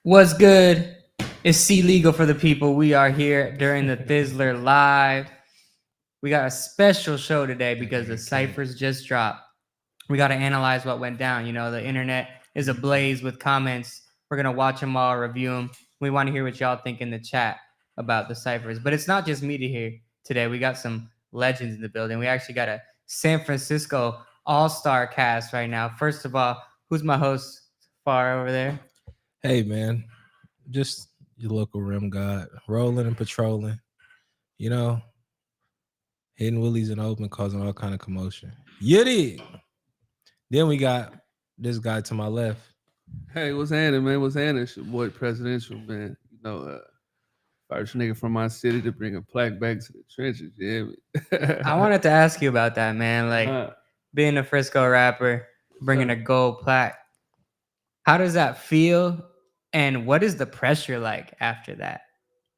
What's good? It's C Legal for the people. We are here during the Thizzler Live. We got a special show today because the ciphers just dropped. We got to analyze what went down. You know, the internet is ablaze with comments. We're going to watch them all, review them. We want to hear what y'all think in the chat about the ciphers. But it's not just me to hear today. We got some legends in the building. We actually got a San Francisco all-star cast right now. First of all, who's my host far over there? Hey, man, just your local rim god, rolling and patrolling, you know, hitting willies in open, causing all kind of commotion. Yiddy! Then we got this guy to my left. Hey, what's happening, man? What's happening? It's your boy Presidential, man. You know, first nigga from my city to bring a plaque back to the trenches. Yeah. I wanted to ask you about that, man. Like being a Frisco rapper, bringing a gold plaque. How does that feel? And what is the pressure like after that?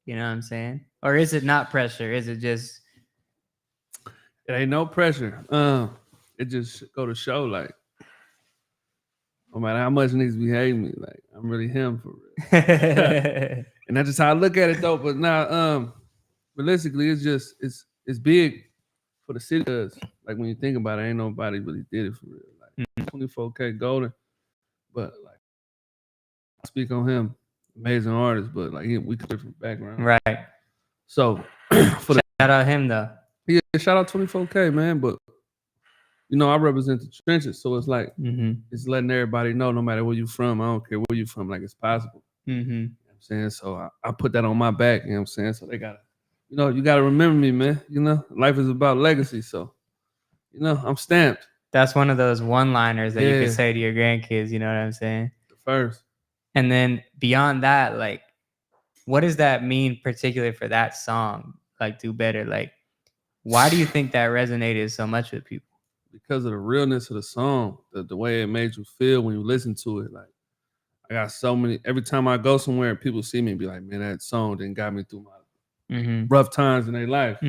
You know what I'm saying? Or is it not pressure? Is it just It ain't no pressure. It just go to show, like, no matter how much niggas be hating me, like, I'm really him for real. And that's just how I look at it, though. But now, realistically, it's big for the city. Cause, like, when you think about it, ain't nobody really did it for real. Like, 24K golden, but like, I speak on him, amazing artist, but like, we come different background, right? So, for shout out him though. Yeah, shout out 24K, man. But you know, I represent the trenches, so it's like it's letting everybody know, no matter where you from, I don't care where you from, like it's possible. You know what I'm saying? So I put that on my back, you know what I'm saying? So they gotta, you know, you gotta remember me, man. You know, life is about legacy. So, you know, I'm stamped. That's one of those one-liners that you can say to your grandkids, you know what I'm saying? The first. And then beyond that, like, what does that mean particularly for that song? Like, Do Better? Like, why do you think that resonated so much with people? Because of the realness of the song, the way it made you feel when you listen to it. Like, I got so many, every time I go somewhere and people see me and be like, man, that song done got me through my rough times in their life.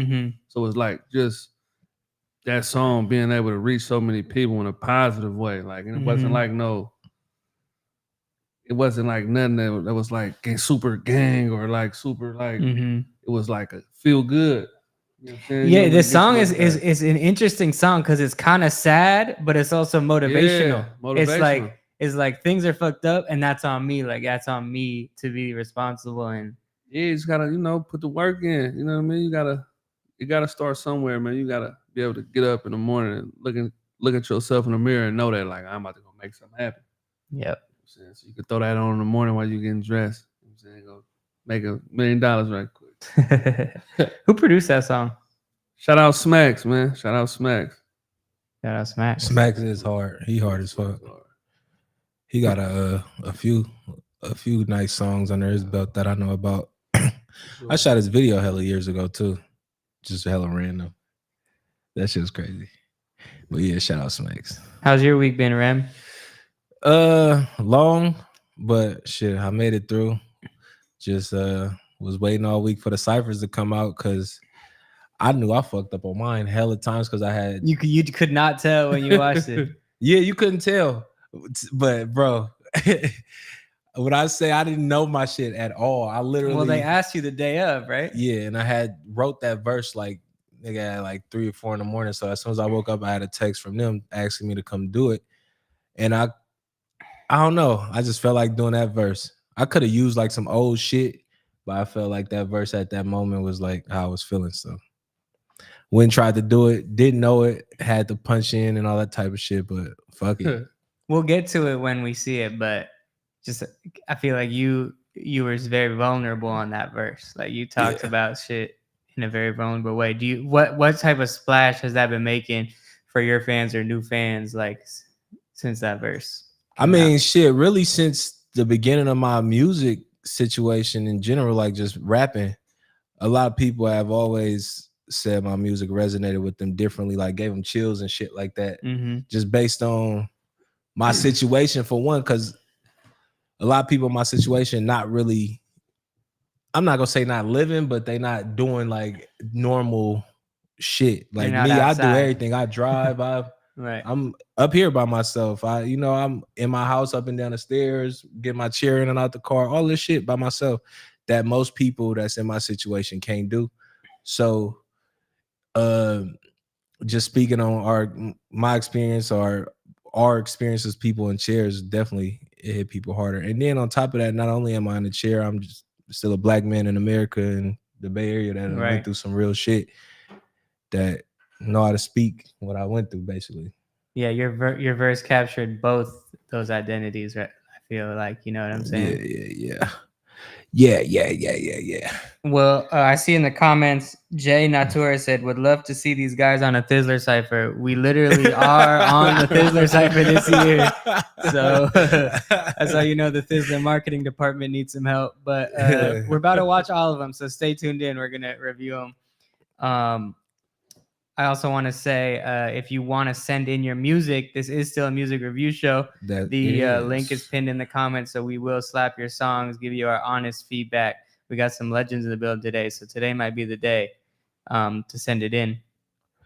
So it's like just that song being able to reach so many people in a positive way. Like, and it wasn't like it wasn't like nothing that was like super gang or like super like, it was like a feel good. You know yeah, this song is an interesting song because it's kind of sad, but it's also motivational. Yeah, motivational. It's like things are fucked up, and that's on me. Like that's on me to be responsible. And yeah, you just gotta, you know, put the work in. You know what I mean? You gotta start somewhere, man. You gotta be able to get up in the morning and look at yourself in the mirror and know that like I'm about to go make something happen. Yep. You know so you can throw that on in the morning while you're getting dressed. You know what I'm saying? Go make $1 million right quick. Who produced that song? Shout out Smacks, man. Shout out Smacks. Shout out Smacks. Smacks is hard. He hard as fuck. He got a few nice songs under his belt that I know about. I shot his video hella years ago too. Just hella random. That shit was crazy. But yeah, shout out Smacks. How's your week been, Rem? Long, but shit, I made it through. Just was waiting all week for the ciphers to come out because I knew I fucked up on mine hella times because I had you could not tell when you watched it. Yeah, you couldn't tell. But bro, when I say I didn't know my shit at all, I literally they asked you the day of, right? Yeah, and I had wrote that verse like nigga at like 3 or 4 in the morning. So as soon as I woke up, I had a text from them asking me to come do it. And I don't know. I just felt like doing that verse. I could have used like some old shit, but I felt like that verse at that moment was like how I was feeling. So went and tried to do it, didn't know it, had to punch in and all that type of shit, but fuck it. We'll get to it when we see it, but just I feel like you were very vulnerable on that verse. Like you talked about shit in a very vulnerable way. Do you what type of splash has that been making for your fans or new fans like since that verse? I mean, shit, really since the beginning of my music situation in general, like just rapping, a lot of people have always said my music resonated with them differently, like gave them chills and shit like that, just based on my situation for one, because a lot of people in my situation not really, I'm not gonna say not living, but they not doing like normal shit. Like me, outside. I do everything. I drive, I Right. I'm up here by myself. I'm in my house, up and down the stairs, get my chair in and out the car, all this shit by myself that most people that's in my situation can't do. So, just speaking on my experience or our experiences, people in chairs, definitely it hit people harder. And then on top of that, not only am I in a chair, I'm just still a black man in America and the Bay Area that Right. went through some real shit that know how to speak what I went through, basically. Yeah, your verse captured both those identities, right? I feel like, you know what I'm saying? Yeah. Well, I see in the comments, Jay Natura said, would love to see these guys on a Thizzler Cypher. We literally are on the Thizzler Cypher this year. So that's how you know the Thizzler marketing department needs some help. But we're about to watch all of them, so stay tuned in. We're going to review them. I also want to say, if you want to send in your music, this is still a music review show. The link is pinned in the comments, so we will slap your songs, give you our honest feedback. We got some legends in the build today, so today might be the day to send it in.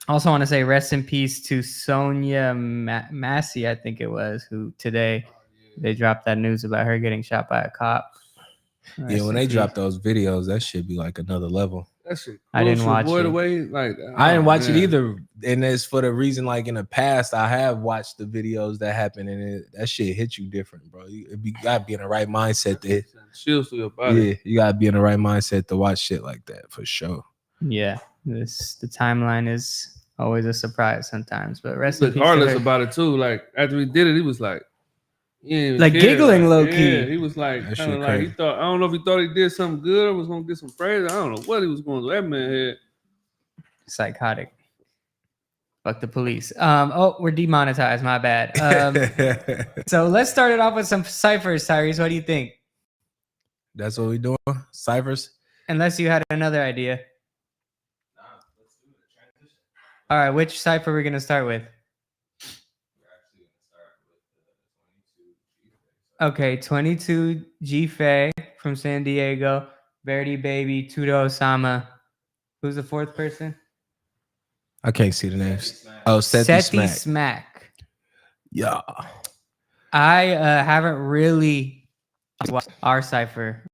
I also want to say rest in peace to Sonia Massey, I think it was, who today they dropped that news about her getting shot by a cop. Yeah, when they drop those videos, that should be like another level. That shit. I didn't watch it. The way, like, I didn't watch it either, and it's for the reason, like in the past, I have watched the videos that happen, and that shit hit you different, bro. You gotta be in the right mindset to chills through your body. Yeah, you gotta be in the right mindset to watch shit like that for sure. Yeah, the timeline is always a surprise sometimes, but rest in peace. Heartless about it too. Like after we did it, he was like. Like giggling low key. Yeah, he was like kind of like he thought. I don't know if he thought he did something good or was gonna get some praise. I don't know what he was going to do. That man had psychotic. Fuck the police. We're demonetized. My bad. So let's start it off with some ciphers, Tyrese. What do you think? That's what we doing? Ciphers? Unless you had another idea. Nah, let's do the transition. All right, which cipher are we gonna start with? Okay, 22 G from San Diego, Verdi Baby, Tuda Osama. Who's the fourth person? I can't see the names. Oh, Seti Smack. Yeah. I haven't really watched our cipher,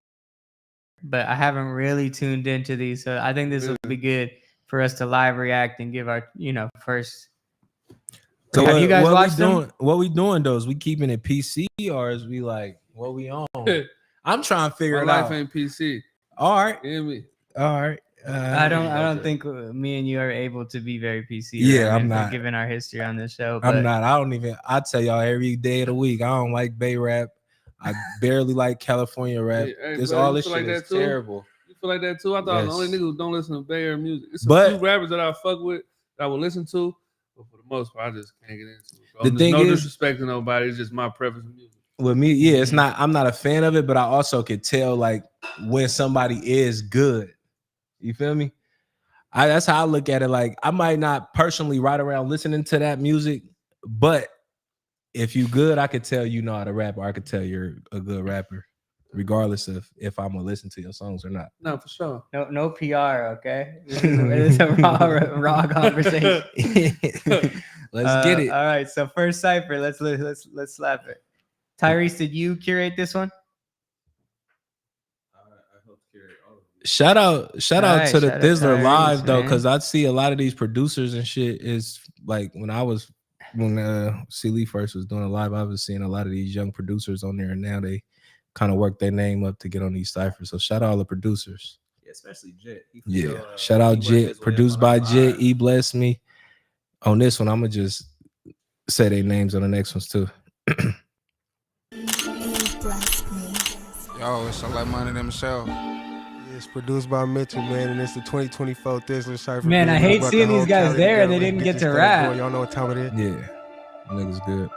but I haven't really tuned into these. So I think this will be good for us to live react and give our, first. So have you guys watched them? What we doing though? Is we keeping it PC or is we like what we on? I'm trying to figure it out. Life ain't PC. All right. Hear me? All right. I don't think me and you are able to be very PC. Yeah, I'm not. Given our history on this show. I'm not. I tell y'all every day of the week. I don't like Bay rap. I barely like California rap. This all this shit is terrible. You feel like that too? I thought the only niggas who don't listen to Bay Area music. It's a few rappers that I fuck with that I will listen to. But for the most part, I just can't get into it. The thing no is, disrespect to nobody. It's just my preference of music. With me, yeah, it's not. I'm not a fan of it, but I also could tell like when somebody is good. You feel me? That's how I look at it. Like I might not personally ride around listening to that music, but if you good, I could tell you know how to rap, or I could tell you're a good rapper, regardless of if I'm gonna listen to your songs or not. No, for sure. No PR, okay? This is a raw conversation. Let's get it. All right, so first cipher, let's slap it. Tyrese, did you curate this one? Shout out to the Thizzler Live though, man. because I see a lot of these producers and shit is like when C Lee first was doing a live, I was seeing a lot of these young producers on there, and now they kind of work their name up to get on these ciphers. So shout out all the producers. Yeah, especially Jet. Shout out Jet, produced by Jet. He blessed me. On this one, I'm gonna just say their names on the next ones too. Yo, it's like money themselves. It's produced by Mitchell, man, and it's the 2024 Thizzler Cypher. Man, I hate seeing these guys there and they didn't get to rap. Y'all know what time it is? Yeah, niggas good.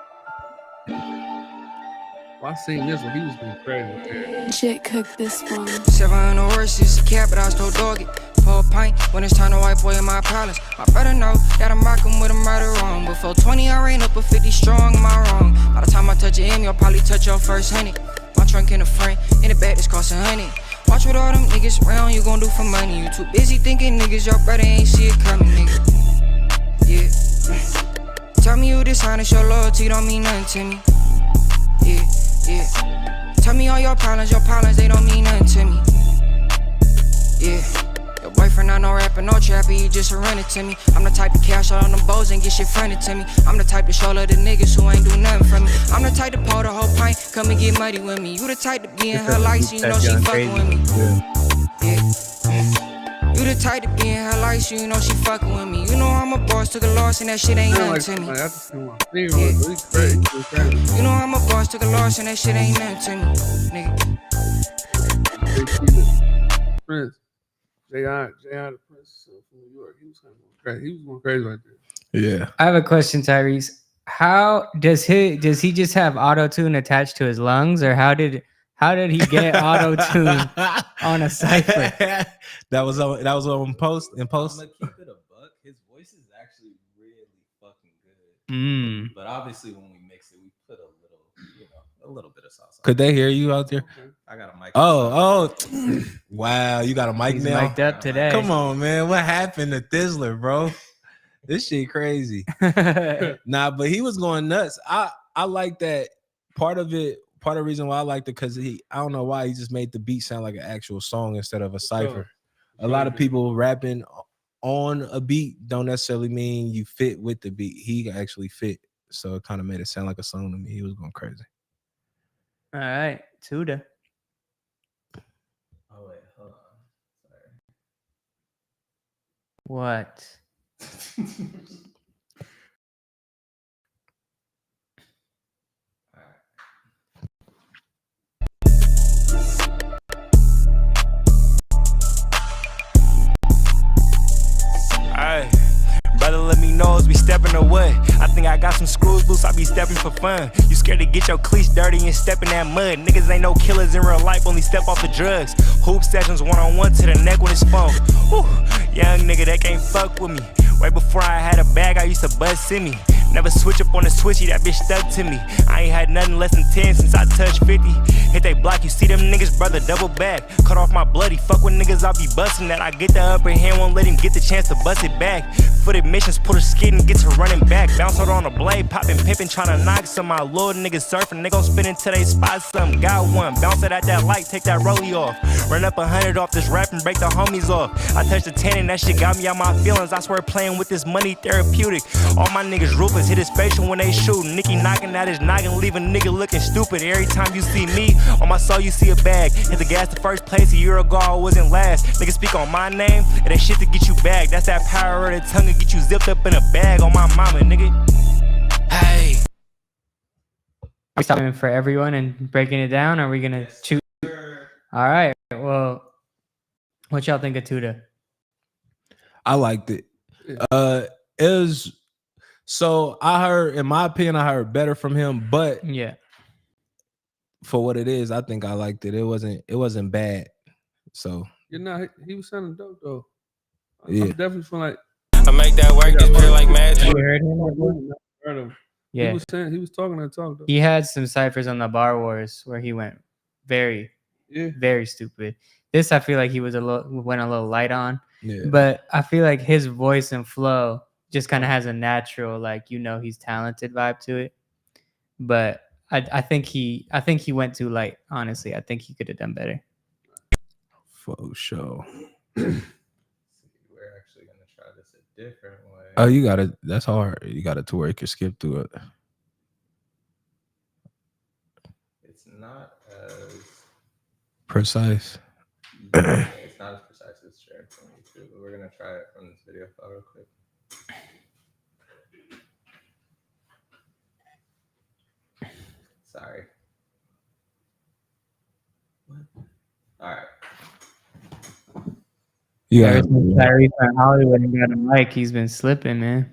Well, I seen this one. He was going crazy. Shit cooked this one. 700 horses, a cat, but I still dog it. Pour a pint when it's time to wipe away my problems. My brother know that I'm rocking with him right or wrong. Before 20, I ran up a 50 strong. Am I wrong? By the time I touch your M, you'll probably touch your first 100. My trunk in the front, in the back, it's cost 100. Watch what all them niggas round you gon' do for money. You too busy thinking niggas, your brother ain't see it coming, nigga. Yeah. Tell me you dishonest, your loyalty don't mean nothing to me. Yeah, yeah. Tell me all your problems, they don't mean nothing to me. Yeah. Your boyfriend not no rapper, no trapper, you just run it to me. I'm the type to cash out on them bows and get shit fronted to me. I'm the type to show love the niggas who ain't do nothing for me. I'm the type to pour the whole pint, come and get muddy with me. You the type to be in her life, so you know she fucking with me. Yeah. You the type to be in her life, so you know she fucking with me. You know I'm a boss, took a loss, and that shit ain't nothing to me. You know I'm a boss, took a loss, and that shit ain't nothing to me, nigga. Prince. J.I. the Prince from New York. He was kind of going crazy. He was going crazy right there. Yeah. I have a question, Tyrese. How does he just have auto tune attached to his lungs, or how did he get auto tune on a cipher? that was on post. I'm gonna keep it a buck. His voice is actually really fucking good. But obviously, when we mix it, we put a little bit of sauce. Could they hear you out there? Okay. I got a mic. Oh, wow! You got a mic He's now. mic'd up today. Come on, man. What happened to Thizzler, bro? This shit crazy. Nah, but he was going nuts. I like that part of it. Part of the reason why I liked it because I don't know why he just made the beat sound like an actual song instead of a cipher. A lot of people rapping on a beat don't necessarily mean you fit with the beat. He actually fit, so it kind of made it sound like a song to me. He was going crazy. All right, Tuda. Oh wait, hold on. Sorry. What? Aye. Brother, let me know as we stepping away. I think I got some screws loose, I be stepping for fun. You scared to get your cleats dirty and step in that mud. Niggas ain't no killers in real life, only step off the drugs. Hoop sessions one-on-one to the neck when it's phone. Whew. Young nigga that can't fuck with me. Way before I had a bag, I used to buzz in me. Never switch up on the switchy, that bitch stuck to me. I ain't had nothing less than 10 since I touched 50. Hit they block, you see them niggas, brother, double back. Cut off my bloody, fuck with niggas, I'll be busting that. I get the upper hand, won't let him get the chance to bust it back. Foot admissions, pull her skid and get to running back. Bounce out on the blade, popping, pimping, trying to knock some. My little niggas surfing, they gon' spin until they spot some. Got one, bounce it at that light, take that rollie off. Run up 100 off this rap and break the homies off. I touched the 10 and that shit got me out my feelings. I swear playing with this money therapeutic. All my niggas ruthless, hit his facial when they shoot. Nicky knocking at his noggin, leave a nigga looking stupid. Every time you see me, on my soul you see a bag. Hit the gas the first place, a year ago I wasn't last. Niggas speak on my name, and that shit to get you back. That's that power of the tongue to get you zipped up in a bag on my mama, nigga. Hey. Are we stopping for everyone and breaking it down? Or are we gonna choose? All right. Well, what y'all think of Tuda? I liked it. It was so I heard, in my opinion, I heard better from him, but Yeah. for what it is, I think I liked it. It wasn't bad. So You know, he was sounding dope though. Yeah. I'm definitely feel like I make that work, just play like magic. You heard him? heard him. Yeah. He was talking that talk though. He had some ciphers on the Bar Wars where he went very, Yeah. very stupid. This I feel like he went a little light on, yeah. but I feel like his voice and flow just kind of has a natural, like, he's talented vibe to it. But I think he went too light. Honestly, I think he could have done better. For sure. We're actually gonna try this a different way. Oh, you gotta. That's hard. You gotta to where you can skip through it. It's not as Precise. it's not as precise as shared from YouTube, but we're gonna try it from this video file real quick. Sorry. What? All right. You Ever got. since Tyrese from Hollywood and got a mic, he's been slipping, man.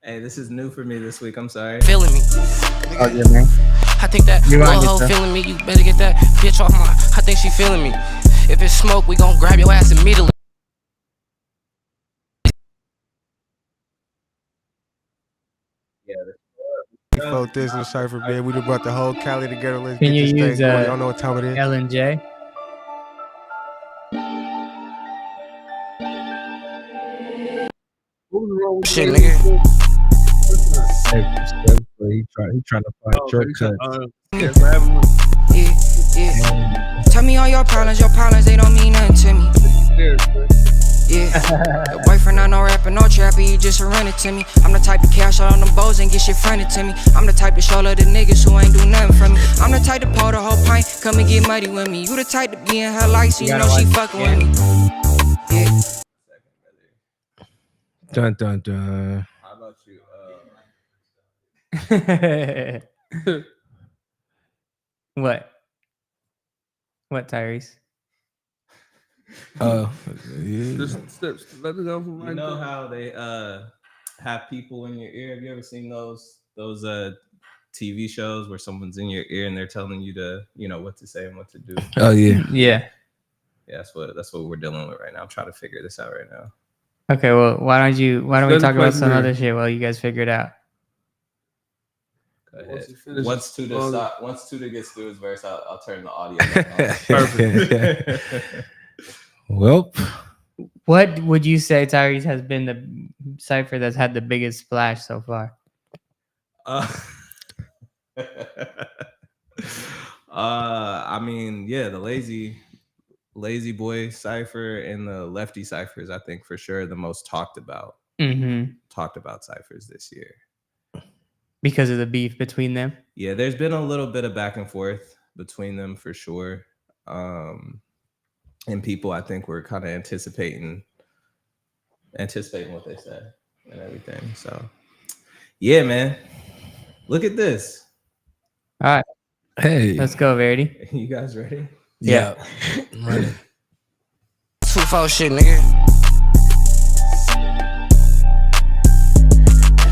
Hey, this is new for me this week. I'm sorry. Feeling me. Oh, yeah, man. I think that You little on it, hoe bro. feeling me. You better get that bitch off my. I think she feeling me. If it's smoke, we gon' grab your ass immediately. Before Thizzler Cypher, man, we done brought the whole Cali together. Let's Can get you this use, thing going. Y'all know what time it is. L&J. What was wrong with Shit, you? nigga. extra steps, but he trying to find shortcuts. Yeah, for having one. Yeah. Tell me all your problems, they don't mean nothing to me. Yeah. Your boyfriend not no rapper, no trapper, he just surrendered to me. I'm the type to cash out on them bows and get shit fronted to me. I'm the type to show love the niggas who ain't do nothing for me. I'm the type to pour the whole pint, come and get muddy with me. You the type to be in her life, so you know she fucking with me. Yeah. Dun dun dun. How about you? What? What, Tyrese? Yeah. Just steps. Let it go from right You know there. how they have people in your ear? Have you ever seen those TV shows where someone's in your ear and they're telling you to, you know, what to say and what to do? Oh yeah. Yeah. Yeah, that's what we're dealing with right now. I'm trying to figure this out right now. Okay, well, why don't we Let talk it about play some through. other shit while you guys figure it out? Go Once ahead. he finishes- Once Tuda gets through his verse, I'll turn the audio down. Well, What would you say, Tyrese, has been the cipher that's had the biggest splash so far? I mean, yeah, the lazy boy cipher and the lefty ciphers, I think for sure the most talked about ciphers this year. Because of the beef between them? Yeah, there's been a little bit of back and forth between them for sure. And people, I think, were kind of anticipating what they said and everything. So, yeah, man, look at this. All right, hey. let's go, Verity. You guys ready? Yeah. Running. 2-4 shit, nigga.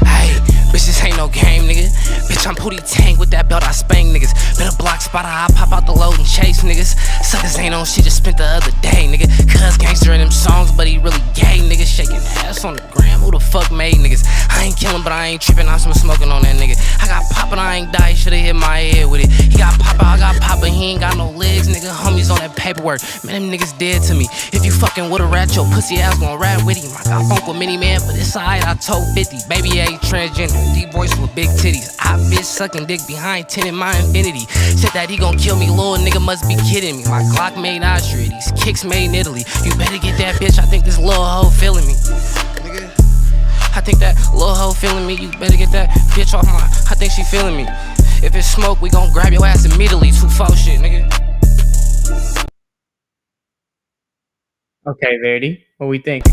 Hey, bitch, this ain't no game, nigga. Bitch, I'm Pootie Tang with that belt, I spank niggas. Better block spotter, I pop out the load and chase niggas. Suckers ain't on shit, just spent the other day, nigga. Cuz gangster in them songs, but he really gay, nigga. Shaking ass on the gram, who the fuck made niggas? I ain't killing, but I ain't tripping, I'm some smoking on that nigga. I got poppin', I ain't die, should've hit my head with it. He got pop out, I got pop, but he ain't got no legs, nigga. Homies on that paperwork, man, them niggas dead to me. If you fucking with a rat, your pussy ass gon' rat with him. I got funk with mini man, but it's alright, I told 50. Baby A transgender, deep voice with big titties. I bitch sucking dick behind 10 in my infinity. Said that he gon' kill me, little nigga must be kidding me. My Glock made Austria, these kicks made in Italy. You better get that bitch, I think this little hoe feeling me. Nigga, I think that little hoe feeling me. You better get that bitch off my, I think she feeling me. If it's smoke, we gon' grab your ass immediately. 2-4 shit, nigga. Okay, Verity, what we think?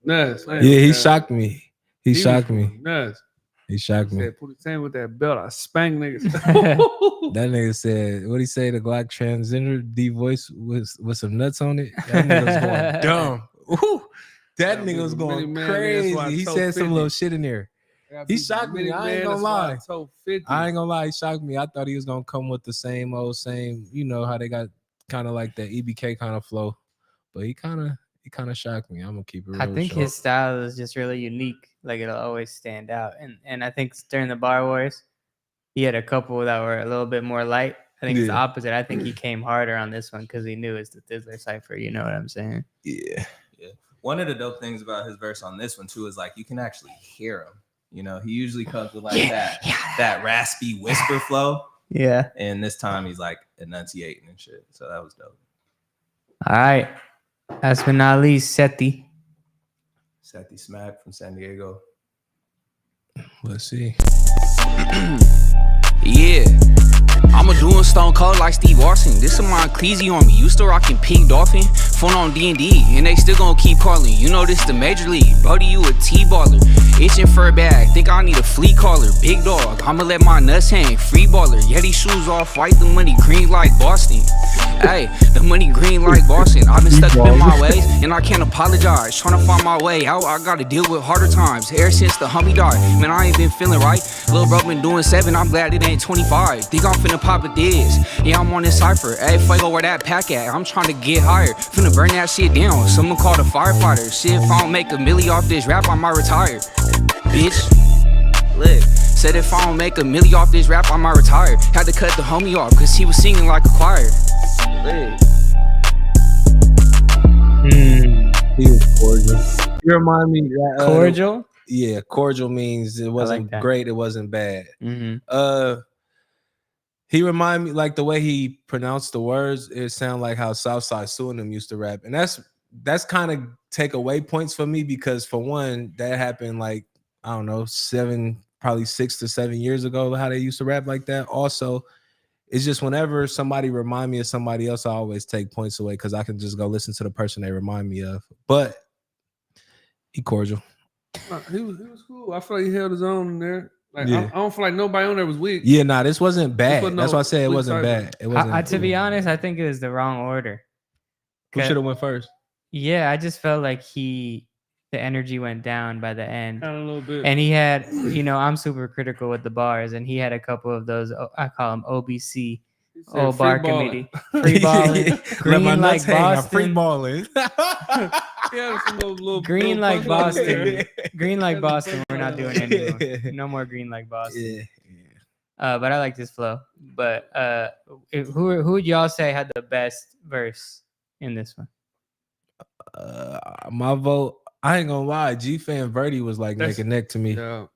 Nice. Yeah, he shocked me. He shocked me. Nice. He shocked me. Said, Pootie Tang with that belt, I spank niggas. That nigga said, what'd he say? The Glock transgender D voice with some nuts on it? That nigga was going dumb. Ooh, that nigga was going crazy. He said some little shit in there. He shocked me. I ain't gonna lie. I ain't gonna lie. He shocked me. I thought he was gonna come with the same, you know, how they got kind of like that EBK kind of flow. But he kind of shocked me. I'm gonna keep it real. I think his style is just really unique. Like, it'll always stand out. And I think during the Bar Wars, he had a couple that were a little bit more light. I think it's the opposite. I think he came harder on this one because he knew it's the Thizzler Cypher. You know what I'm saying? Yeah. One of the dope things about his verse on this one too is like you can actually hear him. You know, he usually comes with like that raspy whisper flow. Yeah. And this time he's like enunciating and shit. So that was dope. All right. Last but not least, Sethi. Sethi Smack from San Diego. Let's see. Yeah, I'ma doing stone cold like Steve Austin. This is my Ecclesi on me. Used to rockin' Pink Dolphin, phone on D&D, and they still gon' keep calling. You know this the major league. Brody, you a T-baller. Itching for a bag, think I need a flea collar. Big dog, I'ma let my nuts hang. Free baller, Yeti shoes off, white the money green like Boston. Hey, the money green like Boston. I've been stuck up in my ways, and I can't apologize. Tryna find my way out, I gotta deal with harder times. Ever since the homie died, man, I ain't been feeling right. Lil' bro been doing 7, I'm glad it ain't 25. Think I'm finna pop a Thiz. Yeah, I'm on this cipher. Hey, Fuego, where that pack at? I'm tryna get higher. Finna burn that shit down. Someone call the firefighter. Shit, if I don't make a milli off this rap, I might retire. Bitch, look. Said if I don't make a milli off this rap, I might retire. Had to cut the homie off, cause he was singing like a choir. Look. He was cordial. You remind me that Cordial? Yeah, cordial means it wasn't that. great, it wasn't bad. Mm-hmm. He remind me like the way he pronounced the words, it sounded like how Southside Sunim used to rap. And that's kind of take away points for me because for one, that happened like, I don't know, 6 to 7 years ago, how they used to rap like that. Also, it's just whenever somebody remind me of somebody else, I always take points away because I can just go listen to the person they remind me of. But he cordial. He was cool. I feel like he held his own in there. Like Yeah. I don't feel like nobody on there was weak. Yeah, nah, this wasn't bad. wasn't That's no why I said it weak wasn't cipher. bad. It wasn't. To be honest, I think it was the wrong order. Who should have went first? Yeah, I just felt like the energy went down by the end. Kind of a little bit. And he had, I'm super critical with the bars, and he had a couple of those, I call them OBC, He said Old free Bar balling. Committee. Free balling. Green Let my like nuts hang, I'm Boston. free balling. Yeah, some little Green little like punch on there. Boston. Green like Yeah, Boston, we're not doing anymore. Yeah. No more green like Boston. Yeah. But I like this flow. But who would y'all say had the best verse in this one? My vote, I ain't gonna lie, G-Fan Verdi was like That's- neck and neck to me. Yeah,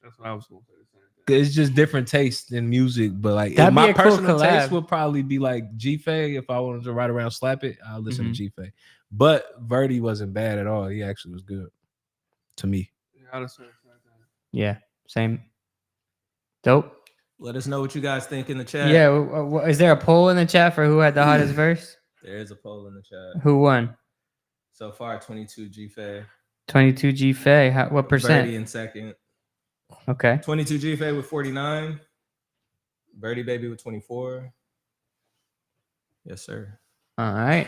that's what I was gonna say. The same thing. It's just different tastes in music, but like That'd my be a cool personal collab. taste would probably be like G-Fay. If I wanted to ride around slap it, I'll listen Mhm. to G-Fay. But Verdi wasn't bad at all. He actually was good to me. Yeah, I was saying the same thing. Yeah, same. Dope. Let us know what you guys think in the chat. Yeah, is there a poll in the chat for who had the hottest verse? There is a poll in the chat. Who won? So far, 22 G-Fay. 22 G Fay. What percent? Birdie in second. Okay. 22 G-Fay with 49. Birdie Baby with 24. Yes, sir. All right.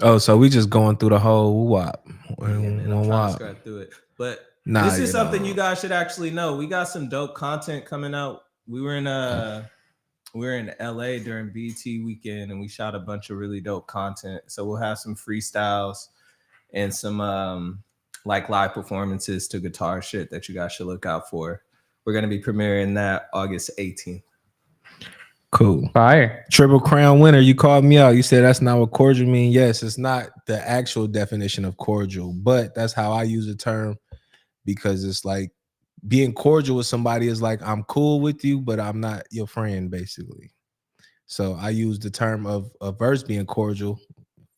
Oh, so we just going through the whole wop. Yeah, man, I'm trying to Wop. scrap through it. But Nah, this is you something know. you guys should actually know. We got some dope content coming out. We were in LA during BT weekend and we shot a bunch of really dope content. So we'll have some freestyles and some like live performances to guitar shit that you guys should look out for. We're gonna be premiering that August 18th. Cool. Fire. Triple Crown winner, you called me out. You said that's not what cordial mean. Yes, it's not the actual definition of cordial, but that's how I use the term because it's like being cordial with somebody is like I'm cool with you, but I'm not your friend, basically. So I use the term of a verse being cordial.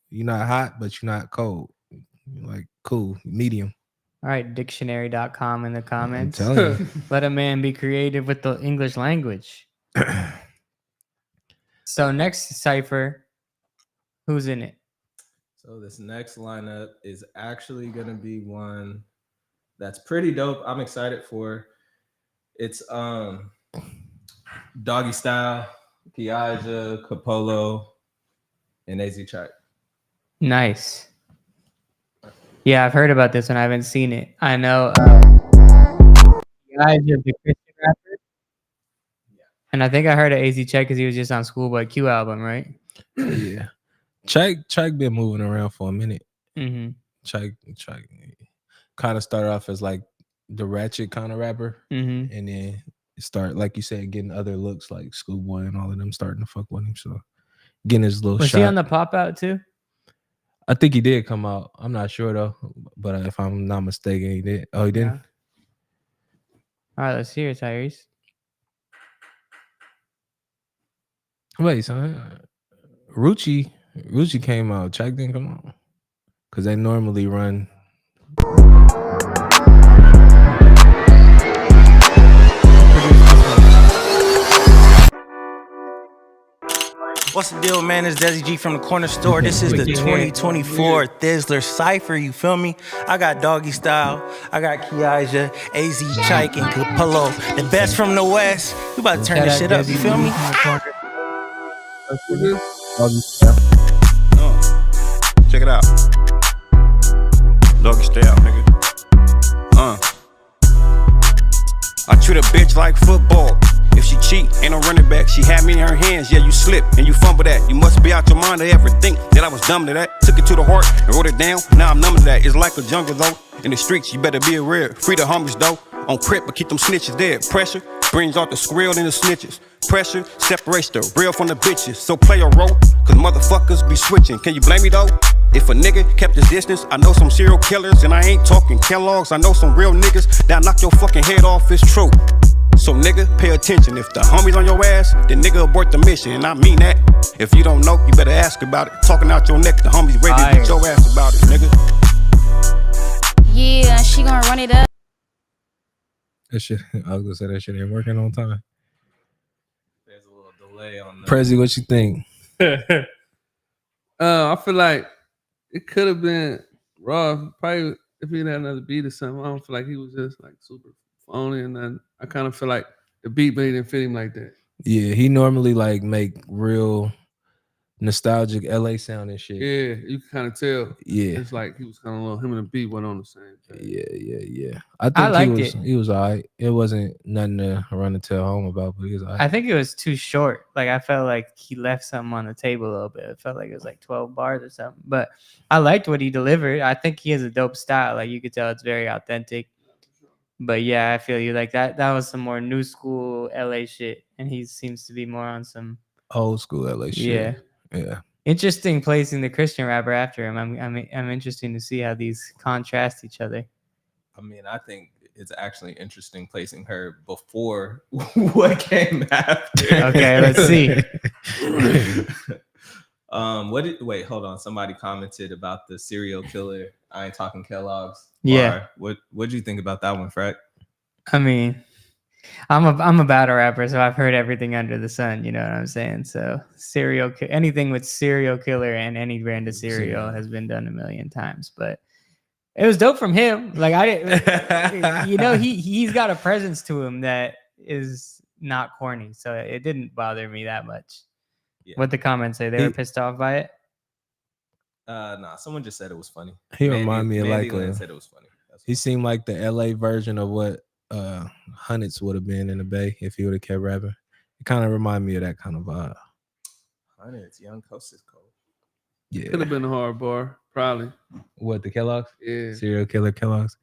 You're not hot, but you're not cold. You're like cool, medium. All right, dictionary.com in the I'm comments. telling you. Let a man be creative with the English language. So next cipher, who's in it? So this next lineup is actually gonna be one that's pretty dope. I'm excited for. It's Doggy Style, Kayy, Capolo, and AZ Track. Nice. Yeah, I've heard about this one. I haven't seen it. I know guys are the Christian rapper. And I think I heard of AZ Check because he was just on Schoolboy Q album, right? Yeah. Chuck been moving around for a minute. Mm-hmm. Chuck kind of started off as like the ratchet kind of rapper, Mm-hmm. and then start, like you said, getting other looks like Schoolboy and all of them starting to fuck with him. So getting his little Was shot. he on the pop out too? I think he did come out. I'm not sure though, but if I'm not mistaken, he did. Oh, he didn't. Yeah. All right, let's hear it, Tyrese. Wait, son. Rucci came out. Chuck didn't come out because they normally run. What's the deal, man? It's Desi G from the corner store. This is the 2024 Thizzler Cypher, you feel me? I got Doggy Style, I got Kayy, AZ Chike, and Capolo. The best from the West. We about to turn this shit up, you feel me? Check it out. Doggy Style, nigga. I treat a bitch like football. If she cheat, ain't no running back. She had me in her hands, yeah, you slip and you fumble that. You must be out your mind to ever think that I was dumb to that. Took it to the heart and wrote it down, now I'm numb to that. It's like a jungle though, in the streets you better be aware. Free the homies though, on crip but keep them snitches dead. Pressure brings out the squirrel and the snitches. Pressure separates the real from the bitches. So play a role, cause motherfuckers be switching. Can you blame me though? If a nigga kept his distance, I know some serial killers, and I ain't talking Kellogg's. I know some real niggas that knock your fucking head off, it's true. So nigga, pay attention. If the homies on your ass, then nigga abort the mission, and I mean that. If you don't know, you better ask about it. Talking out your neck, the homies ready to beat your ass about it, nigga. Yeah, she gonna run it up. That shit, I was gonna say that shit ain't working on time. There's a little delay on the Prezi, what you think? I feel like it could have been rough. Probably if he had another beat or something. I don't feel like he was just like super phony, and then I kind of feel like the beat didn't fit him like that. Yeah, he normally like make real nostalgic LA sound and shit. Yeah, you can kind of tell. Yeah. It's like he was kind of low. Him and the beat went on the same thing. Yeah. I think liked he was all right. It wasn't nothing to run and tell home about, but he was all right. I think it was too short. Like I felt like he left something on the table a little bit. It felt like it was like 12 bars or something. But I liked what he delivered. I think he has a dope style. Like you could tell it's very authentic. But yeah, I feel you. Like that was some more new school LA shit. And he seems to be more on some Old school LA shit. Yeah. Interesting placing the Christian rapper after him. I'm interesting to see how these contrast each other. I mean, I think it's actually interesting placing her before what came after. Okay, let's see. Wait, hold on. Somebody commented about the serial killer. I ain't talking Kellogg's. Yeah. What'd you think about that one, Frack? I mean, I'm a battle rapper, so I've heard everything under the sun. You know what I'm saying? So anything with serial killer and any brand of cereal has been done a million times. But it was dope from him. Like he's got a presence to him that is not corny, so it didn't bother me that much. Yeah. What the comments say? They were pissed off by it. Nah, someone just said it was funny. He reminded me of like said it was funny. he seemed like the LA version of what Hunnits would have been in the Bay if he would have kept rapping. It kind of reminded me of that kind of vibe. Hunnits, Young Coast is cold. Yeah. Could have been a hard bar, probably. What, the Kellogg's? Yeah. Serial killer Kellogg's.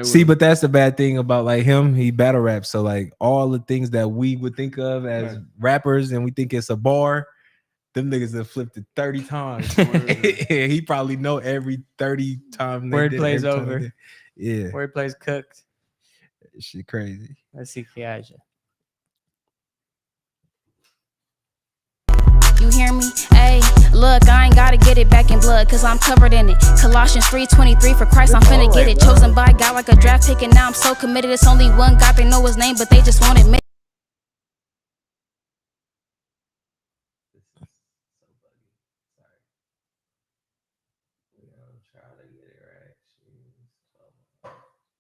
See, but that's the bad thing about like him. He battle raps, so like all the things that we would think of as rappers and we think it's a bar, them niggas have flipped it 30 times. He probably know every 30 times. Wordplay's over. Yeah. Wordplay's cooked. Shit crazy. Let's see Kayy. You hear me? Hey, look, I ain't gotta get it back in blood, cause I'm covered in it. Colossians 3:23, for Christ, I'm finna get it. Chosen by God like a draft pick, and now I'm so committed. It's only one God, they know his name, but they just won't admit.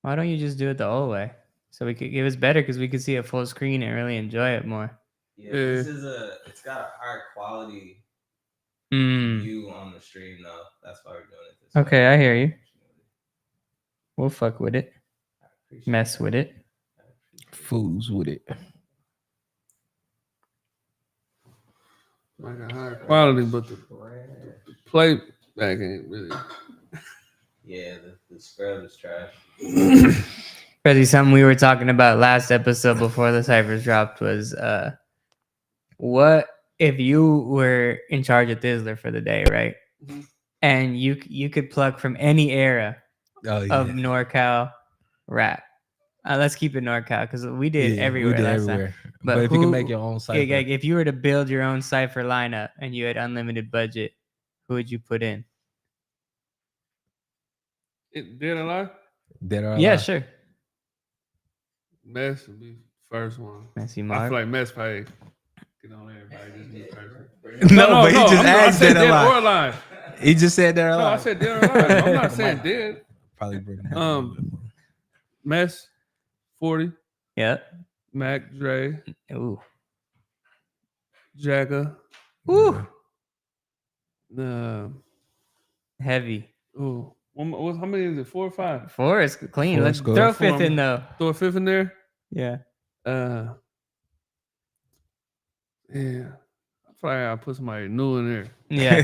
Why don't you just do it the old way? So it was better because we could see a full screen and really enjoy it more. Yeah, it's got a higher quality view on the stream though. That's why we're doing it this way. Okay, I hear you. We'll fuck with it. Mess with it. Fools with it. Like a higher quality, but the playback ain't really. Yeah, the scrub is trash. Prezi, something we were talking about last episode before the ciphers dropped was what if you were in charge of Thizzler for the day, right? Mm-hmm. And you could pluck from any era of NorCal rap. Let's keep it NorCal because we did everywhere last time. But if you can make your own cipher. If you were to build your own cipher lineup and you had unlimited budget, who would you put in? Dead or alive? Dead or alive? Yeah, sure. Mess would be first one. Messy Mark. I feel like Mess probably get on everybody. Just be first. No, but he just asked dead or alive. alive. He just said dead or alive. No, I said dead or alive. I'm not saying dead. Probably bring Mess, 40. Yep. Mac, Dre. Ooh. Jagger. Ooh. Heavy. Ooh. How many is it? 4 or 5? 4 is clean. Let's throw 5th in though. Throw a 5th in there? Yeah. Yeah. I feel like I gotta put somebody new in there. Yeah.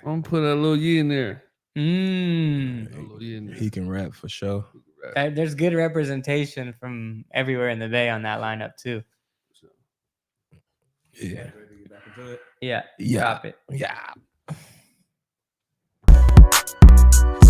I'm gonna put a little Yee in there. He can rap for sure. There's good representation from everywhere in the Bay on that lineup too. Yeah. Yeah. Yeah. Drop it. Yeah.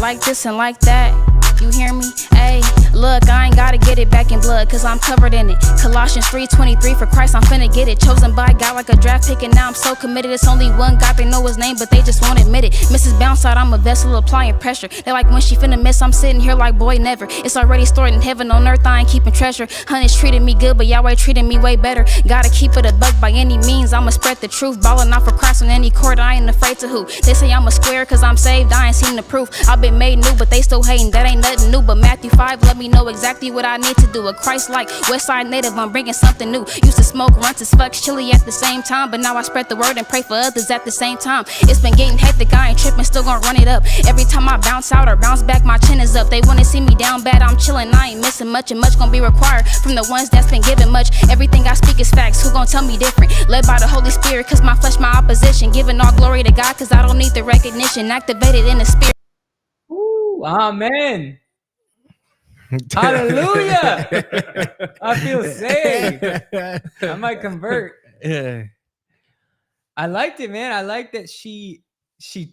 like this and like that. You hear me? Ayy, look, I ain't gotta get it back in blood, cause I'm covered in it. Colossians 3:23, for Christ I'm finna get it. Chosen by God like a draft pick, and now I'm so committed. It's only one God, they know his name, but they just won't admit it. Mrs. Bounce out, I'm a vessel applying pressure. They like when she finna miss, I'm sitting here like boy never. It's already stored in heaven, on earth I ain't keeping treasure. Honey's treated me good, but Yahweh treated me way better. Gotta keep it a buck by any means, I'ma spread the truth. Ballin' out for Christ on any court, I ain't afraid to hoop. They say I'm a square cause I'm saved, I ain't seen the proof. I've been made new, but they still hating, that ain't nothing new. But Matthew 5 let me know exactly what I need to do. A Christ-like Westside native, I'm bringing something new. Used to smoke runts as fuck, chilly at the same time, but now I spread the word and pray for others at the same time. It's been getting hectic, I ain't tripping, still gonna run it up. Every time I bounce out or bounce back, my chin is up. They wanna see me down bad, I'm chilling, I ain't missing much, and much gonna be required from the ones that's been given much. Everything I speak is facts, who gon' tell me different? Led by the Holy Spirit, cause my flesh my opposition. Giving all glory to God, cause I don't need the recognition. Activated in the spirit. Ooh, amen. Hallelujah. I feel saved. I might convert. Yeah. I liked it, man. I liked that she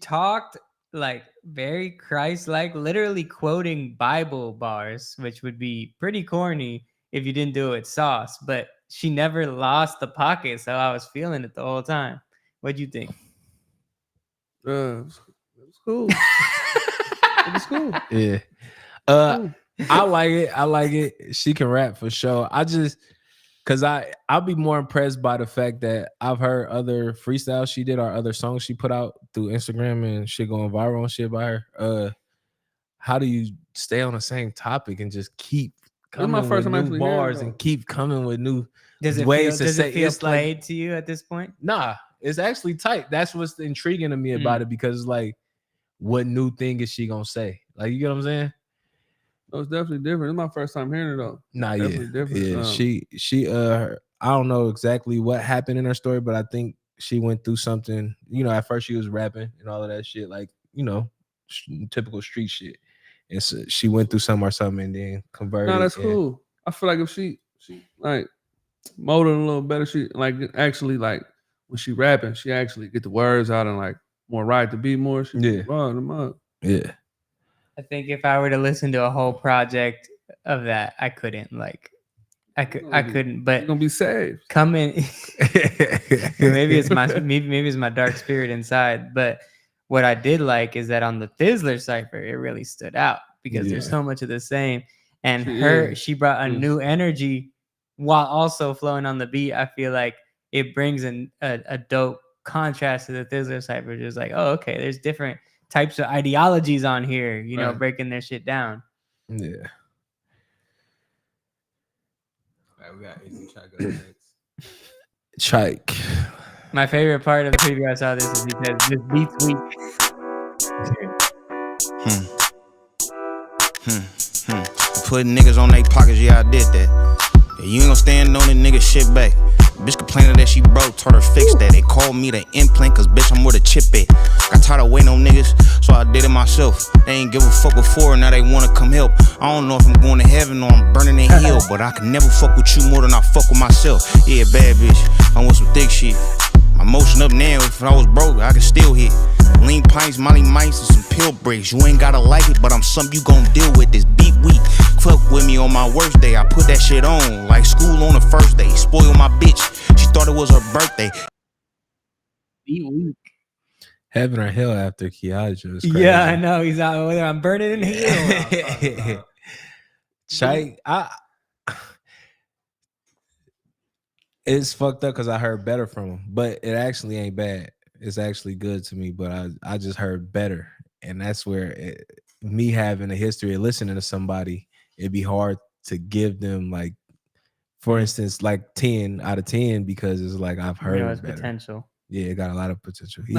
talked like very Christ-like, literally quoting Bible bars, which would be pretty corny if you didn't do it with sauce, but she never lost the pocket, so I was feeling it the whole time. What'd you think? It was cool. It was cool. Yeah. I like it. I like it. She can rap for sure. Cause I'll be more impressed by the fact that I've heard other freestyles she did or other songs she put out through Instagram and shit going viral and shit by her. How do you stay on the same topic and just keep coming my first with time new actually bars hearing and keep coming with new Does it ways feel, to say it feel it's played like, to you at this point? nah, it's actually tight. That's what's intriguing to me about it, because it's like, what new thing is she gonna say? Like, you get what I'm saying? No, it's definitely different. It's my first time hearing it though. Nah, Definitely different. Yeah, she I don't know exactly what happened in her story, but I think she went through something. You know, at first she was rapping and all of that shit, like, you know, typical street shit. And so she went through something or something and then converted. No, that's cool. I feel like if she like molded a little better, she like actually like when she rapping, she actually get the words out and like more ride the beat more. She run them up. Yeah. I think if I were to listen to a whole project of that, I couldn't. Like, I couldn't. But you're gonna be saved. Coming, maybe it's my dark spirit inside. But what I did like is that on the Thizzler Cypher, it really stood out because there's so much of the same. And she brought a new energy while also flowing on the beat. I feel like it brings a dope contrast to the Thizzler Cypher. Just like, oh, okay, there's different types of ideologies on here, you know, breaking their shit down. Yeah. All right, we got Easy Chike next. Chike. My favorite part of the preview I saw this is because this beat's weak. Putting niggas on their pockets, yeah, I did that. Yeah, you ain't gonna stand on the nigga shit back. Bitch complaining that she broke, told her fix that. They called me the implant, cause bitch, I'm where the chip at. Got tired of waiting on niggas, so I did it myself. They ain't give a fuck before, now they wanna come help. I don't know if I'm going to heaven or I'm burning in hell, but I can never fuck with you more than I fuck with myself. Yeah, bad bitch, I'm with some thick shit. My motion up now, if I was broke, I could still hit. Lean pints, Molly mice, and some pill breaks. You ain't gotta like it, but I'm something you gon' deal with. This beat weak. Fuck with me on my worst day. I put that shit on like school on the first day. Spoil my bitch. She thought it was her birthday. Beat weak. Heaven or hell after Kiaja is crazy. Yeah, I know. He's out there. I'm burning in hell. Chike, it's fucked up because I heard better from him, but it actually ain't bad. It's actually good to me, but I just heard better. And that's where me having a history of listening to somebody, it'd be hard to give them, like, for instance, like 10 out of 10 because it's like I've heard his better. potential. Yeah, it got a lot of potential. He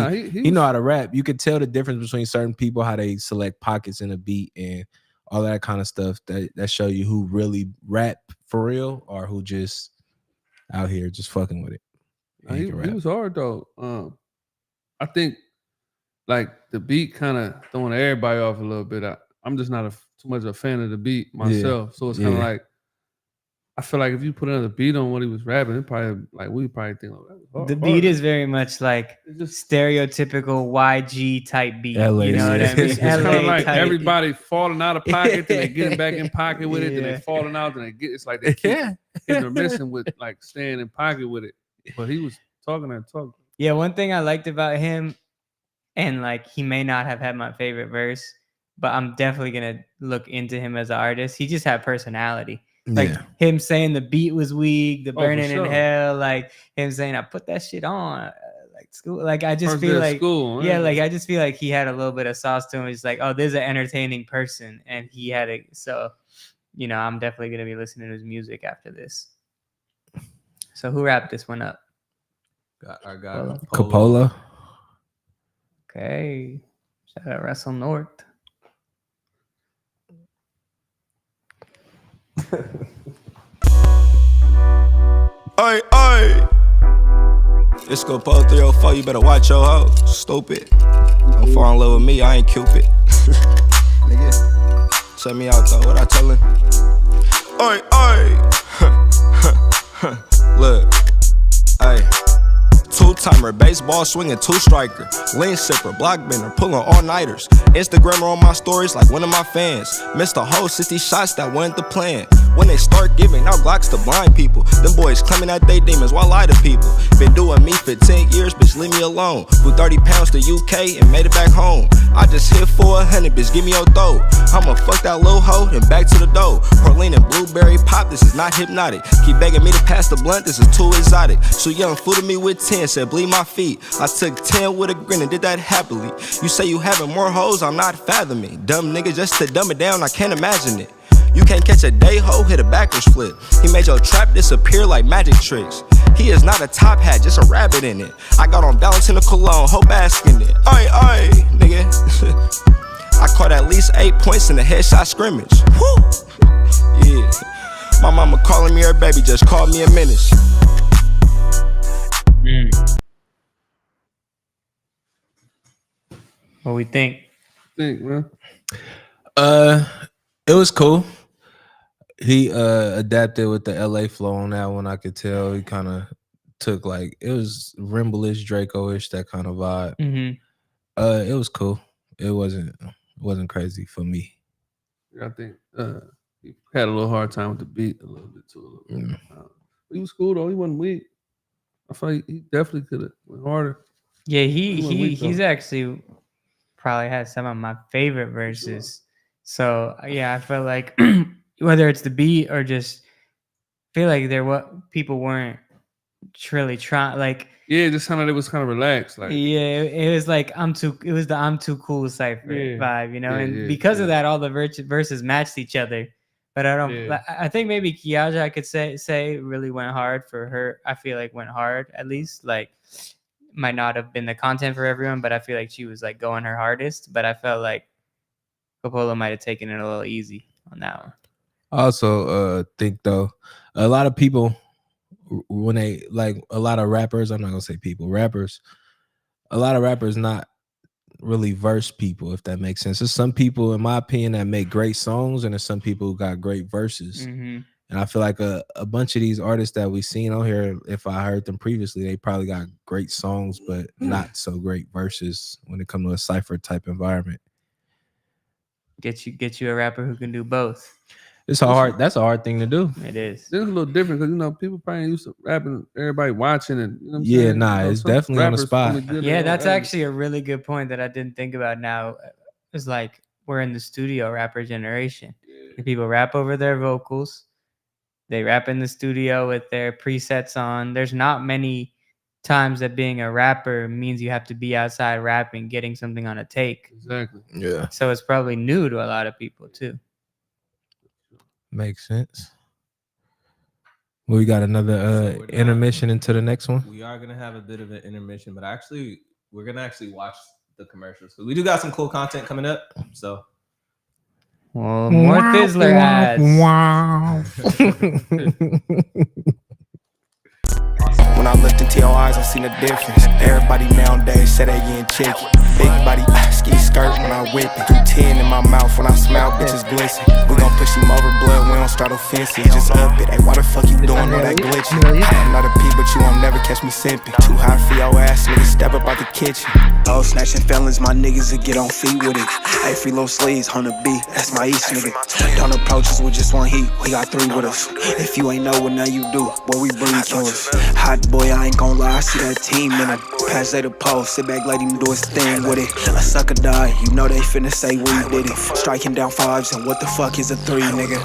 know how to rap. You could tell the difference between certain people, how they select pockets in a beat and all that kind of stuff that show you who really rap for real or who just out here just fucking with it. He was hard though. I think like the beat kind of throwing everybody off a little bit. I'm just not too much of a fan of the beat myself, so it's kind of like I feel like if you put another beat on what he was rapping, it probably like we probably think that was hard. The beat is very much like stereotypical YG type beat. LA, you know what I mean? It's kind of like type. everybody falling out of pocket, then they getting back in pocket with it, then they falling out, then they get. It's like they keep hitting or missing with like staying in pocket with it. But he was talking that talk. Yeah, one thing I liked about him, and like he may not have had my favorite verse, but I'm definitely gonna look into him as an artist. He just had personality. Like him saying the beat was weak, the burning in hell, like him saying I put that shit on, like school. Like I just feel like like I just feel like he had a little bit of sauce to him. It's like, oh, this is an entertaining person, and he had it. So, you know, I'm definitely gonna be listening to his music after this. So who wrapped this one up? Got our guy Coppola. Okay, shout out Russell North. Oi, oi. It's Coppola 304, you better watch your hoe. Stupid. Don't fall in love with me, I ain't Cupid. Nigga, check me out though, what I tell him? Oi, oi. Look, ay. Two-timer, baseball swinging, two-striker, lean sipper, block bender, pulling all-nighters. Instagrammer on my stories like one of my fans. Missed a whole 60 shots that wasn't the plan. When they start giving out Glocks to blind people, them boys claiming that they demons, why lie to people? Been doing me for 10 years, bitch, leave me alone. Flew 30 pounds to UK and made it back home. I just hit for 100, bitch, give me your throat. I'ma fuck that little hoe and back to the dough. Praline and blueberry pop, this is not hypnotic. Keep begging me to pass the blunt, this is too exotic. So young footed me with 10, said bleed my feet. I took 10 with a grin and did that happily. You say you having more hoes, I'm not fathoming. Dumb nigga, just to dumb it down, I can't imagine it. You can't catch a day hoe, hit a backwards flip. He made your trap disappear like magic tricks. He is not a top hat, just a rabbit in it. I got on balance in a cologne, whole basket in it. Oi, nigga. I caught at least 8 points in the headshot scrimmage. Woo! Yeah. My mama calling me her baby, just called me a menace. What we think? Man. It was cool. He adapted with the LA flow on that one. I could tell he kind of took like it was Rimble-ish, Draco-ish, that kind of vibe. It was cool. It wasn't crazy for me. I think he had a little hard time with the beat a little bit too. He was cool though. He wasn't weak. I feel like he definitely could have went harder. Yeah, he's actually probably had some of my favorite verses. So yeah, I feel like whether it's the beat or just feel like people weren't really trying like. Yeah, just sounded it was kind of relaxed. Like it was like it was the I'm too cool cipher vibe, you know, and because of that, all the verses matched each other. But I don't. I think maybe Kiaja, I could say really went hard for her. I feel like went hard at least. Like might not have been the content for everyone, but I feel like she was like going her hardest. But I felt like Coppola might have taken it a little easy on that one. I also think though, a lot of people when they like a lot of rappers, I'm not gonna say people, rappers, a lot of rappers not really verse people, if that makes sense. There's some people, in my opinion, that make great songs, and there's some people who got great verses. And I feel like a bunch of these artists that we've seen on here, if I heard them previously, they probably got great songs, but not so great verses when it comes to a cipher type environment. Get you a rapper who can do both. It's hard. That's a hard thing to do. It is. It's a little different because, you know, people probably used to rapping, everybody watching, and you know what I'm saying? Yeah, nah, it's definitely on the spot. Yeah, that's actually a really good point that I didn't think about now. It's like we're in the studio rapper generation. Yeah. People rap over their vocals. They rap in the studio with their presets on. There's not many times that being a rapper means you have to be outside rapping, getting something on a take. Exactly. Yeah. So it's probably new to a lot of people too. Makes sense. We got another intermission into the next one. We are gonna have a bit of an intermission, but we're gonna watch the commercials because we do got some cool content coming up. So, well, more Thizzler ads. Wow. When I looked into your eyes, I seen the difference. Everybody nowadays say they getting chicken. big body, ski skirt when I whip it. Do 10 in my mouth when I smile, bitches glisten. We gon' push him over blood, we don't straddle fences, just up it. Hey, why the fuck you doing all that glitching? I'm not a P, but you won't never catch me simping. Too high for your ass, nigga, step up out the kitchen. Oh, snatching felons, my niggas will get on feet with it. Hey, free little sleeves, 100 B, that's my East nigga. Don't approach us with just one heat, we got 3 with us. If you ain't know what now you do, boy, we breathe killers. Hot boy, I ain't gon' lie, I see that team in it. Pass they the post, sit back, let him do his thing with it. A sucker die, you know they finna say we did it. Striking down 5s, and what the fuck is a 3, nigga?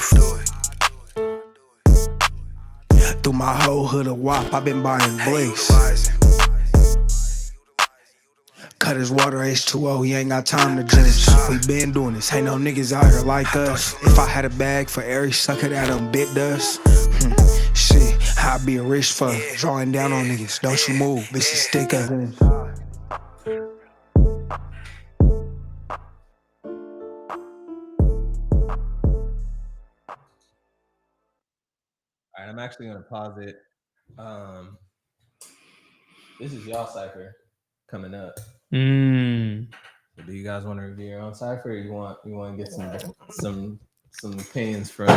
Through my whole hood of WAP, I been buying blinks. Cut his water H2O, he ain't got time to judge. We been doing this, ain't no niggas out here like us. If I had a bag for every sucker that done bit us, shit, I'd be a rich fuck. Drawing down on niggas, don't you move, bitches stick up. All right, I'm actually gonna pause it. This is y'all cipher coming up. So do you guys want to review your own cipher, or you want to get some opinions from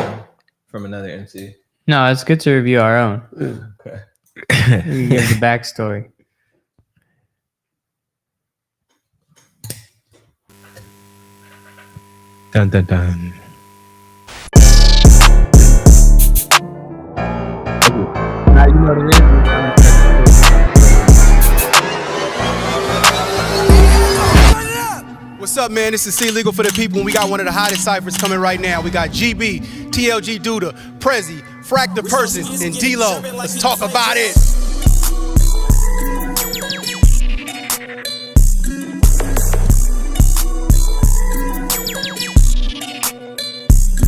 another MC? No, it's good to review our own. Okay. We give the backstory. Dun dun dun. Now you know the answer. What's up, man? This is C Legal for the people, and we got one of the hottest ciphers coming right now. We got GB, TLG Duda, Prezi, Frack the Person, and DLo. Let's talk about it.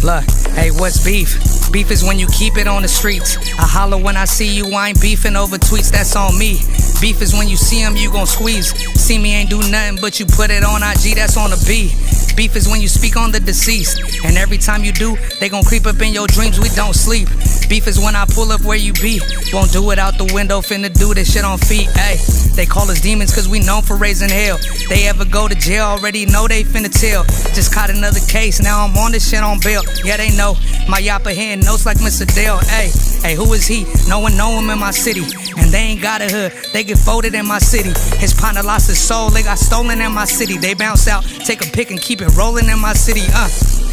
Look, hey, what's beef? Beef is when you keep it on the streets. I holler when I see you, I ain't beefing over tweets, that's on me. Beef is when you see him, you gon' squeeze. See me ain't do nothing, but you put it on IG, that's on the B. Beef is when you speak on the deceased, and every time you do, they gon' creep up in your dreams, we don't sleep. Beef is when I pull up where you be. Won't do it out the window, finna do this shit on feet, ayy. They call us demons cause we known for raising hell. They ever go to jail, already know they finna tell. Just caught another case, now I'm on this shit on bail. Yeah, they know, my yappa hitting notes like Mr. Dale, ayy. Hey, who is he? No one know him in my city. And they ain't got a hood, they get folded in my city. His partner lost his soul, they got stolen in my city. They bounce out, take a pick and keep it rolling in my city,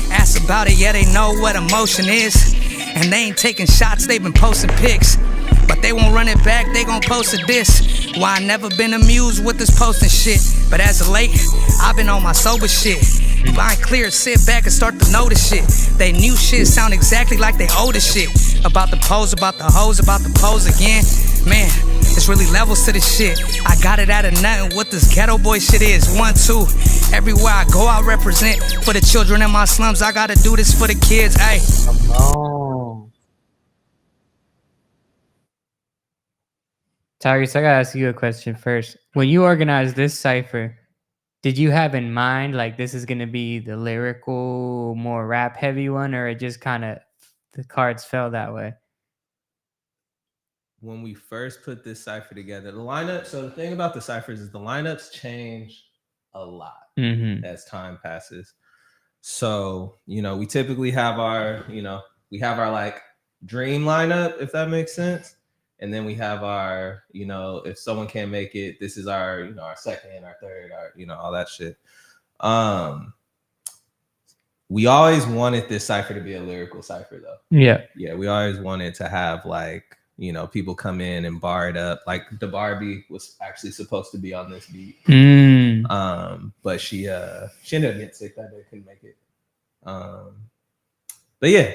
Ask about it, yeah, they know what emotion is. And they ain't taking shots, they been posting pics. But they won't run it back, they gon' post a diss. Why I never been amused with this posting shit. But as of late, I've been on my sober shit. Mind clear, sit back and start to notice shit. They new shit sound exactly like they oldest shit. About the pose, about the hoes, about the pose again. Man, it's really levels to this shit. I got it out of nothing what this ghetto boy shit is. 1, 2, everywhere I go I represent. For the children in my slums, I gotta do this for the kids, ayy. Oh. Tyrese, I gotta ask you a question first. When you organized this cipher, did you have in mind like this is gonna be the lyrical, more rap heavy one, or it just kind of the cards fell that way? When we first put this cipher together, the lineup. So the thing about the ciphers is the lineups change a lot as time passes. So we typically have our like dream lineup, if that makes sense. And then we have our, if someone can't make it, this is our, our second, our third, our, all that shit. We always wanted this cipher to be a lyrical cipher, though. Yeah. Yeah, we always wanted to have like, people come in and bar it up. Like the Barbie was actually supposed to be on this beat, but she ended up getting sick that day, couldn't make it. But yeah,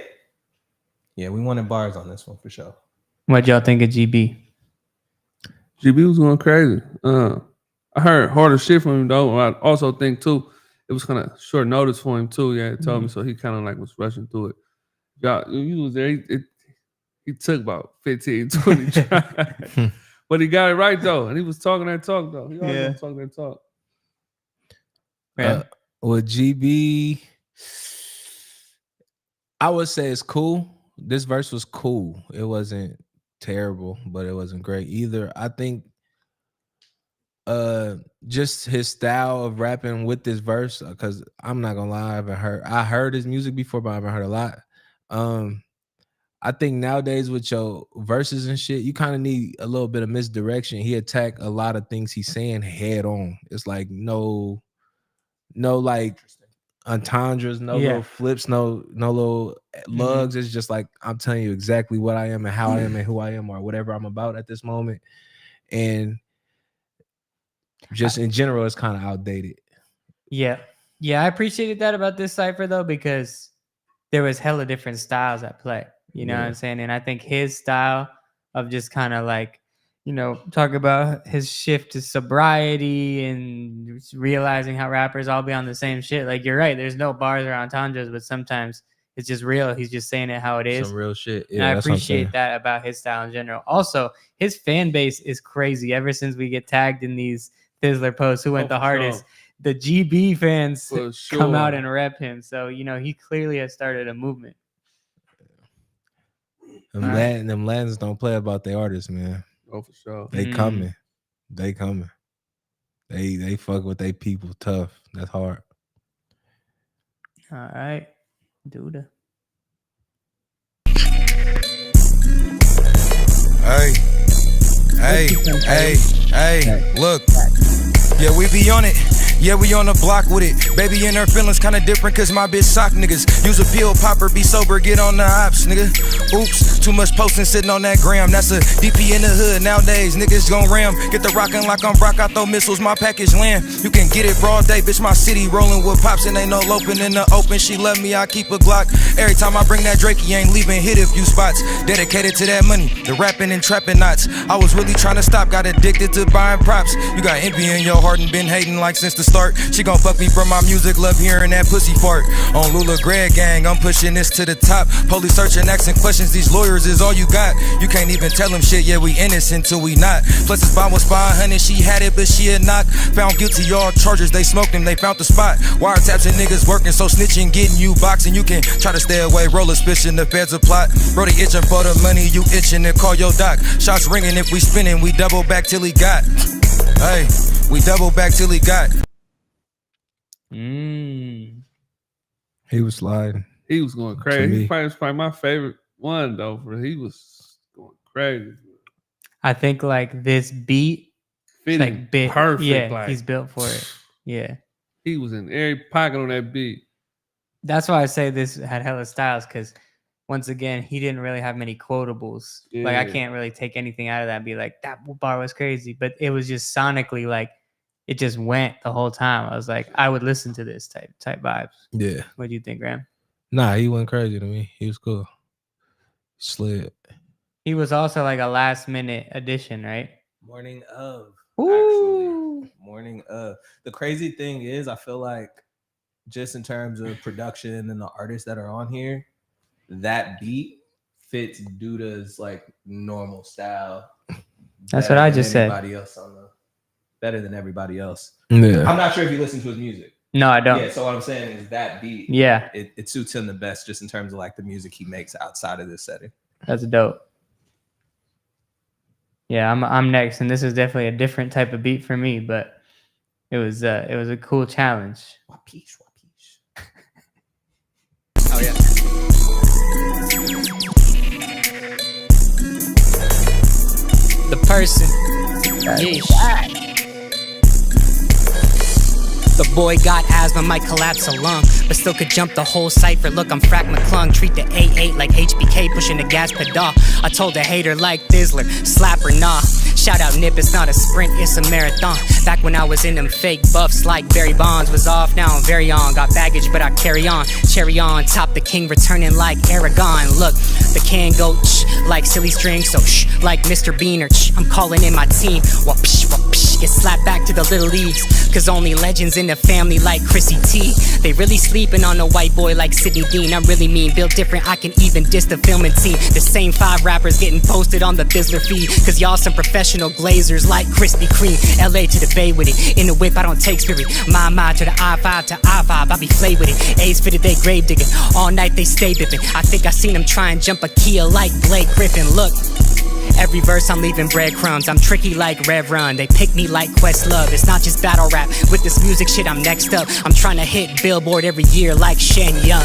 we wanted bars on this one for sure. What'd y'all think of GB? GB was going crazy. I heard harder shit from him though. I also think too, it was kind of short notice for him too. Yeah, it told me so. He kind of like was rushing through it. Y'all, you was there. He took about 15, 20 tries, but he got it right though, and he was talking that talk though. He always was talking that talk. With GB, I would say it's cool. This verse was cool. It wasn't terrible, but it wasn't great either. I think just his style of rapping with this verse, because I'm not gonna lie, I heard his music before, but I haven't heard a lot. I think nowadays with your verses and shit, you kind of need a little bit of misdirection. He attacked a lot of things he's saying head on. It's like no like entendres, no little flips, no little lugs. It's just like, I'm telling you exactly what I am and how I am and who I am, or whatever I'm about at this moment. And just in general, it's kind of outdated. Yeah. I appreciated that about this cipher though, because there was hella different styles at play. You know what I'm saying? And I think his style of just kind of like, you know, talk about his shift to sobriety and realizing how rappers all be on the same shit. Like, you're right. There's no bars or entendres, but sometimes it's just real. He's just saying it how it is. Some real shit. Yeah, and I appreciate that about his style in general. Also, his fan base is crazy. Ever since we get tagged in these Thizzler posts, who went the hardest, sure. the GB fans Sure. come out and rep him. So, you know, he clearly has started a movement. Them Latins don't play about their artists, man. Oh, for sure. They coming. They coming. They fuck with they people tough. That's hard. All right. Duda. Hey, look. Yeah, we be on it. Yeah, we on the block with it. Baby and her feelings kinda different, cause my bitch sock niggas. Use a pill popper, be sober, get on the ops, nigga. Oops, too much posting sitting on that gram. That's a DP in the hood nowadays, niggas gon' ram. Get the rockin' like I'm Brock, I throw missiles, my package land. You can get it broad day, bitch, my city rolling with pops and ain't no loping in the open. She love me, I keep a Glock. Every time I bring that Drake, he ain't leaving, hit a few spots. Dedicated to that money, the rapping and trapping knots. I was really trying to stop, got addicted to buying props. You got envy in your heart and been hating like since the start. She gon' fuck me from my music, love hearing that pussy fart. On Lula Greg gang, I'm pushing this to the top. Police searching, asking questions, these lawyers is all you got. You can't even tell them shit, yeah, we innocent till we not. Plus this bond was 500, she had it, but she had not. Found guilty, all charges, they smoked him, they found the spot. Wiretaps and niggas working, so snitching, getting you boxing. You can try to stay away, roll a suspicion, the feds a plot. Brody itching for the money, you itching to call your doc. Shots ringing, if we spinning, we double back till he got. Hey, we double back till he got. He was sliding. He was going crazy. He was probably my favorite one though. He was going crazy. I think like this beat, like perfect. Yeah, like, he's built for it. Yeah, he was in every pocket on that beat. That's why I say this had hella styles, because once again, he didn't really have many quotables. Yeah. Like, I can't really take anything out of that and be like, that bar was crazy. But it was just sonically like, it just went the whole time. I was like, I would listen to this type vibes. Yeah. What do you think, Graham? Nah, he went crazy to me. He was cool. Slid. He was also like a last minute addition, right? Morning of. Ooh. Actually. Morning of. The crazy thing is, I feel like just in terms of production and the artists that are on here, that beat fits Duda's like normal style. That's what I just said. Else on the better than everybody else. Yeah. I'm not sure if you listen to his music. No, I don't. Yeah, so what I'm saying is that beat, yeah, it suits him the best just in terms of like the music he makes outside of this setting. That's dope. Yeah, I'm next, and this is definitely a different type of beat for me, but it was a cool challenge. Wapish. Oh yeah. The person. Yeah. The boy got asthma, might collapse a lung, but still could jump the whole cipher. Look, I'm Frack McClung, treat the A8 like HBK, pushing the gas pedal. I told the hater like Thizzler, slap or nah. Shout out Nip, it's not a sprint, it's a marathon. Back when I was in them fake buffs like Barry Bonds was off, now I'm very on. Got baggage, but I carry on. Cherry on top, the king returning like Aragon. Look, the can go like silly string, so like Mr. Bean or I'm calling in my team. Wapsh, get slapped back to the little leagues, cause only legends in the family like Chrissy T. They really sleeping on a white boy like Sidney Dean. I'm really mean, built different, I can even diss the filming team. The same 5 rappers getting posted on the Thizzler feed, cause y'all some professional glazers like Krispy Kreme. LA to the Bay with it, in the whip I don't take spirit. My to the I-5 to I-5, I be flayed with it. A's fitted, they grave digging, all night they stay bipping. I think I seen them try and jump a Kia like Blake Griffin. Look, Every verse I'm leaving breadcrumbs. I'm tricky like Rev Run. They pick me like Questlove. It's not just battle rap. With this music shit, I'm next up. I'm trying to hit Billboard every year like Shen Yun.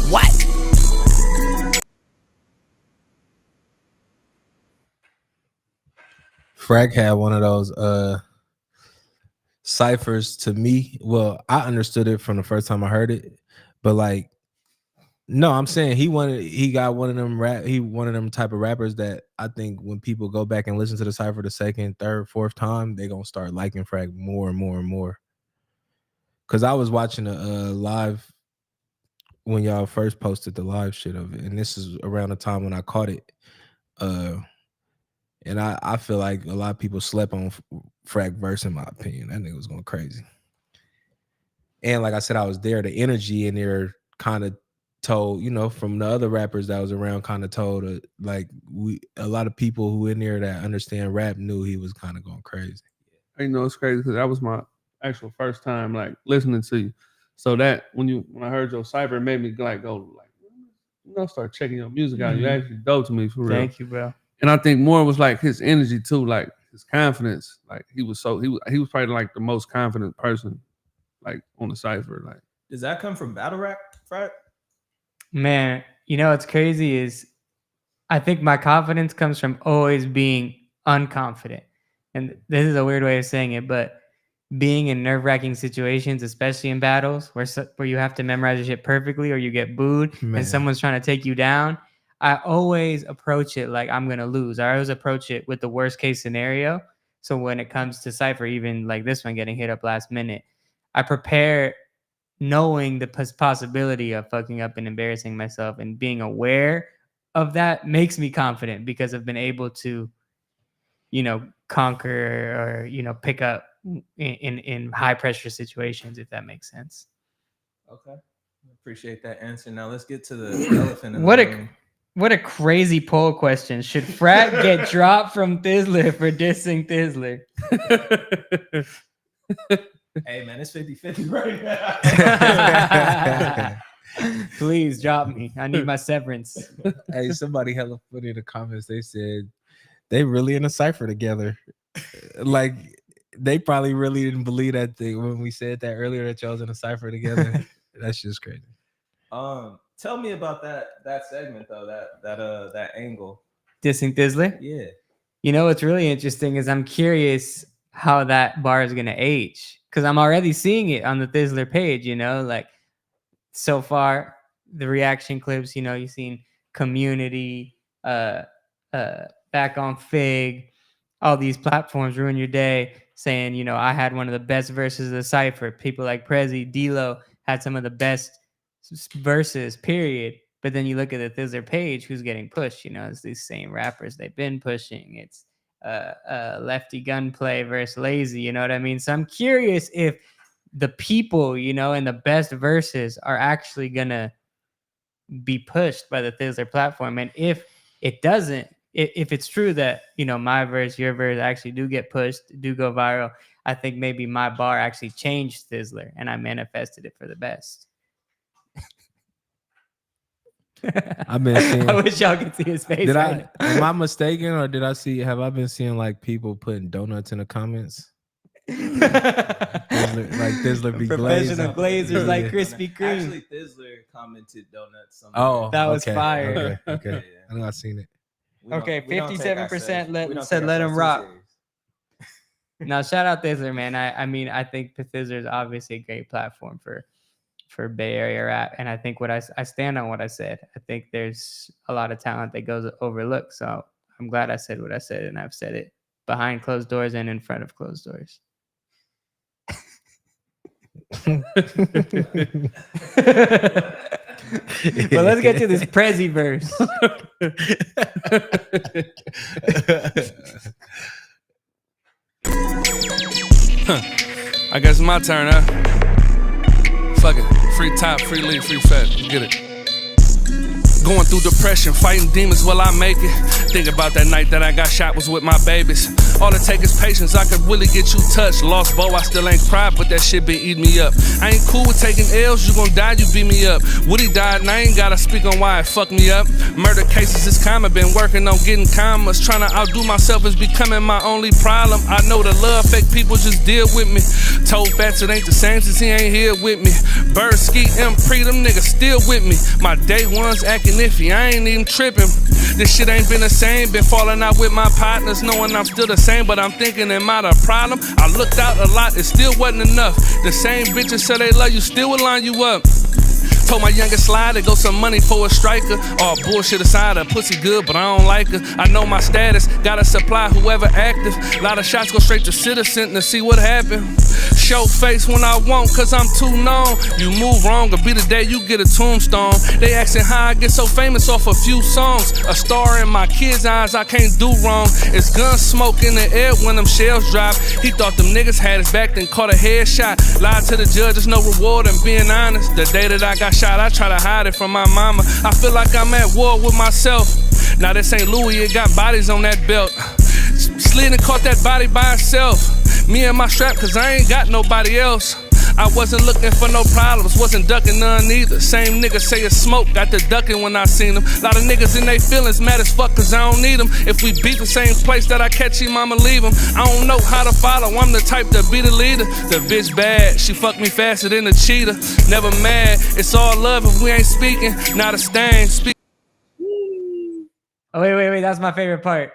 What? Frack had one of those ciphers to me. Well, I understood it from the first time I heard it, but like, no, I'm saying he got one of them type of rappers that I think when people go back and listen to the cipher the second, third, fourth time, they gonna start liking Frack more and more and more. Cause I was watching a live when y'all first posted the live shit of it, and this is around the time when I caught it. And I feel like a lot of people slept on Frack verse, in my opinion. That nigga was going crazy. And like I said, I was there. The energy in there kind of told, you know, from the other rappers that was around, kind of told like a lot of people who in there that understand rap knew he was kind of going crazy. You know, it's crazy because that was my actual first time like listening to you. So that when I heard your cipher, it made me like go like, you know, start checking your music out. You actually dope to me for real. Thank you, bro. And I think more was like his energy too, like his confidence. Like he was probably like the most confident person, like on the cipher. Like, does that come from battle rap, Frack? Man, you know what's crazy is I think my confidence comes from always being unconfident. And this is a weird way of saying it, but being in nerve-wracking situations, especially in battles where you have to memorize your shit perfectly or you get booed and someone's trying to take you down, I always approach it like I'm going to lose. I always approach it with the worst case scenario. So when it comes to cipher, even like this one getting hit up last minute, I prepare knowing the possibility of fucking up and embarrassing myself, and being aware of that makes me confident because I've been able to, you know, conquer or, you know, pick up in high pressure situations, if that makes sense. Okay. Appreciate that answer. Now let's get to the elephant in the room. What a crazy poll question. Should Frack get dropped from Thizzler for dissing Thizzler? Hey, man, it's 50-50 right now. Please drop me. I need my severance. Hey, somebody hella funny in the comments. They said they really in a cipher together. Like, they probably really didn't believe that thing when we said that earlier, that y'all was in a cipher together. That's just crazy. Tell me about that segment though, that angle. Dissing Thizzler? Yeah. You know what's really interesting is I'm curious how that bar is gonna age, because I'm already seeing it on the Thizzler page. You know, like so far the reaction clips. You know, you've seen Community, Back on Fig, all these platforms ruin your day, saying, you know, I had one of the best verses of the cipher. People like Prezi, DLo had some of the best verses, period. But then you look at the Thizzler page, who's getting pushed? You know, it's these same rappers they've been pushing. It's Lefty Gunplay versus Lazy. You know what I mean? So I'm curious if the people, you know, and the best verses are actually gonna be pushed by the Thizzler platform. And if it doesn't, if it's true that, you know, my verse, your verse actually do get pushed, do go viral, I think maybe my bar actually changed Thizzler and I manifested it for the best. I've been seeing. I wish y'all could see his face. Am I mistaken, or have I been seeing like people putting donuts in the comments? Thizzler be professional glazers like Krispy Kreme. Actually, Thizzler commented donuts. Oh, that was fire. Okay. Yeah. I know I've seen it. Okay, 57% said let him rock. Now, shout out Thizzler, man. I mean, I think Thizzler is obviously a great platform for Bay Area rap, and I think I stand on what I said. I think there's a lot of talent that goes overlooked. So I'm glad I said what I said, and I've said it behind closed doors and in front of closed doors. But let's get to this Prezi verse. I guess it's my turn, huh? Fuck it. Free top, free lead, free fat. Let's get it. Going through depression, fighting demons, will I make it? Think about that night that I got shot was with my babies. All it take is patience, I could really get you touched. Lost bow, I still ain't cried, but that shit been eating me up. I ain't cool with taking L's, you gon' die, you beat me up. Woody died and I ain't gotta speak on why it fucked me up. Murder cases is common, been working on getting commas. Trying to outdo myself is becoming my only problem. I know the love fake people just deal with me. Told Fats it ain't the same since he ain't here with me. Bird Ski, Pre, them niggas still with me. My day ones acting iffy, I ain't even tripping. This shit ain't been the same, been falling out with my partners, knowing I'm still the same, but I'm thinking am I the problem? I looked out a lot, it still wasn't enough. The same bitches say they love you, still will line you up. Told my youngest slide to go some money for a striker. All bullshit aside, her pussy good, but I don't like her. I know my status, gotta supply whoever active. Lot of shots go straight to citizen to see what happened. Show face when I want, cause I'm too known. You move wrong, it'll be the day you get a tombstone. They asking how I get so famous off a few songs. A star in my kids' eyes, I can't do wrong. It's gun smoke in the air when them shells drop. He thought them niggas had his back, then caught a headshot. Lied to the judge, there's no reward in being honest. The day that I got shot, I try to hide it from my mama. I feel like I'm at war with myself. Now this ain't Louis, it got bodies on that belt. Slid and caught that body by itself. Me and my strap, cause I ain't got nobody else. I wasn't looking for no problems, wasn't ducking none either. Same niggas say it's smoke, got the ducking when I seen them. Lot of niggas in they feelings, mad as fuck cause I don't need them. If we beat the same place that I catch him, I'ma leave him. I don't know how to follow, I'm the type to be the leader. The bitch bad, she fucked me faster than a cheetah. Never mad, it's all love if we ain't speaking. Not a stain, Oh, wait, that's my favorite part.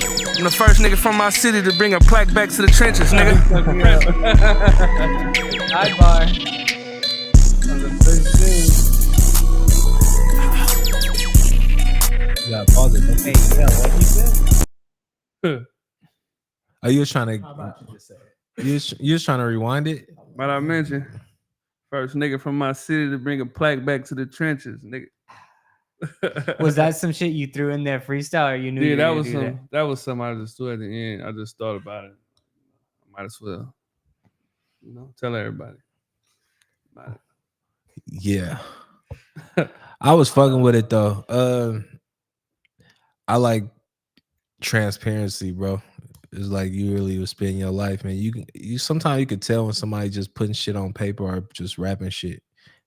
I'm the first nigga from my city to bring a plaque back to the trenches, nigga. Sidebar. You gotta pause it. Hey, yo, what you said? Are you just trying to? How about you just say it? You just trying to rewind it? But I mentioned first nigga from my city to bring a plaque back to the trenches, nigga. Was that some shit you threw in there freestyle, or you knew? Yeah, you that were was gonna do some. That was something I just threw at the end. I just thought about it. Might as well, tell everybody about it. Yeah. I was fucking with it though. I like transparency, bro. It's like you really was spending your life, man. You sometimes you could tell when somebody just putting shit on paper or just rapping shit.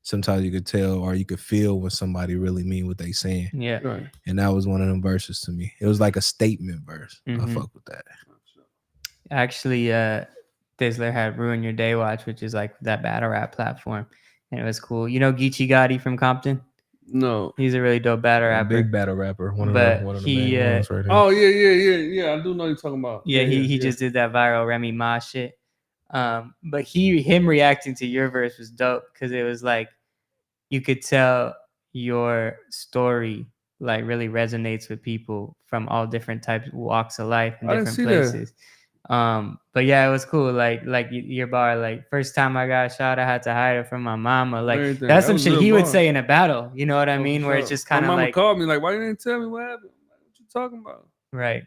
Sometimes you could tell or you could feel when somebody really mean what they saying. Yeah. Right. And that was one of them verses to me. It was like a statement verse. I fuck with that. Actually, Thizzler had Ruin Your Day Watch, which is like that battle rap platform. And it was cool. You know Geechee Gotti from Compton? No. He's a really dope battle rapper. Big battle rapper. One of the main ones right here. Oh yeah. I do know you're talking about. Yeah, he just did that viral Remy Ma shit. But him reacting to your verse was dope because it was like you could tell your story like really resonates with people from all different types, walks of life, and different places. But yeah, it was cool. Like your bar, like first time I got shot, I had to hide it from my mama. Like that's some shit he would say in a battle. You know what I mean? Where it's just kind of my mama like called me like, why you didn't tell me what happened? What you talking about? Right.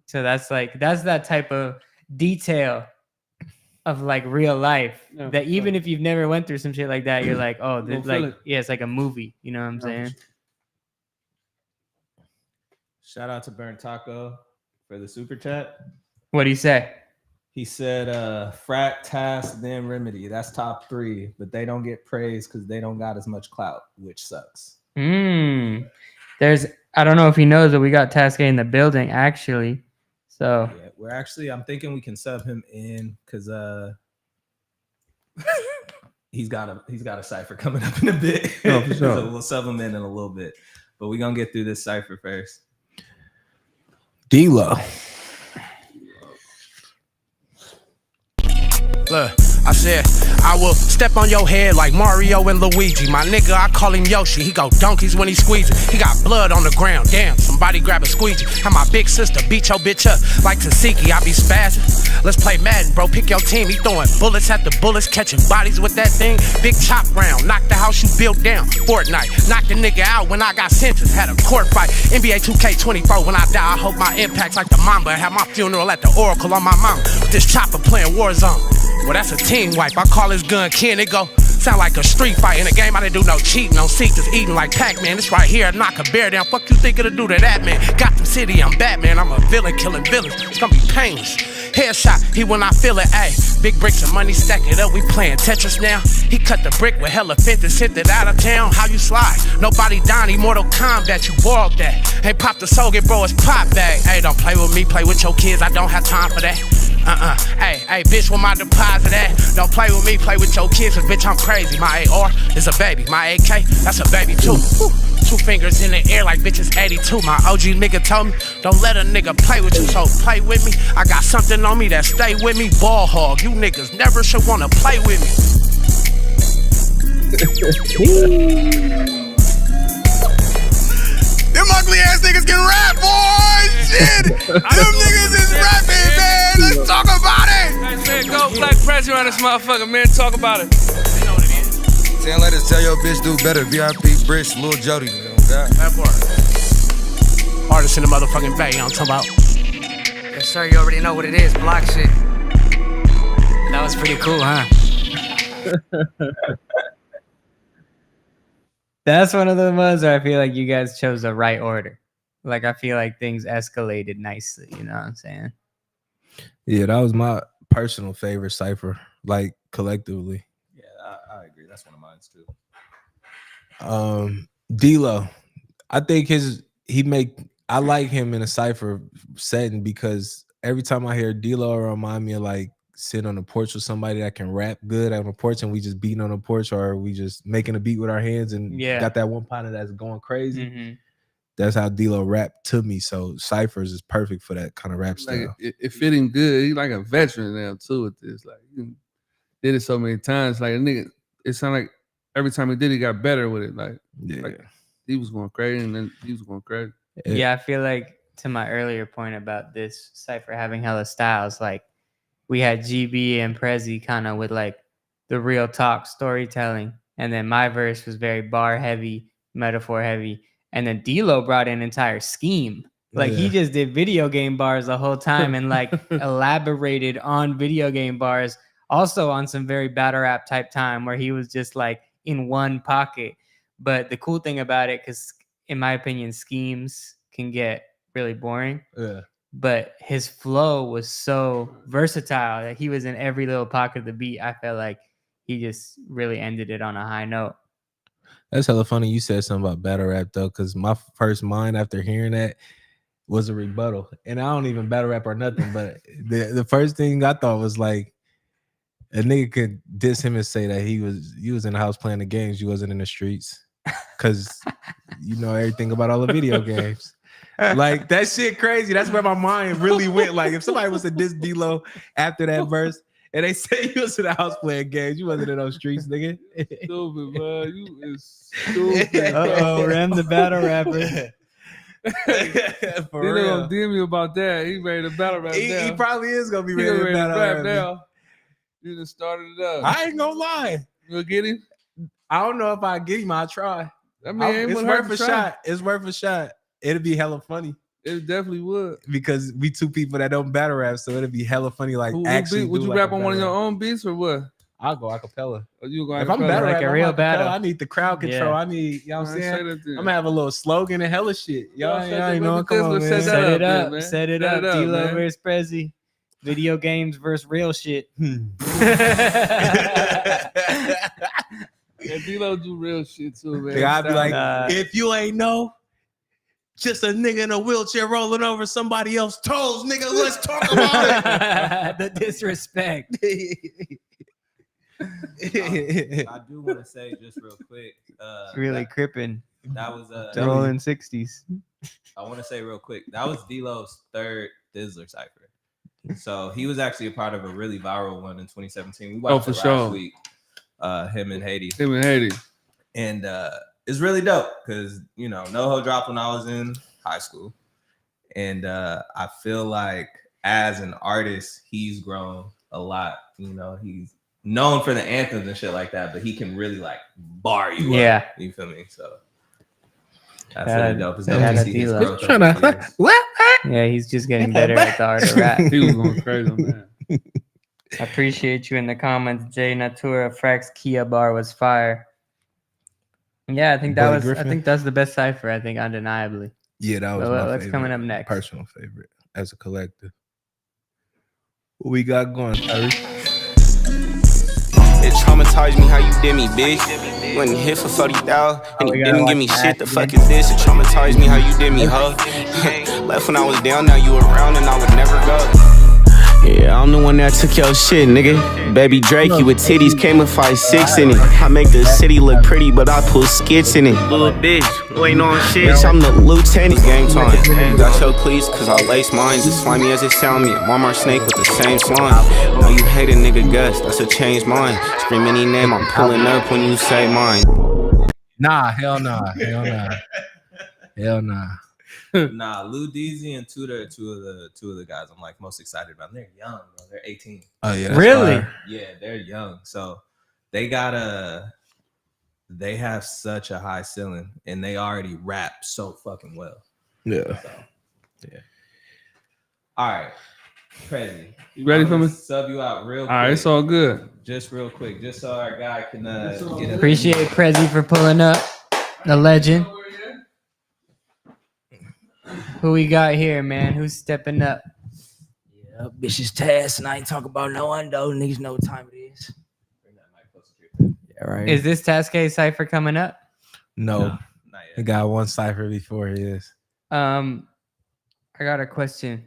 So that's that type of detail of like real life that even if you've never went through some shit like that, you're like, oh, this, like it's like a movie. You know what I'm saying? Shout out to Burnt Taco for the super chat. What do you say? He said, Frack, Task, then Remedy. That's top 3, but they don't get praise because they don't got as much clout, which sucks. There's, I don't know if he knows that we got Task in the building actually. So yeah, we're actually, I'm thinking we can sub him in because he's got a cipher coming up in a bit. Oh, for sure. So we'll sub him in a little bit, but we're gonna get through this cipher first. DLo. Look, I said, I will step on your head like Mario and Luigi. My nigga, I call him Yoshi. He go donkeys when he squeezing. He got blood on the ground. Damn, somebody grab a squeegee. Have my big sister beat your bitch up like Tasiki. I be spazzing. Let's play Madden, bro. Pick your team. He throwing bullets at the bullets, catching bodies with that thing. Big chop round. Knock the house you built down. Fortnite. Knock the nigga out when I got sentenced. Had a court fight. NBA 2K24. When I die, I hope my impact's like the Mamba. Have my funeral at the Oracle on my mama. With this chopper playing Warzone. Well, that's a team wipe. I call his gun Ken. It go sound like a street fight. In a game, I didn't do no cheating, no seekers, eating like Pac-Man. This right here, knock a bear down. Fuck you think it'll do to that, man? Gotham City, I'm Batman. I'm a villain, killing villains. It's gonna be painless. Headshot, he when I feel it, ayy. Big bricks of money, stack it up, we playing Tetris now. He cut the brick with hella fences, sent it out of town. How you slide? Nobody down, Mortal Kombat, you walk that. Hey, pop the soul, get bro, it's pop bag. Hey, don't play with me, play with your kids, I don't have time for that. Hey, bitch, where my deposit at? Don't play with me, play with your kids, cause bitch, I'm crazy. My AR is a baby, my AK, that's a baby too. Woo. 2 fingers in the air like bitches 82. My OG nigga told me, don't let a nigga play with you, so play with me. I got something on me that stay with me. Ball hog, you niggas never should wanna play with me. Them ugly ass niggas can rap, boy. Shit. Them niggas is rapping, man. Let's talk about it. Hey, man, go Black Prezi on this motherfucker, man. Talk about it. 10 letters, tell your bitch do better. VIP, Brits, Lil Jody. That part. Artist in the motherfucking bay, I'm talking about. Yes, sir, you already know what it is, block shit. That was pretty cool, huh? That's one of the ones where I feel like you guys chose the right order. Like, I feel like things escalated nicely, you know what I'm saying? Yeah, that was my personal favorite cipher, like collectively. Yeah, I agree. That's one of mine too. DLo, I think I like him in a cipher setting because every time I hear DLo, it remind me of like sitting on the porch with somebody that can rap good on the porch and we just beating on the porch, or we just making a beat with our hands and got that one partner that's going crazy. Mm-hmm. That's how DLo rap to me. So ciphers is perfect for that kind of rap style. Like, it fit him good. He like a veteran now too with this. Like, he did it so many times. Like, a nigga, it sounded like every time he did, he got better with it. Like he was going crazy, and then he was going crazy. Yeah, I feel like, to my earlier point about this cipher having hella styles, like we had GB and Prezi kind of with like the real talk storytelling, and then my verse was very bar heavy, metaphor heavy, and then DLo brought in entire scheme. Like he just did video game bars the whole time and like elaborated on video game bars, also on some very battle rap type time where he was just like in one pocket. But the cool thing about it, because in my opinion, schemes can get really boring. Yeah. But his flow was so versatile that he was in every little pocket of the beat. I felt like he just really ended it on a high note. That's hella funny you said something about battle rap though, because my first mind after hearing that was a rebuttal. And I don't even battle rap or nothing, but the first thing I thought was like, a nigga could diss him and say that you was in the house playing the games, you wasn't in the streets. Cause you know everything about all the video games. Like that shit crazy. That's where my mind really went. Like if somebody was to diss DLo after that verse and they say you was in the house playing games, you wasn't in those streets, nigga. Stupid, man. You is stupid. Uh-oh, Ram the battle rapper. For real. Gonna DM me about that. He ready to battle rap now. He probably is gonna be ready to battle rap now. You just started it up. I ain't gonna lie. You gonna get him? I don't know if I get him. I'll try. I mean, it's worth a shot. It's worth a shot. It'll be hella funny. It definitely would. Because we two people that don't battle rap, so it'll be hella funny. Like, would you rap on one of your own beats or what? I'll go acapella. If I'm battle like a real battle, I need the crowd control. I need, you know what I'm saying? I'm gonna have a little slogan and hella shit. Y'all know. Come on, man. Set it up. Set it up. DLo versus Prezi. Video games versus real shit. Yeah, DLo do real shit too, man. I'd be like, if you ain't know, just a nigga in a wheelchair rolling over somebody else's toes, nigga. Let's talk about it. The disrespect. I do want to say just real quick. Really crippin'. That was rolling 60s. I want to say real quick. That was DLo's third Thizzler Cypher. So he was actually a part of a really viral one in 2017. We watched it last week. Him and Haiti. And it's really dope because, you know, NoHo dropped when I was in high school. And I feel like as an artist, he's grown a lot. You know, he's known for the anthems and shit like that, but he can really like bar you up. You feel me? So that's really dope. It's dope to see his growth. Yeah, he's just getting better at the art of rap. He was going crazy on that. I appreciate you in the comments. Jay Natura Frack's Kia bar was fire. Yeah, I think that Buddy was. Griffin? I think that's the best cipher. I think undeniably. Yeah, that was my What's favorite. coming up next? Personal favorite as a collective. What we got going, Kyrie? It traumatized me how you did me, bitch. Wasn't hit for 40,000 and you didn't give me shit. The fuck is this? It traumatized me how you did me, huh? Left when I was down, now you around and I would never go. Yeah, I'm the one that took your shit, nigga. Baby Drakey with titties came with 5'6" in it. I make the city look pretty, but I pull skits in it. Little bitch, waiting on shit. Bitch, I'm the lieutenant. Game time. Got your cleats, cause I lace mine. As slimy as it sound me. A Walmart snake with the same slime. Now you hate a nigga Gus, that's a changed mind. Scream any name, I'm pulling up when you say mine. Nah, hell nah. Hell nah. Hell nah. Nah, Lil Deezy and Tuda are two of the guys I'm like most excited about. And they're young, bro. They're 18. Oh yeah, really? Fire. Yeah, they're young. So they have such a high ceiling, and they already rap so fucking well. Yeah. So, yeah. All right, Prezi, You ready for me? Sub you out real quick. All right, it's all good. Just real quick, just so our guy can get a Appreciate Prezi for pulling up. The legend. Who we got here, man? Who's stepping up? Yeah, bitches Taz, and I ain't talking about no one though. Niggas know what time it is. Yeah, right. Is this Task Cypher coming up? No, not yet. he got one cipher before his. I got a question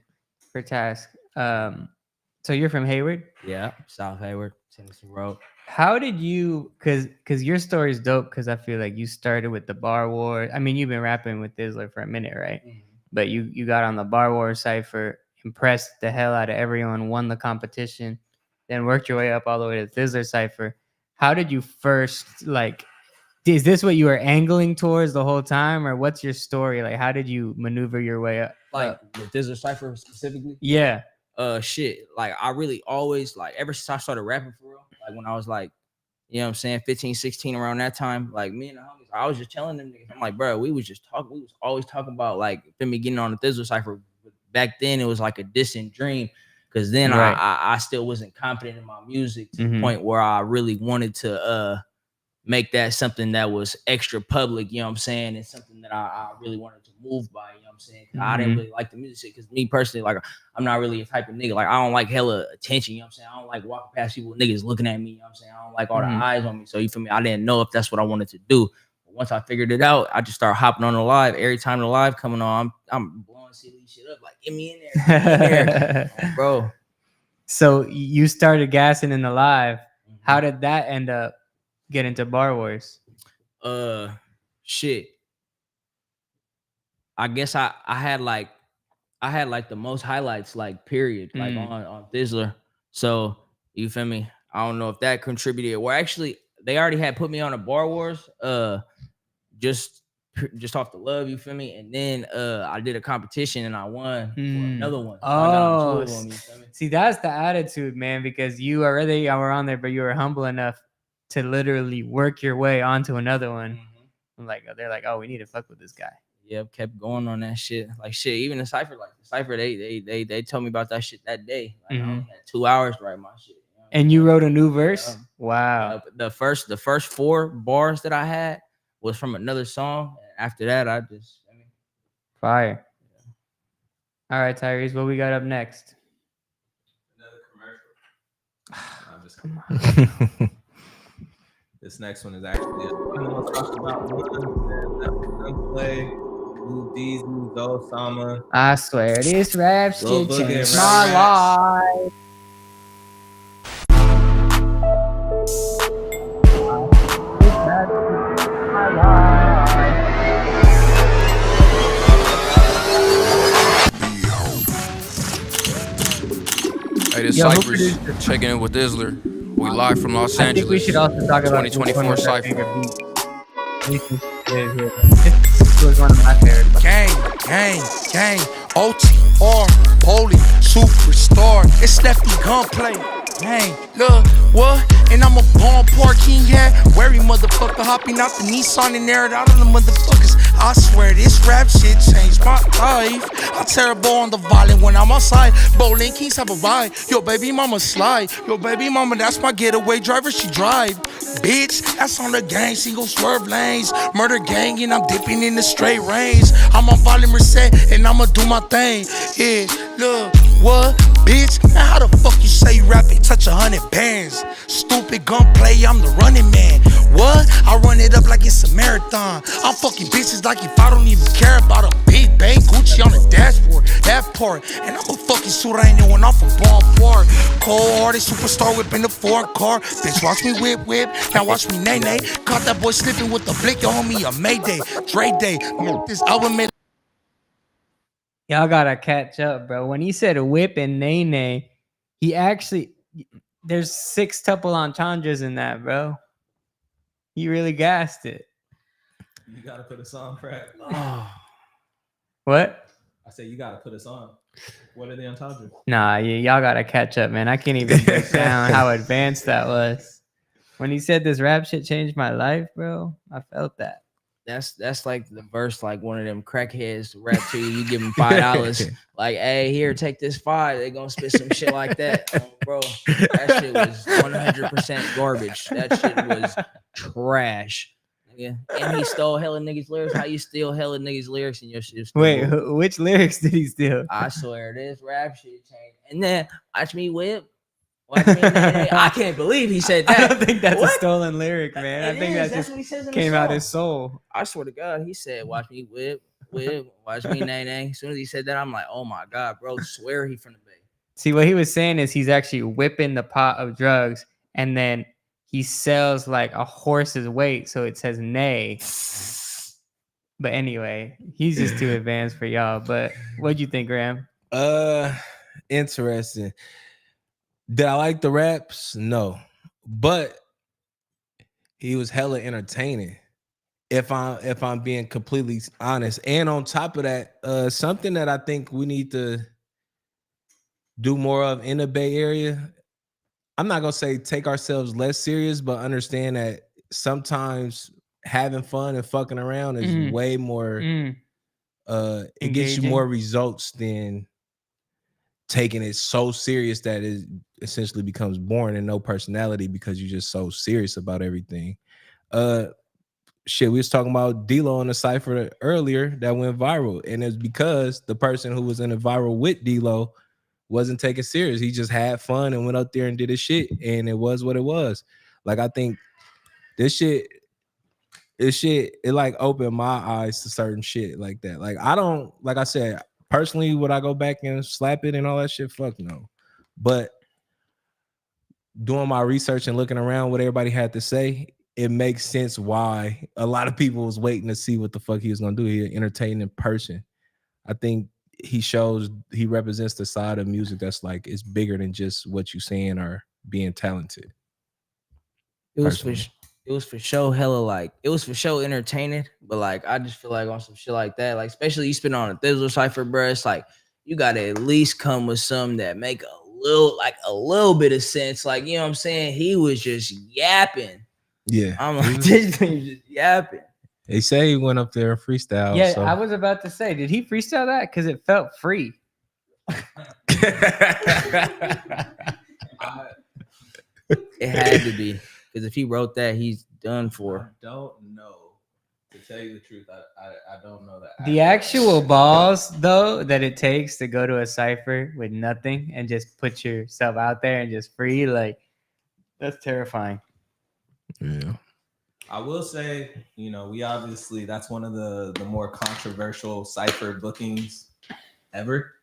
for Task. So you're from Hayward? Yeah, South Hayward, Tennessee Road. How did you? Cause your story is dope. Cause I feel like you started with the Bar War. I mean, you've been rapping with Thizzler for a minute, right? Mm-hmm. But you got on the Bar War cipher, impressed the hell out of everyone, won the competition, then worked your way up all the way to Thizzler Cypher. How did you first, like, is this what you were angling towards the whole time, or what's your story? Like, how did you maneuver your way up? Like the Thizzler Cypher specifically? Yeah. Shit. Like I really always, like, ever since I started rapping for real, like when I was like, you know what I'm saying, 15, 16, around that time, like me and the homies, I was just telling them niggas, I'm like, bro, we was always talking about, like, me getting on the Thizzler Cypher. Back then it was like a distant dream, because then Right. I still wasn't confident in my music to the point where I really wanted to make that something that was extra public, you know what I'm saying, and something that I really wanted to move by, you know what I'm saying. I didn't really like the music, because me personally, like, I'm not really a type of nigga, like, I don't like hella attention, you know what I'm saying. I don't like walking past people, niggas looking at me, you know what I'm saying. I don't like all the eyes on me. So you feel me? I didn't know if that's what I wanted to do. But once I figured it out, I just started hopping on the live. Every time the live coming on, I'm blowing C Lee shit up, like, get me in there, bro. So you started gassing in the live. How did that end up get into Bar Wars? Shit. I guess I had like the most highlights, like, period, like on Thizzler. So you feel me? I don't know if that contributed. Or actually, they already had put me on a Bar Wars, just off the love, you feel me? And then I did a competition and I won for another one. So I got on two of them, you feel me? See, that's the attitude, man, because you already were on there, but you were humble enough to literally work your way onto another one. I'm like, they're like, oh, we need to fuck with this guy. Yep, kept going on that shit. Like, shit, even the cipher, they told me about that shit that day. Like, I only had 2 hours to write my shit. You know? And you wrote a new verse? Wow. The first 4 bars that I had was from another song. After that, I just fire. All right, Tyrese, what we got up next? Another commercial. I'm just This next one is actually Gunplay, Lil Deezy, Osama. I swear, this rap Lil shit Boogie changed and my Rap life. Hey, this Cypher's checking in with Thizzler. We live from Los Angeles. I think we should also talk about 2024 Cypher. This was one of my favorites. Gang, OTR, holy superstar. superstar. It's Lefty gunplay. Dang, look, what? And I'm a born poor king, yeah. Wary motherfucker hopping out the Nissan and air it out on the motherfuckers. I swear this rap shit changed my life. I terrible on the violin when I'm outside. Bowling kings have a ride. Yo, baby mama slide. Yo, baby mama, that's my getaway driver, she drive. Bitch, that's on the gang, she gon' swerve lanes. Murder gang and I'm dipping in the straight range. I'm on volume reset and I'ma do my thing. Yeah, look, what? Bitch, now how the fuck you say you rap and touch 100 bands? Stupid gunplay, I'm the running man. What? I run it up like it's a marathon. I'm fucking bitches like if I don't even care about a big bang Gucci on the dashboard. That part, and I'm a fucking Suranian when I'm from ballpark. Cold-hearted superstar whipping the foreign car. Bitch, watch me whip, now watch me nay. Caught that boy slipping with the blick, yo homie, a Mayday, Dre Day. This album made. Y'all gotta catch up, bro. When he said whip and nay, he actually, there's 6 tuple entendres in that, bro. He really gassed it. You gotta put us on, Frack. What? I said you gotta put us on. What are the entendres? Nah, y'all gotta catch up, man. I can't even break down how advanced that was. When he said this rap shit changed my life, bro, I felt that. That's like the verse, like one of them crackheads rap to you. You give them $5, like, hey, here, take this $5. They gonna spit some shit like that, bro. That shit was 100% garbage. That shit was trash. Yeah, and he stole hella niggas' lyrics. How you steal hella niggas' lyrics and your shit? Wait, which lyrics did he steal? I swear this rap shit changed. And then watch me whip. Watch me I can't believe he said that. I don't think that's a stolen lyric, man. I think that That's just what he says in the came out song. his soul. I swear to God, he said, watch me whip, watch me nay. As soon as he said that, I'm like, oh my God, bro, swear he from the Bay. See, what he was saying is he's actually whipping the pot of drugs, and then he sells like a horse's weight, so it says nay. But anyway, he's just too advanced for y'all. But what'd you think, Graham? Interesting. Did I like the raps? No, but he was hella entertaining. If I'm being completely honest, and on top of that, something that I think we need to do more of in the Bay Area. I'm not gonna say take ourselves less serious, but understand that sometimes having fun and fucking around is way more. It gets you more results than taking it so serious that it essentially becomes boring and no personality because you're just so serious about everything. Shit, we was talking about DLo in the cipher earlier that went viral, and it's because the person who was in the viral with DLo wasn't taken serious. He just had fun and went out there and did his shit, and it was what it was. Like, I think this shit, it like opened my eyes to certain shit like that. Like, I don't, like I said, personally, would I go back and slap it and all that shit? Fuck no. But doing my research and looking around what everybody had to say, it makes sense why a lot of people was waiting to see what the fuck he was gonna do. He an entertaining person. I think he represents the side of music that's like, it's bigger than just what you saying or being talented. It was for show hella, like, it was for show entertaining, but like, I just feel like on some shit like that, like, especially you spit on a Thizzler Cypher, bro, it's like, you gotta at least come with something that make a little bit of sense. Like, you know what I'm saying? He was just yapping. Yeah. I'm like, this thing just yapping. They say he went up there and freestyle. Yeah, so. I was about to say, did he freestyle that? Because it felt free. It had to be, because if he wrote that, he's done for. I don't know. To tell you the truth, I don't know that. The actual balls, though, that it takes to go to a cipher with nothing and just put yourself out there and just free, like, that's terrifying. Yeah. I will say, you know, we obviously, that's one of the more controversial cipher bookings ever.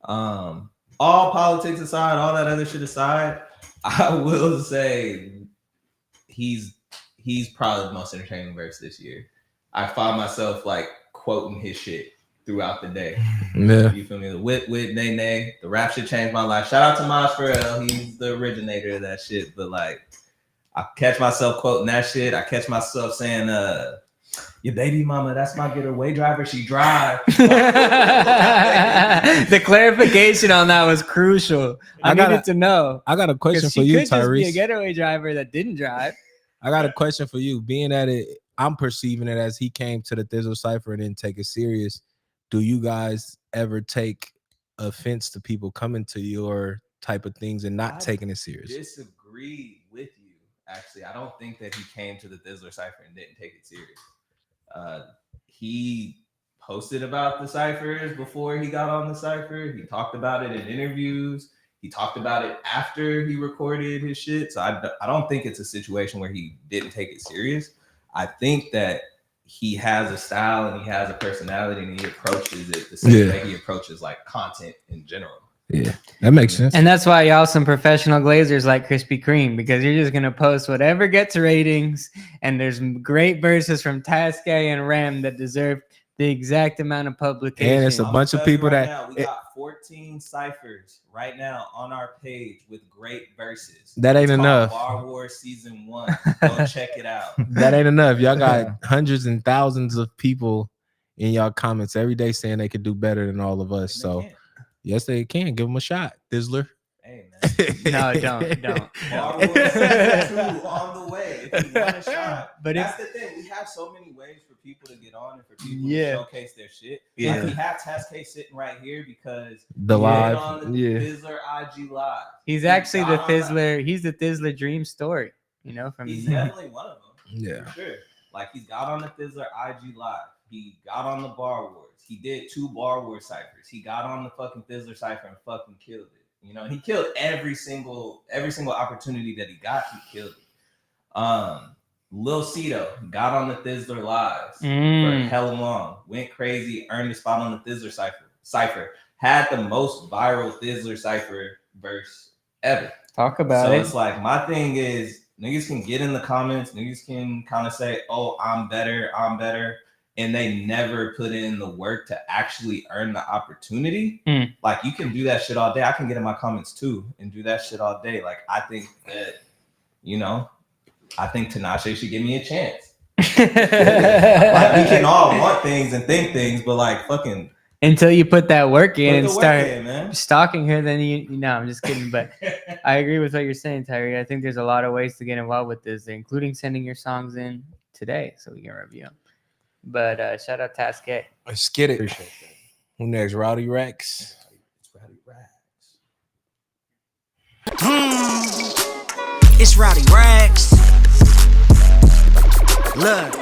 All politics aside, all that other shit aside, I will say he's probably the most entertaining verse this year. I find myself like quoting his shit throughout the day. Yeah. You feel me? The whip, nay, the rap shit changed my life. Shout out to Maj Pharrell. He's the originator of that shit. But like, I catch myself quoting that shit. I catch myself saying, Your baby mama, that's my getaway driver. She drive. The clarification on that was crucial. I needed to know. I got a question for She you, could just be a Tyrese. getaway driver that didn't drive. I got a question for you. Being at it, I'm perceiving it as he came to the Thizzler Cypher and didn't take it serious. Do you guys ever take offense to people coming to your type of things and not taking it serious? Disagree with you. Actually, I don't think that he came to the Thizzler Cypher and didn't take it serious. He posted about the ciphers before he got on the cypher. He talked about it in interviews. He talked about it after he recorded his shit. So I don't think it's a situation where he didn't take it serious. I think that he has a style and he has a personality and he approaches it the same way he approaches like content in general. Yeah, that makes sense. And that's why y'all some professional glazers like Krispy Kreme, because you're just gonna post whatever gets ratings. And there's great verses from Taske and Rem that deserve the exact amount of publication. And it's a bunch of people that now, we got 14 ciphers right now on our page with great verses. That ain't It's called enough. Bar Wars Season 1. Go check it out. That ain't enough. Y'all got hundreds and thousands of people in y'all comments every day saying they could do better than all of us. So yes, they can. Give them a shot, Thizzler. Hey, man. No, don't. Bar Wars Season 2 on the way. If you want a shot. But that's the thing. We have so many ways for people to get on and for people to showcase their shit. Yeah. Like we have Taske sitting right here because The live. on the Thizzler IG live. He's actually the Thizzler. He's the Thizzler dream story. You know, from He's definitely one of them. Yeah, for sure. Like he got on the Thizzler IG live. He got on the Bar Wars. He did 2 Bar Wars ciphers. He got on the fucking Thizzler Cypher and fucking killed it. You know, he killed every single opportunity that he got. He killed it. Lil Cito got on the Thizzler lives for hella long. Went crazy. Earned a spot on the Thizzler Cypher. Had the most viral Thizzler Cypher verse ever. Talk about so it. So it's like my thing is niggas can get in the comments. Niggas can kind of say, "Oh, I'm better. I'm better." And they never put in the work to actually earn the opportunity. Like you can do that shit all day. I can get in my comments too and do that shit all day. Like I think that, you know, I think Tinashe should give me a chance. Like we can all want things and think things, but like fucking until you put that work in and start man. stalking her, then you know, I'm just kidding. But I agree with what you're saying, Tyree. I think there's a lot of ways to get involved with this, including sending your songs in today so we can review them. But shout out Taske. Let's get it. Appreciate that. Who next? Rowdy Rex. It's Rowdy Rex. Look.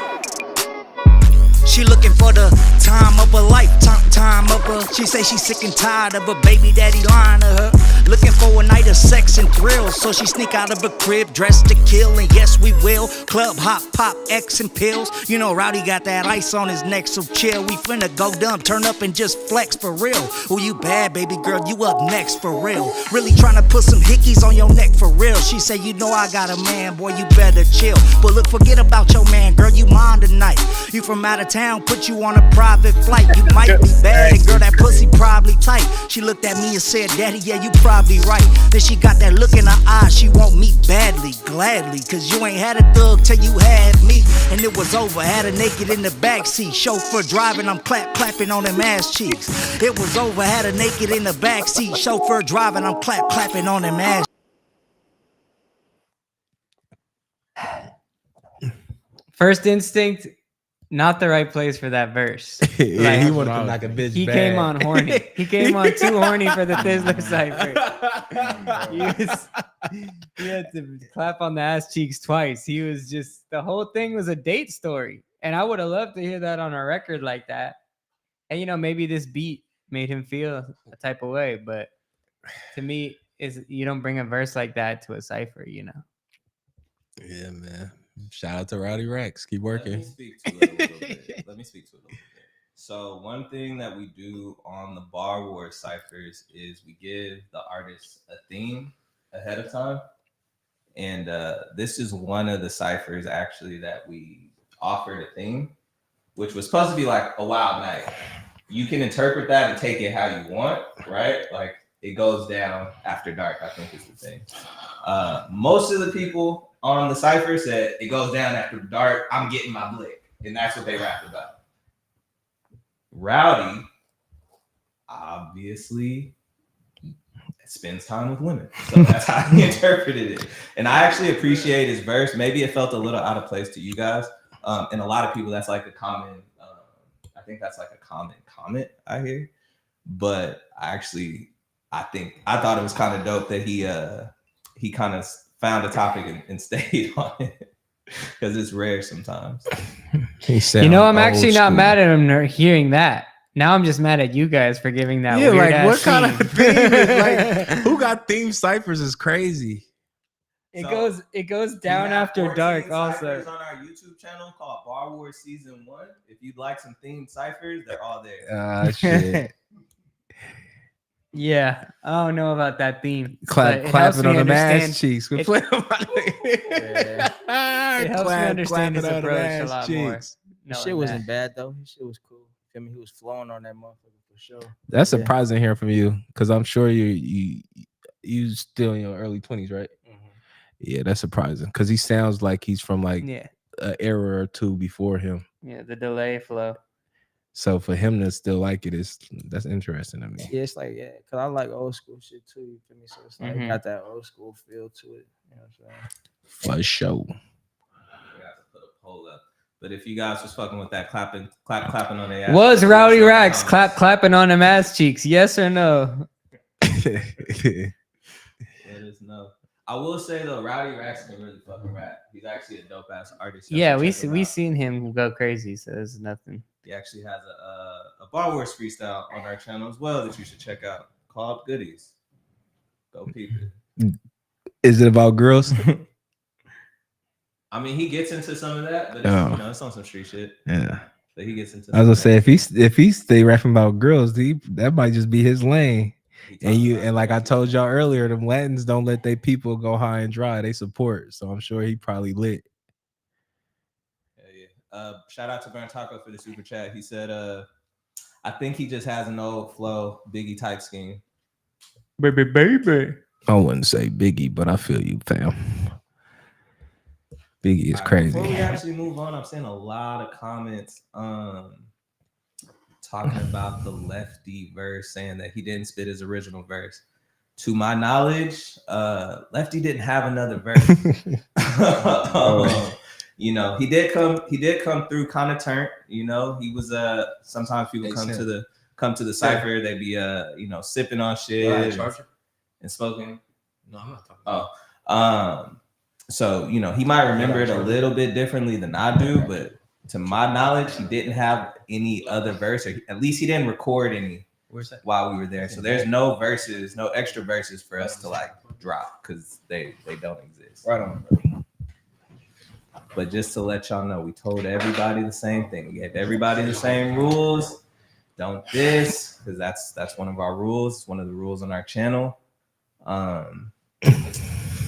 She looking for the time of her life, time of her. She say she's sick and tired of her baby daddy lying to her. Looking for a night of sex and thrills, so she sneak out of her crib dressed to kill. And yes, we will. Club hop, pop, X and pills. You know Rowdy got that ice on his neck, so chill. We finna go dumb, turn up and just flex for real. Oh, you bad, baby girl, you up next for real. Really tryna put some hickeys on your neck for real. She say, you know I got a man, boy, you better chill. But look, forget about your man, girl, you mine tonight. You from out of town, put you on a private flight. You might be bad, and girl, that pussy probably tight. She looked at me and said, daddy, yeah, you probably right. Then she got that look in her eye, she want me badly, gladly. Cause you ain't had a thug till you had me. And it was over, had her naked in the backseat. Chauffeur driving, I'm clapping on them ass cheeks. It was over, had her naked in the backseat. Chauffeur driving, I'm clapping on them ass. First instinct, not the right place for that verse. Yeah, Like, he wanted to knock a bitch He bad. came on horny. He came on too horny for the Thizzler Cypher. He had to clap on the ass cheeks twice. He was just, the whole thing was a date story. And I would have loved to hear that on a record like that. And, you know, maybe this beat made him feel a type of way. But to me, you don't bring a verse like that to a cypher, you know? Yeah, man. Shout out to Rowdy Rex. Keep working. Let me speak to it a little bit. So one thing that we do on the Bar Wars ciphers is we give the artists a theme ahead of time. And this is one of the ciphers actually that we offered a theme, which was supposed to be like a wild night. You can interpret that and take it how you want, right? Like it goes down after dark, I think is the thing. Most of the people on the cipher said it goes down after dark, I'm getting my blick. And that's what they rapped about. Rowdy, obviously, spends time with women. So that's how he interpreted it. And I actually appreciate his verse. Maybe it felt a little out of place to you guys. And a lot of people, that's like a common, I think that's like a common comment I hear. But I thought it was kind of dope that he kind of found a topic and stayed on it. Because it's rare sometimes. You know, I'm actually not mad at him hearing that. Now I'm just mad at you guys for giving that. Yeah, weird like ass what kind of theme. theme is like who got theme ciphers is crazy. It goes down after dark also. On our YouTube channel called Bar Wars Season 1. If you'd like some themed ciphers, they're all there. Shit. Yeah, I don't know about that theme. Clapping on the ass cheeks. It helps me understand his approach a lot more. His shit wasn't bad though. His shit was cool. I mean, he was flowing on that motherfucker for sure. That's surprising hearing from you, because I'm sure you still in your early 20s, right? Mm-hmm. Yeah, that's surprising, because he sounds like he's from like an era or two before him. Yeah, the delay flow. So for him to still like it that's interesting to me. Yeah, it's like because I like old school shit too. You feel me? So it's like got that old school feel to it. You know what I'm saying? For sure. We have to put a poll up. But if you guys was fucking with that clapping on the ass. Was Rowdy Racks clapping on them ass cheeks? Yes or no? It is no. I will say though, Rowdy Racks can really fucking rap. He's actually a dope ass artist. Yeah, we seen him go crazy, so there's nothing. He actually has a Bar Wars freestyle on our channel as well that you should check out called Goodies. Go peep it. Is it about girls? I mean, he gets into some of that, but it's, it's on some street shit. Yeah. But he gets into. I was gonna say if he stay rapping about girls, that might just be his lane. And like I told y'all earlier, them Latins don't let their people go high and dry. They support. So I'm sure he probably lit. Shout out to Burn Taco for the super chat. He said, I think he just has an old flow, Biggie type scheme. Baby. I wouldn't say Biggie, but I feel you, fam. Biggie is crazy. Before we actually move on, I'm seeing a lot of comments talking about the Lefty verse, saying that he didn't spit his original verse. To my knowledge, Lefty didn't have another verse. You know, he did come through kind of turnt. You know, he was sometimes people come to the cipher, they be sipping on shit and smoking. No, I'm not talking about. So, he might remember it a little bit differently than I do, but to my knowledge, he didn't have any other verse, or at least he didn't record any while we were there. So there's no verses, no extra verses for us to like drop because they don't exist. Right on. But just to let y'all know, we told everybody the same thing. We gave everybody the same rules. Don't diss, because that's one of our rules. It's one of the rules on our channel.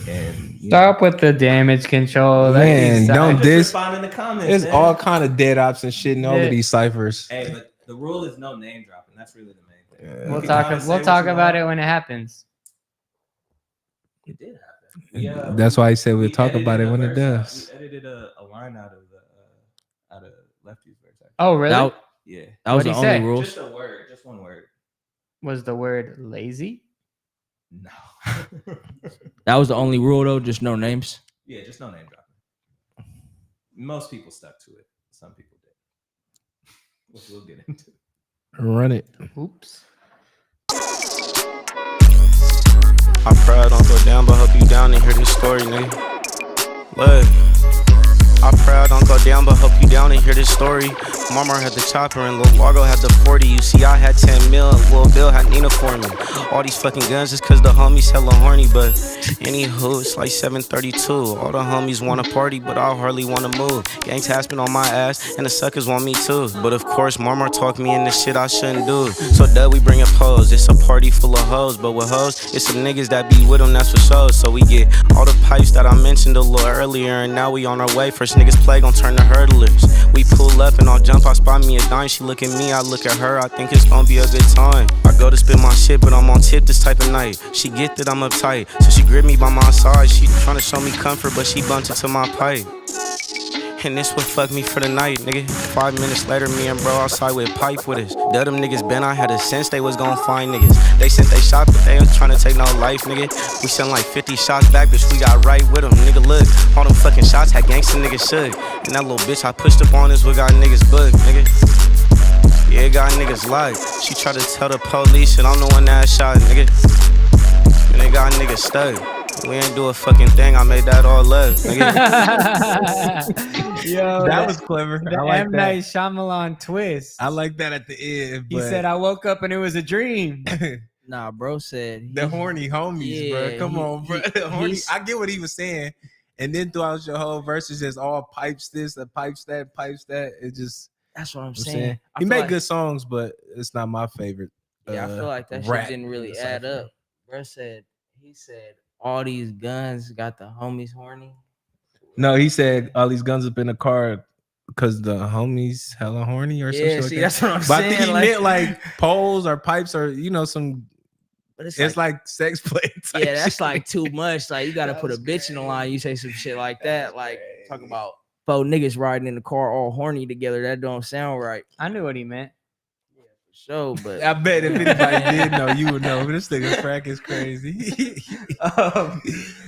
And stop with the damage control. Man, don't diss. Respond in the comments. There's man. all kind of dead ops and shit in all of these ciphers. Hey, but the rule is no name dropping. That's really the main thing. We'll talk about it when it happens. It did happen. Yeah, that's why I said we'll talk about it when it does. We edited a line out of Lefty's verse. Actually. Oh, really? That was the only rule. Just a word, just one word. Was the word lazy? No. That was the only rule though, just no names. Yeah, just no name dropping. Most people stuck to it. Some people did. Which we'll get into. Run it. Oops. I pray I don't go down, but hope you down and hear this story, nigga. Look. I pray I don't go down, but hope you down and hear this story. Mama had the chopper and Lil Largo had the 40. You see, I had 10 mil and Lil Bill had Nina for me. All these fucking guns is cause the homies hella horny. But anywho, it's like 7:32. All the homies wanna party, but I hardly wanna move. Gang tapping on my ass and the suckers want me too. But of course, Mama talk me into shit I shouldn't do. So that we bring up hoes. It's a party full of hoes, but with hoes, it's some niggas that be with them, that's for sure. So we get all the pipes that I mentioned a little earlier, and now we on our way. First niggas play gon' turn to hurdlers. We pull up and I'll jump, I spot me a dime. She look at me, I look at her, I think it's gon' be a good time. I go to spit my shit, but I'm on tip this type of night. She get that I'm uptight, so she grip me by my side. She tryna show me comfort, but she bumped into my pipe. And this what fucked me for the night, nigga. 5 minutes later, me and bro outside with pipe with us. The other niggas been, I had a sense they was gon' find niggas. They sent they shot, but they was tryna take no life, nigga. We sent like 50 shots back, bitch, we got right with them. Nigga, look, all them fucking shots had gangsta niggas shook. And that little bitch I pushed up on us, we got niggas booked, nigga. Yeah, got niggas locked. She tried to tell the police that I'm the one that shot, nigga. And they got niggas stuck. We ain't do a fucking thing. I made that all up, nigga. Yo, that was clever. The I like M. Night Shyamalan twist. I like that at the end. He said, "I woke up and it was a dream." Nah, bro said The horny homies, bro. Come on, bro. I get what he was saying. And then throughout your whole verse, it's just all pipes this, pipes that, pipes that. It just that's what I'm saying. He made good songs, but it's not my favorite. Yeah, I feel like that shit didn't really add up. Bro said he said all these guns got the homies horny. No, he said all these guns up in the car because the homies hella horny or something. Yeah, see, that's what I'm but saying. I think he meant like poles or pipes or some. But it's like sex play. Yeah, that's like too much. Like you gotta put a bitch in the line. You say some shit like that, like talking about 4 niggas riding in the car all horny together. That don't sound right. I knew what he meant. So, but I bet if anybody did know, you would know. But this nigga Frack is crazy.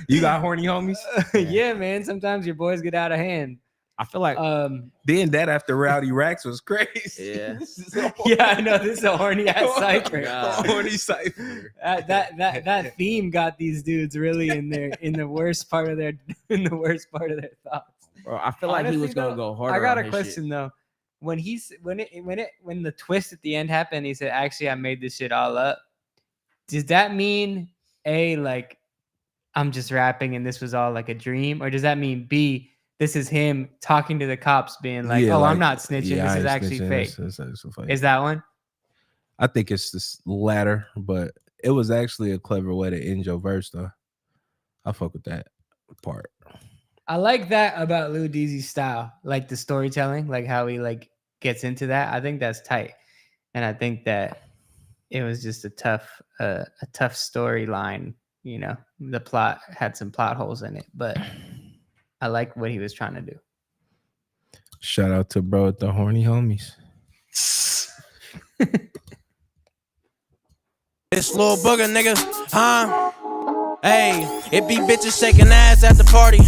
You got horny homies? Yeah, man. Sometimes your boys get out of hand. I feel like then that after Rowdy Racks was crazy. Yeah. Yeah, I know. This is a horny ass cipher. Horny cipher. That theme got these dudes really in the worst part of their thoughts. Bro, I feel like he was gonna go harder. I got on a his question shit. though. When the twist at the end happened, he said, "Actually, I made this shit all up." Does that mean A, like I'm just rapping and this was all like a dream, or does that mean B, this is him talking to the cops, being like, "Oh, I'm not snitching. This is actually fake." Is that one? I think it's this latter, but it was actually a clever way to end your verse, though. I fuck with that part. I like that about Lil Deezy's style, like the storytelling, like how he like gets into that. I think that's tight, and I think that it was just a tough storyline. You know, the plot had some plot holes in it, but I like what he was trying to do. Shout out to bro at the horny homies. This little booger nigga, huh? Hey, it be bitches shaking ass at the party.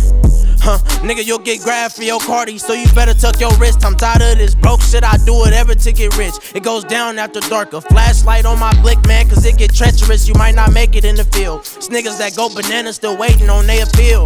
Huh, nigga, you'll get grabbed for your cardi, so you better tuck your wrist. I'm tired of this broke shit, I do whatever to get rich. It goes down after dark, a flashlight on my blick, man, cause it get treacherous. You might not make it in the field. It's niggas that go bananas still waiting on they appeal.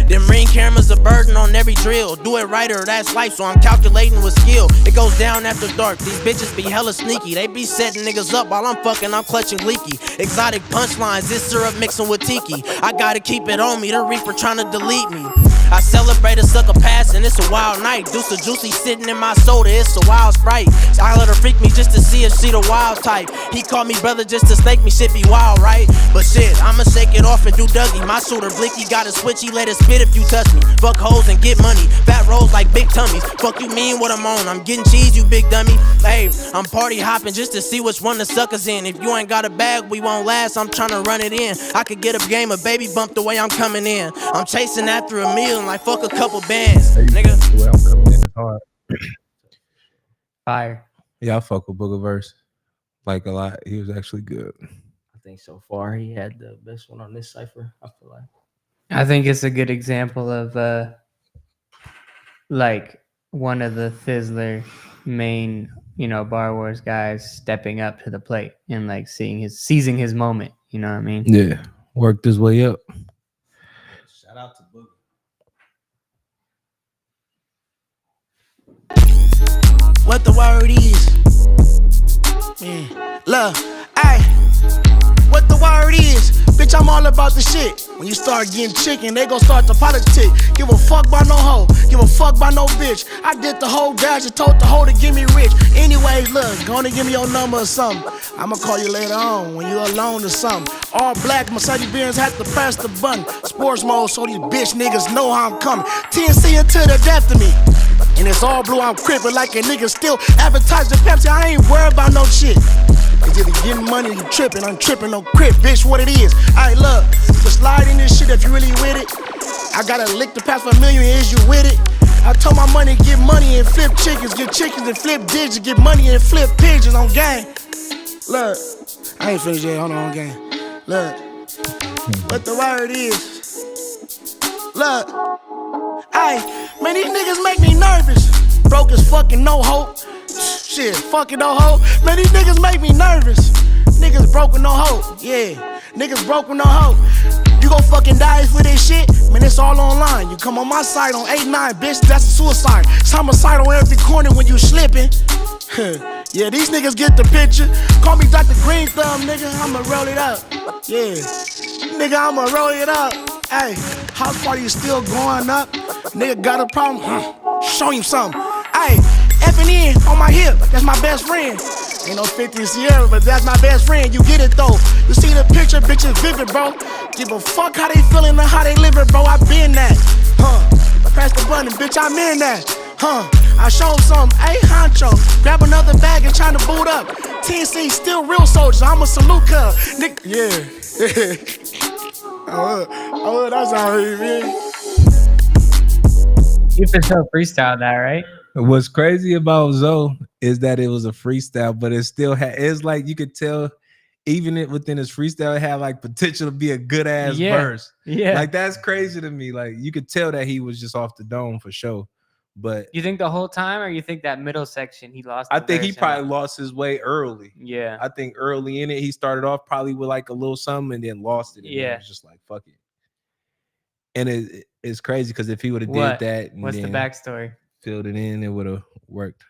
Them ring cameras a burden on every drill. Do it right or that's life, so I'm calculating with skill. It goes down after dark, these bitches be hella sneaky. They be setting niggas up while I'm fucking, I'm clutching leaky. Exotic punchlines, this syrup mixing with tiki. I gotta keep it on me, the reaper trying to delete me. I celebrate a sucker pass and it's a wild night. Deuce of Juicy sitting in my soda, it's a wild Sprite. So I let her freak me just to see if she the wild type. He called me brother just to snake me, shit be wild, right? But shit, I'ma shake it off and do Dougie. My shooter blicky got a switch, he let it spit if you touch me. Fuck hoes and get money, fat rolls like big tummies. Fuck you mean what I'm on, I'm getting cheese, you big dummy. Hey, I'm party hopping just to see which one the suckers in. If you ain't got a bag, we won't last, I'm trying to run it in. I could get a game of baby bump the way I'm coming in. I'm chasing after a meal like fuck a couple bands, nigga. Well, I'm coming in hard. Fire. Yeah, I fuck with Booger verse like a lot. He was actually good. I think so far he had the best one on this cipher. I feel like. I think it's a good example of like one of the Thizzler main, Bar Wars guys stepping up to the plate and like seizing his moment. You know what I mean? Yeah, worked his way up. Shout out to Booger. What the word is? Yeah. Look, ayy. What the word is? Bitch, I'm all about the shit. When you start getting chicken, they gon' start to politic. Give a fuck by no hoe, give a fuck by no bitch. I did the whole dash and told the hoe to get me rich. Anyway, look, gonna give me your number or something. I'ma call you later on when you alone or something. All black Mercedes Benz had to press the button. Sports mode so these bitch niggas know how I'm coming. TNC until the death of me. And it's all blue, I'm crippin' like a nigga still advertising Pepsi. I ain't worried about no shit. It's either getting money or you trippin'. I'm trippin', no crip, bitch, what it is. Alright, look, just slide in this shit if you really with it. I gotta lick the past for $1 million, is you with it? I told my money, get money and flip chickens, get chickens and flip digits, get money and flip pigeons on gang. Look, I ain't finished yet, hold on, gang. Look, what the word is. Look, ayy, man, these niggas make me nervous. Broke as fucking no hope. Shit, fucking no hope. Man, these niggas make me nervous. Niggas broke with no hope, yeah. Niggas broke with no hope. You gon' fucking die for this shit? Man, it's all online. You come on my side on 8-9, bitch, that's a suicide. It's homicide on every corner when you slipping. Yeah, these niggas get the picture. Call me Dr. Green Thumb, nigga, I'ma roll it up. Yeah, nigga, I'ma roll it up. Hey, house party is still going up. Nigga got a problem? Show him something. Hey, effing in on my hip, that's my best friend. Ain't no 50 Sierra, but that's my best friend. You get it though. You see the picture, bitches vivid, bro. Give a fuck how they feeling and how they living, bro. I been that. Press the button, bitch, I'm in that. I show 'em something, hey, honcho. Grab another bag and tryna boot up. TNC still real soldiers, I'ma salute her. Nick, yeah. That's how he mean. You for sure freestyle that, right? What's crazy about Zoe is that it was a freestyle, but it still had, it's like you could tell even within his freestyle, it had like potential to be a good ass verse. Yeah. Like that's crazy to me. Like you could tell that he was just off the dome for sure. But you think the whole time, or you think that middle section he lost? I think he probably lost his way early. Yeah. I think early in it, he started off probably with like a little something and then lost it. And yeah. It was just like, fuck it. And it's crazy because if he would have did that, and what's the backstory? Filled it in, it would have worked.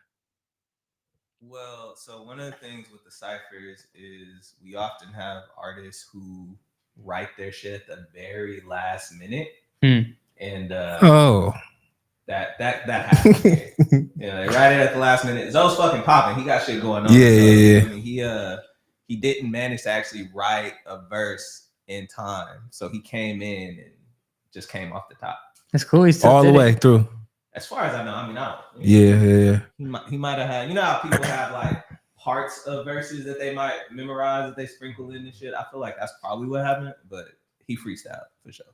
Well, so one of the things with the ciphers is we often have artists who write their shit at the very last minute, and that happens. They write it at the last minute. Zoe's fucking popping. He got shit going on. Yeah. I mean, he didn't manage to actually write a verse in time, so he came in and just came off the top. That's cool. He's all the way through. As far as I know, I mean, I don't. Yeah. He might have had. You know how people have like parts of verses that they might memorize that they sprinkle in and shit. I feel like that's probably what happened, but he freestyled for sure.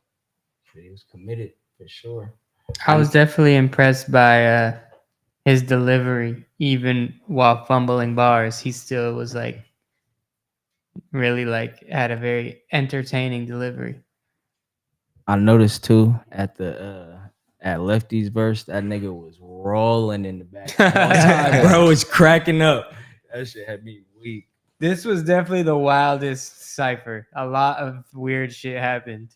He was committed for sure. I was definitely impressed by his delivery, even while fumbling bars. He still was like really like had a very entertaining delivery. I noticed too at Lefty's verse, that nigga was rolling in the back. Bro was cracking up. That shit had me weak. This was definitely the wildest cipher. A lot of weird shit happened.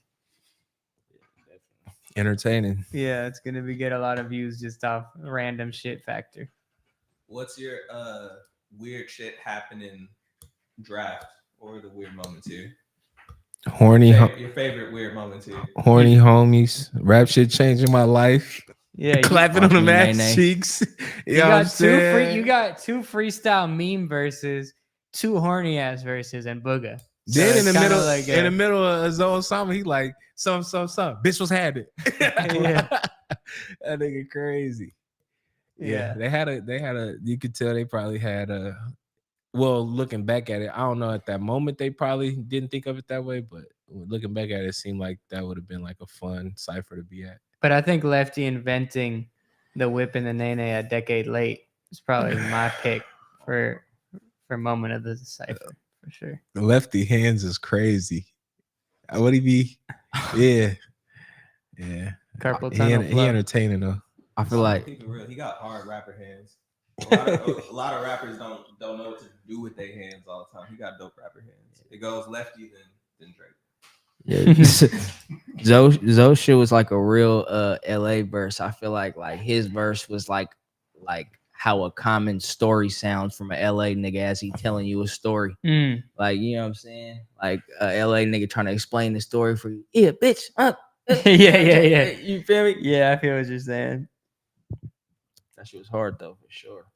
Entertaining. Yeah, it's gonna get a lot of views just off random shit factor. What's your weird shit happening draft or the weird moments here? Horny. Your favorite weird moments here. Horny homies. Rap shit changing my life. Yeah, clapping on the ass cheeks. You got two freestyle meme verses, 2 horny ass verses, and Booga. Then in the middle of Zoe Sama, he like some. Bitch was habit. Yeah. That nigga crazy. Yeah. They had a. You could tell they probably had a. Well, looking back at it, I don't know. At that moment, they probably didn't think of it that way, but looking back at it, it seemed like that would have been like a fun cipher to be at. But I think Lefty inventing the whip and the nene a decade late is probably my pick for moment of the cipher for sure. The Lefty hands is crazy. Would he be? Yeah. Carpal tunnel. He entertaining though. I feel like Keep it real. He got hard rapper hands. A lot of rappers don't know what to do with their hands all the time. He got dope rapper hands. It goes Lefty then Drake. Yeah, Zoe shit was like a real LA verse. I feel like his verse was like how a common story sounds from a LA nigga as he telling you a story. Like, you know what I'm saying? Like a LA nigga trying to explain the story for you. Yeah, bitch. Yeah. You feel me? Yeah, I feel what you're saying. That shit was hard though, for sure.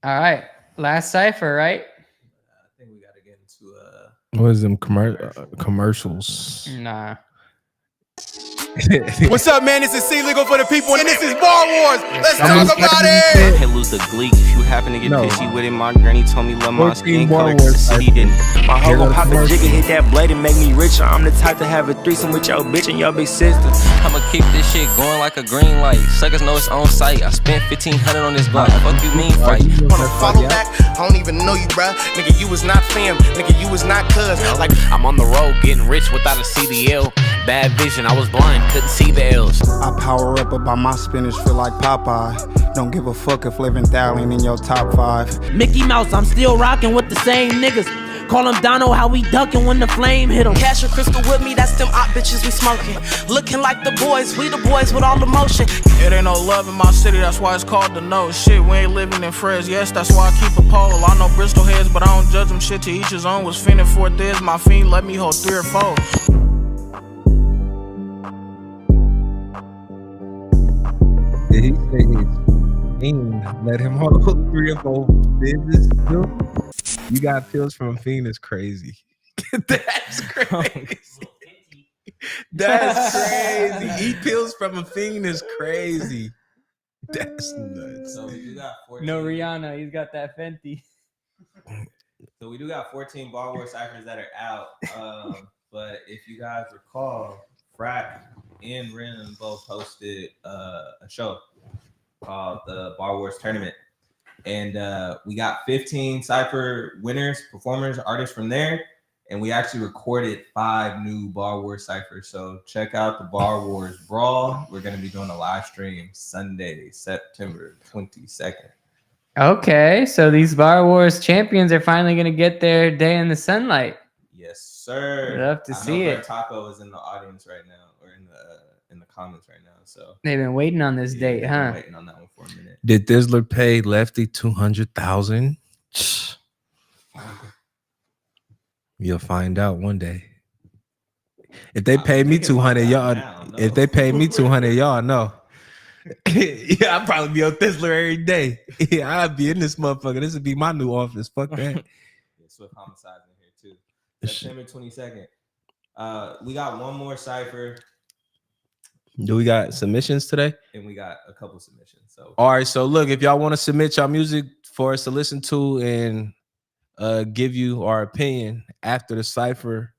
All right, last cipher, right? I think we got to get into what is them commercials? Nah. What's up, man? This is C Legal for the people, and this is Bar Wars. Let's talk about it. Can't lose the gleek if you happen to get pissy with it. My granny told me love my skin color, cause the city didn't. My hoe gon' pop a jigger, hit that blade and make me richer. I'm the type to have a threesome with your bitch and your big sister. I'ma keep this shit going like a green light. Suckers know it's on site. I spent 1,500 on this block. Fuck you mean fight? Wanna follow back? I don't even know you, bruh. Nigga, you was not fam. Nigga, you was not cuz. Like, I'm on the road getting rich without a CDL. Bad vision, I was blind, couldn't see the L's. I power up about my spinach, feel like Popeye. Don't give a fuck if living Thailand in your top 5. Mickey Mouse, I'm still rocking with the same niggas. Call him Dono, how we ducking when the flame hit him. Cash or crystal with me, that's them op bitches we smoking. Looking like the boys, we the boys with all the motion. It ain't no love in my city, that's why it's called the no. Shit, we ain't living in Frez, yes, that's why I keep a pole. I know Bristol heads, but I don't judge them. Shit, to each his own. Was fiending for this, my fiend let me hold 3 or 4. Did he say his fiend let him hold 3 or 4 business? You got pills from a fiend is crazy. That's crazy. That's crazy. Eat pills from a fiend is crazy. That's nuts. So we do got 14. No Rihanna, he's got that Fenty. So we do got 14 Bar Wars ciphers that are out. But if you guys recall, Frack and Rim both hosted a show called the Bar Wars Tournament. And we got 15 cipher winners, performers, artists from there. And we actually recorded 5 new Bar Wars ciphers. So check out the Bar Wars Brawl. We're going to be doing a live stream Sunday, September 22nd. Okay, so these Bar Wars champions are finally going to get their day in the sunlight. Yes, sir. I'd love to see it. Taco is in the audience right now, or in the comments right now. So They've been waiting on this date, they've huh? been waiting on that one for a minute. Did Thizzler pay Lefty $200,000? You'll find out one day. If they pay me 200, y'all. If they pay me 200, y'all know. Yeah, I'd probably be on Thizzler every day. Yeah, I'd be in this motherfucker. This would be my new office. Fuck that. Swift homicides in here too. September 22nd. We got one more cipher. Do we got submissions today? And we got a couple submissions. So all right. So look, if y'all want to submit y'all music for us to listen to and give you our opinion after the cipher,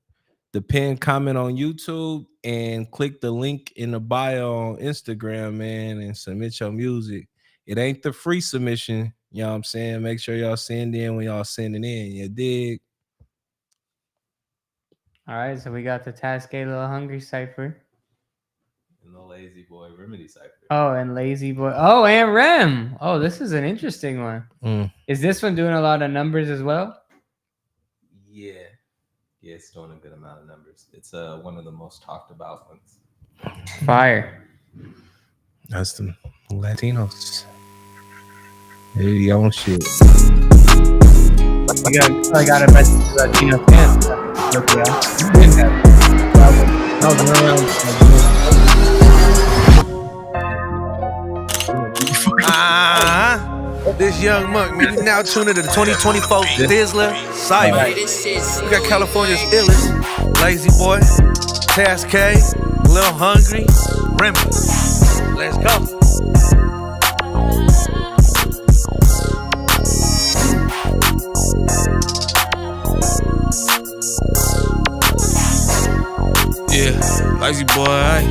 the pin comment on YouTube and click the link in the bio on Instagram, man, and submit your music. It ain't the free submission. You know what I'm saying? Make sure y'all send in when y'all sending in. You dig? All right, so we got the Task A Little Hungry cipher. And the Lazy Boy Remedy cipher. Oh, and Lazy Boy. Oh, and Rem. Oh, this is an interesting one. Is this one doing a lot of numbers as well? Yeah. Yeah, it's doing a good amount of numbers. It's one of the most talked about ones. Fire. That's the Latinos. Hey, y'all shit. I got a message to Latino fans. This young monk, man, you now tuned into the 2024 Thizzler Cypher. We got California's illest, Lazy Boy, Task K, Lil Hungry, Remy. Let's go. Yeah, Lazy Boy,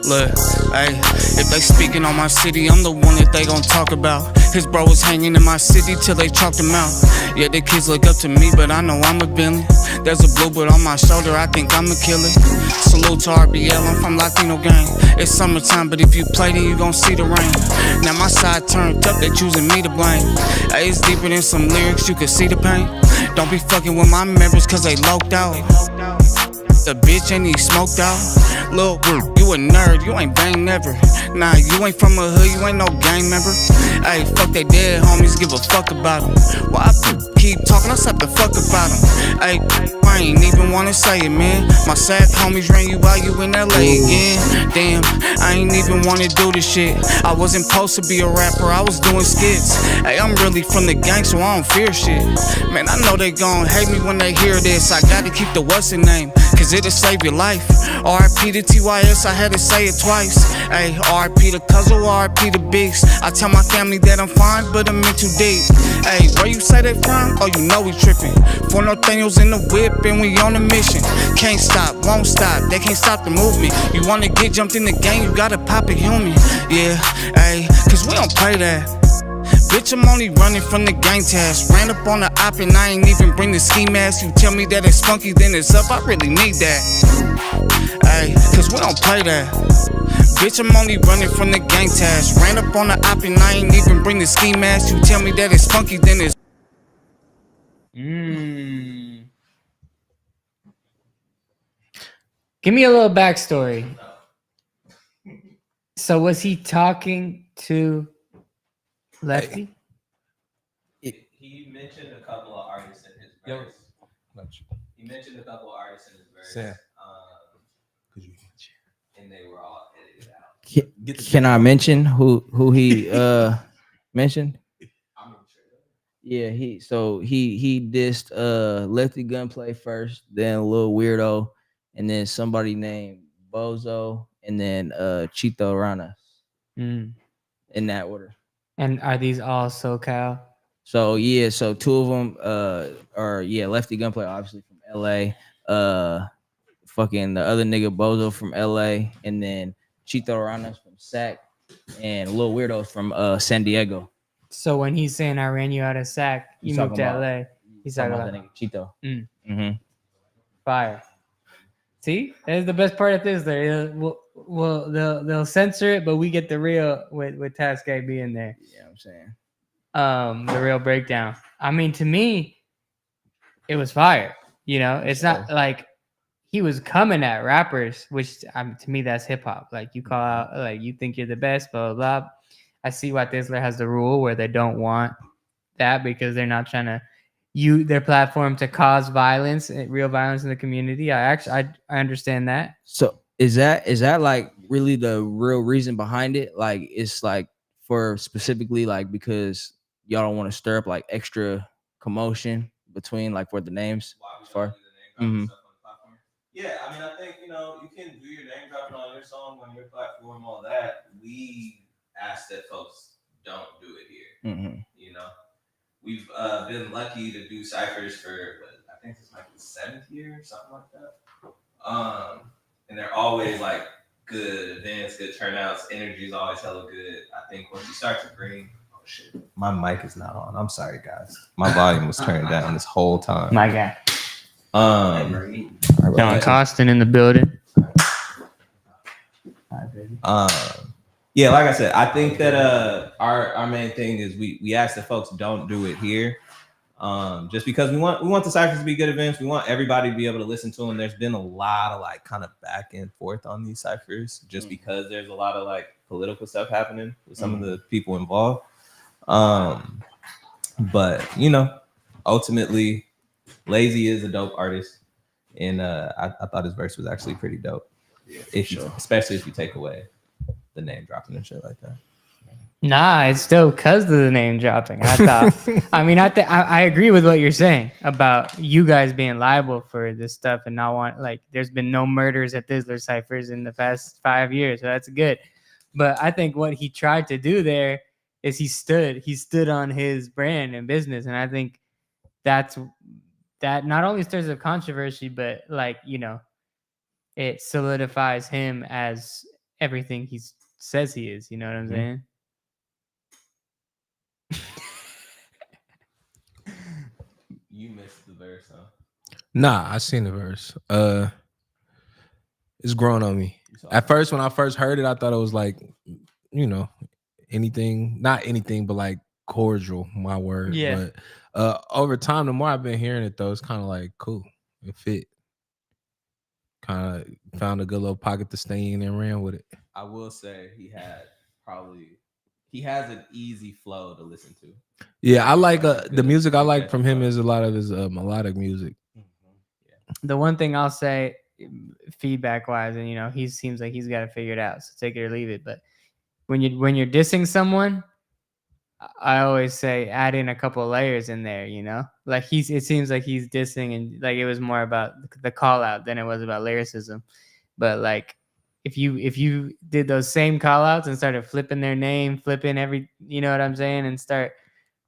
look, ayy, if they speaking on my city, I'm the one that they gon' talk about. His bro was hanging in my city till they chalked him out. Yeah, the kids look up to me, but I know I'm a villain. There's a bluebird on my shoulder, I think I'm a killer. Salute to RBL, I'm from Latino gang. It's summertime, but if you play, then you gon' see the rain. Now my side turned up, they choosing me to blame. Ayy, it's deeper than some lyrics, you can see the pain. Don't be fucking with my members, cause they loped out. The bitch ain't even smoked out. Lil' you a nerd, you ain't bang never. Nah, you ain't from a hood, you ain't no gang member. Ayy, fuck they dead homies, give a fuck about them. Why I keep talking, I slap the fuck about them. Ayy, I ain't even wanna say it, man. My sack homies ran you while you in LA again. Damn, I ain't even wanna do this shit. I wasn't supposed to be a rapper, I was doing skits. Hey, I'm really from the gang, so I don't fear shit. Man, I know they gon' hate me when they hear this. I gotta keep the what's the name, cause it'll save your life. RIP to TYS, I had to say it twice. Hey, RIP to Cuzzle, RIP to Beast. I tell my family that I'm fine, but I'm in too deep. Hey, where you say they from? Oh, you know we trippin'. For Nathaniels in the whip and we on a mission. Can't stop, won't stop, they can't stop the movement. You wanna get jumped in the game, you gotta pop a human. Yeah, hey, cause we don't play that. Bitch, I'm only running from the gang task. Ran up on the op and I ain't even bring the ski mask. You tell me that it's funky, then it's up, I really need that. Hey, cause we don't play that. Bitch, I'm only running from the gang task. Ran up on the op and I ain't even bring the ski mask. You tell me that it's funky, then it's Give me a little backstory. So was he talking to Lefty? He mentioned a couple of artists in his verse. He mentioned a couple of artists in his verse. And they were all edited out. Can I mention who he mentioned? Yeah, he dissed Lefty Gunplay first, then Lil Weirdo, and then somebody named Bozo, and then Chito Rana. In that order. And are these all SoCal? So yeah, so two of them are Lefty Gunplay, obviously from LA. Fucking the other nigga Bozo from LA, and then Chito Rana's from Sac, and Lil Weirdo's from San Diego. So when he's saying I ran you out of Sac, you moved to LA. He's talking about that nigga Chito. Fire. See, that's the best part of Thizzler. They'll censor it, but we get the real with Tascade being there. Yeah, I'm saying. The real breakdown. I mean, to me, it was fire. You know, it's not like he was coming at rappers, which to me that's hip hop. Like you call out, like you think you're the best, blah blah blah. I see why Thizzler has the rule where they don't want that because they're not trying to use their platform to cause violence, real violence in the community. I understand that. So is that like really the real reason behind it? Like it's like for specifically like because y'all don't want to stir up like extra commotion between like for the names as far. Yeah, I mean, I think, you know, you can do your name dropping on your song, on your platform, all that. We ask that folks don't do it here. You know, we've been lucky to do ciphers for, I think it's like the 7th year or something like that. And they're always like good events, good turnouts. Energy is always hella good. I think once you start to bring, oh shit, my mic is not on. I'm sorry, guys. My volume was turned down this whole time. My guy. John Costin in the building. Yeah, like I said, I think that our main thing is we ask that folks don't do it here. Just because we want the ciphers to be good events. We want everybody to be able to listen to them. There's been a lot of like kind of back and forth on these ciphers just because there's a lot of like political stuff happening with some of the people involved. But you know, ultimately Lazy is a dope artist, and I thought his verse was actually pretty dope. Yeah, especially if you take away the name dropping and shit like that. Nah, it's still because of the name dropping. I thought. I agree with what you're saying about you guys being liable for this stuff and not want like. There's been no murders at Thizzler Cyphers in the past 5 years, so that's good. But I think what he tried to do there is he stood on his brand and business, and I think that not only stirs up controversy, but like you know, it solidifies him as everything he says he is. You know what I'm saying? You missed the verse, huh? Nah, I seen the verse. It's grown on me. At first, when I first heard it, I thought it was like, you know, not anything, but like cordial, my word. Yeah. But over time, the more I've been hearing it, though, it's kind of like cool. It fit. Kind of found a good little pocket to stay in and ran with it. I will say he has an easy flow to listen to. Yeah, I like the music I like from him is a lot of his melodic music. The one thing I'll say, feedback wise, and he seems like he's got it figured out. So take it or leave it. But when you're dissing someone, I always say add in a couple of layers in there. Like it seems like he's dissing, and like it was more about the call out than it was about lyricism. But like if you did those same call outs and started flipping their name, flipping every, you know what I'm saying, and start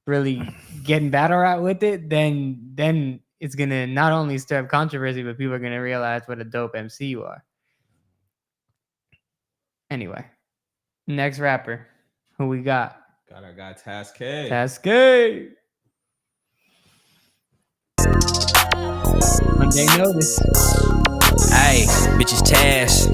really getting battle rap with it, then it's gonna not only stir up controversy, but people are gonna realize what a dope MC you are. Anyway, next rapper, who we got? Got our guy Task K. Task K. Monday notice. Hey, bitches Taz.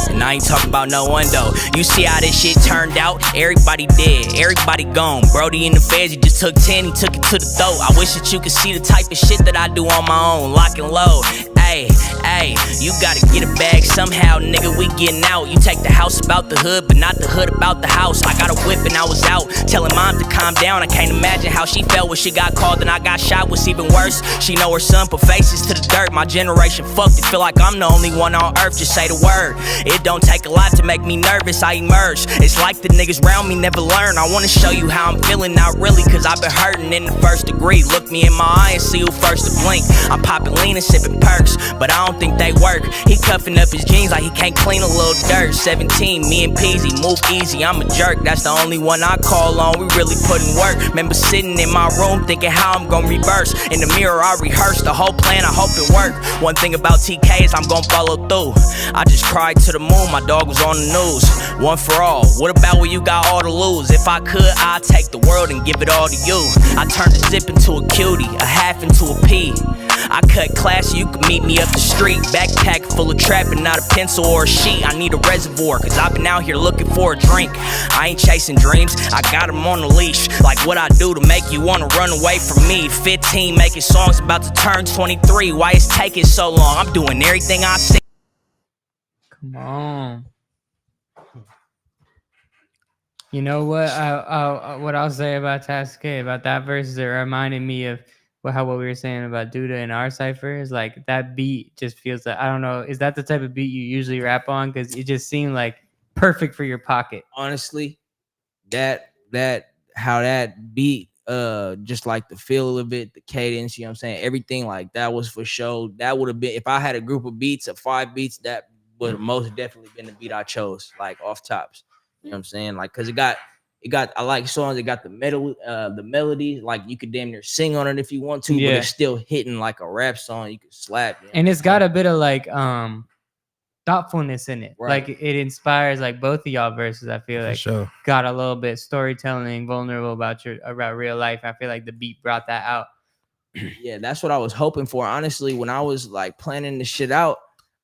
And I ain't talking about no one though. You see how this shit turned out? Everybody dead, everybody gone. Brody in the feds, he just took 10, he took it to the throat. I wish that you could see the type of shit that I do on my own, lock and load. Hey, you gotta get a bag somehow, nigga, we getting out. You take the house about the hood, but not the hood about the house. I got a whip and I was out, telling mom to calm down. I can't imagine how she felt when she got called and I got shot. What's even worse, she know her son put faces to the dirt. My generation fucked it, feel like I'm the only one on earth. Just say the word, it don't take a lot to make me nervous, I emerge. It's like the niggas round me never learn. I wanna show you how I'm feeling, not really, cause I've been hurting in the first degree. Look me in my eye and see who first to blink. I'm popping lean and sipping perks, but I don't think they work. He cuffing up his jeans like he can't clean a little dirt. 17, me and Peasy, move easy, I'm a jerk. That's the only one I call on, we really putting work. Remember sitting in my room thinking how I'm gonna reverse. In the mirror I rehearsed the whole plan, I hope it worked. One thing about TK is I'm gonna follow through. I just cried to the moon, my dog was on the news. One for all, what about when you got all to lose? If I could, I'd take the world and give it all to you. I turned a zip into a cutie, a half into a pea. I cut class, you can meet me up the street. Backpack full of trapping, not a pencil or a sheet. I need a reservoir, cause I've been out here looking for a drink. I ain't chasing dreams, I got them on a leash. Like what I do to make you wanna run away from me. 15, making songs about to turn 23. Why it's taking so long? I'm doing everything I see. Come on. You know what? What I'll say about Task K, about that verse, is it reminded me of what we were saying about Duda and our cipher. Is like that beat just feels like, I don't know, is that the type of beat you usually rap on? Because it just seemed like perfect for your pocket. Honestly, how that beat, just like the feel of it, the cadence, you know what I'm saying, everything like that was for sure. That would have been, if I had a group of beats of 5 beats, that would have most definitely been the beat I chose, like off tops. You know what I'm saying? Like, cause it got, I like songs that got the melody, like you could damn near sing on it if you want to, but it's still hitting like a rap song. You could slap. You know? And it's got a bit of like thoughtfulness in it. Right. Like it inspires like both of y'all verses. I feel like got a little bit storytelling, vulnerable about real life. I feel like the beat brought that out. Yeah, that's what I was hoping for. Honestly, when I was like planning this shit out,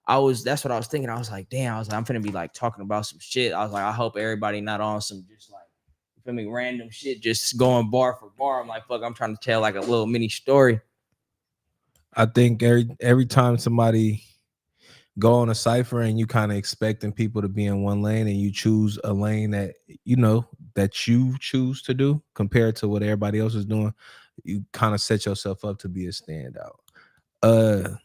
that's what I was thinking. I was like, damn, I'm finna be like talking about some shit. I was like, I hope everybody not on some just like, you feel me, random shit, just going bar for bar. I'm like, fuck, I'm trying to tell like a little mini story. I think every time somebody go on a cipher and you kind of expecting people to be in one lane and you choose a lane that you choose to do compared to what everybody else is doing, you kind of set yourself up to be a standout.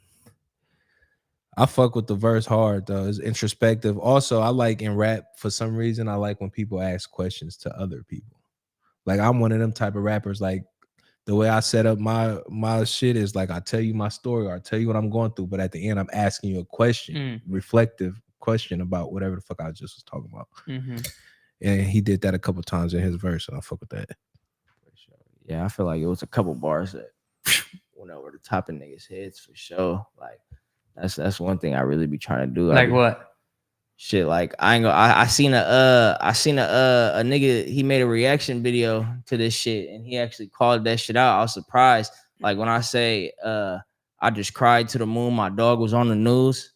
I fuck with the verse hard though. It's introspective. Also, I like in rap, for some reason, I like when people ask questions to other people. Like I'm one of them type of rappers. Like the way I set up my shit is like I tell you my story or I tell you what I'm going through, but at the end I'm asking you a question, reflective question about whatever the fuck I just was talking about. And he did that a couple times in his verse, and I fuck with that. Yeah, I feel like it was a couple bars that went over the top of niggas' heads for sure. Like that's one thing I really be trying to do. Like what? Shit, like I seen a nigga, he made a reaction video to this shit and he actually called that shit out. I was surprised. Like when I say I just cried to the moon, my dog was on the news.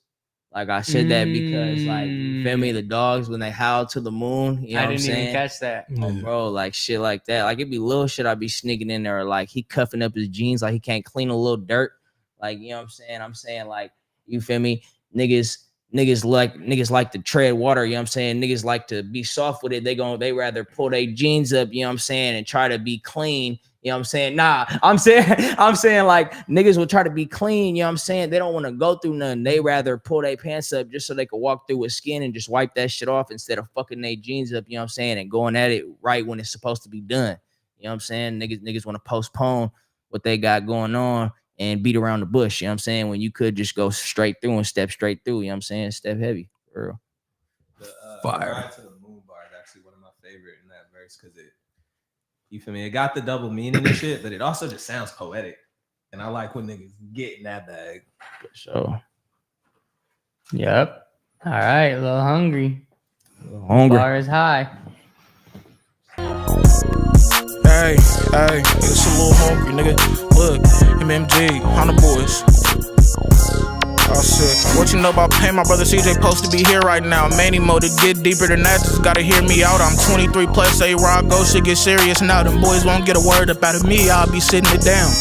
Like I said that because like, you feel me, the dogs when they howl to the moon, you know what I'm saying? I didn't even catch that. Oh, bro, like shit like that. Like it'd be little shit I'd be sneaking in there, like he cuffing up his jeans like he can't clean a little dirt. Like, you know what I'm saying? I'm saying like, you feel me? Niggas like to tread water, you know what I'm saying? Niggas like to be soft with it. They rather pull their jeans up, you know what I'm saying, and try to be clean You know what I'm saying? Nah, I'm saying like niggas will try to be clean. You know what I'm saying? They don't want to go through nothing. They rather pull their pants up just so they can walk through with skin and just wipe that shit off instead of fucking their jeans up. You know what I'm saying? And going at it right when it's supposed to be done. You know what I'm saying? Niggas want to postpone what they got going on and beat around the bush. You know what I'm saying? When you could just go straight through and step straight through. You know what I'm saying? Step heavy. For real. Fire. Ride to the Moon bar is actually one of my favorite in that verse because you feel me? It got the double meaning and shit, but it also just sounds poetic. And I like when niggas get in that bag. For sure. Yep. All right, a little hungry. Hungry. Bar is high. Hey, it's a little hungry, nigga. Look, MMG, on the boys. Oh shit. What you know about pain? My brother CJ supposed to be here right now. Many mode to get deeper than that. Just gotta hear me out. I'm 23 plus. Say where I go, shit get serious now. Them boys won't get a word up out of me. I'll be sitting it down.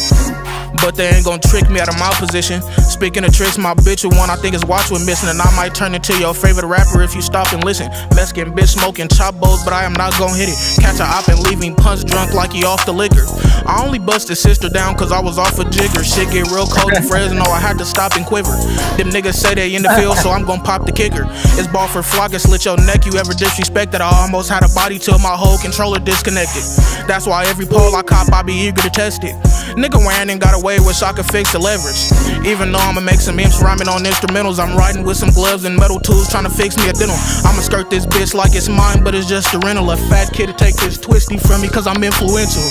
But they ain't gonna trick me out of my position. Speaking of tricks, my bitch with one I think is watch with missing. And I might turn into your favorite rapper if you stop and listen. Mexican bitch smoking chop bowls, but I am not gonna hit it. Catch a op and leave me punch drunk like he off the liquor. I only bust his sister down cause I was off a jigger. Shit get real cold in Fresno, I had to stop and quiver. Them niggas say they in the field, so I'm gonna pop the kicker. It's ball for flock and slit your neck. You ever disrespect that? I almost had a body till my whole controller disconnected. That's why every pole I cop, I be eager to test it. Nigga wearing and got away with so I could fix the leverage. Even though I'ma make some imps rhyming on instrumentals, I'm riding with some gloves and metal tools trying to fix me a dental. I'ma skirt this bitch like it's mine, but it's just a rental. A fat kid to take this twisty from me cause I'm influential.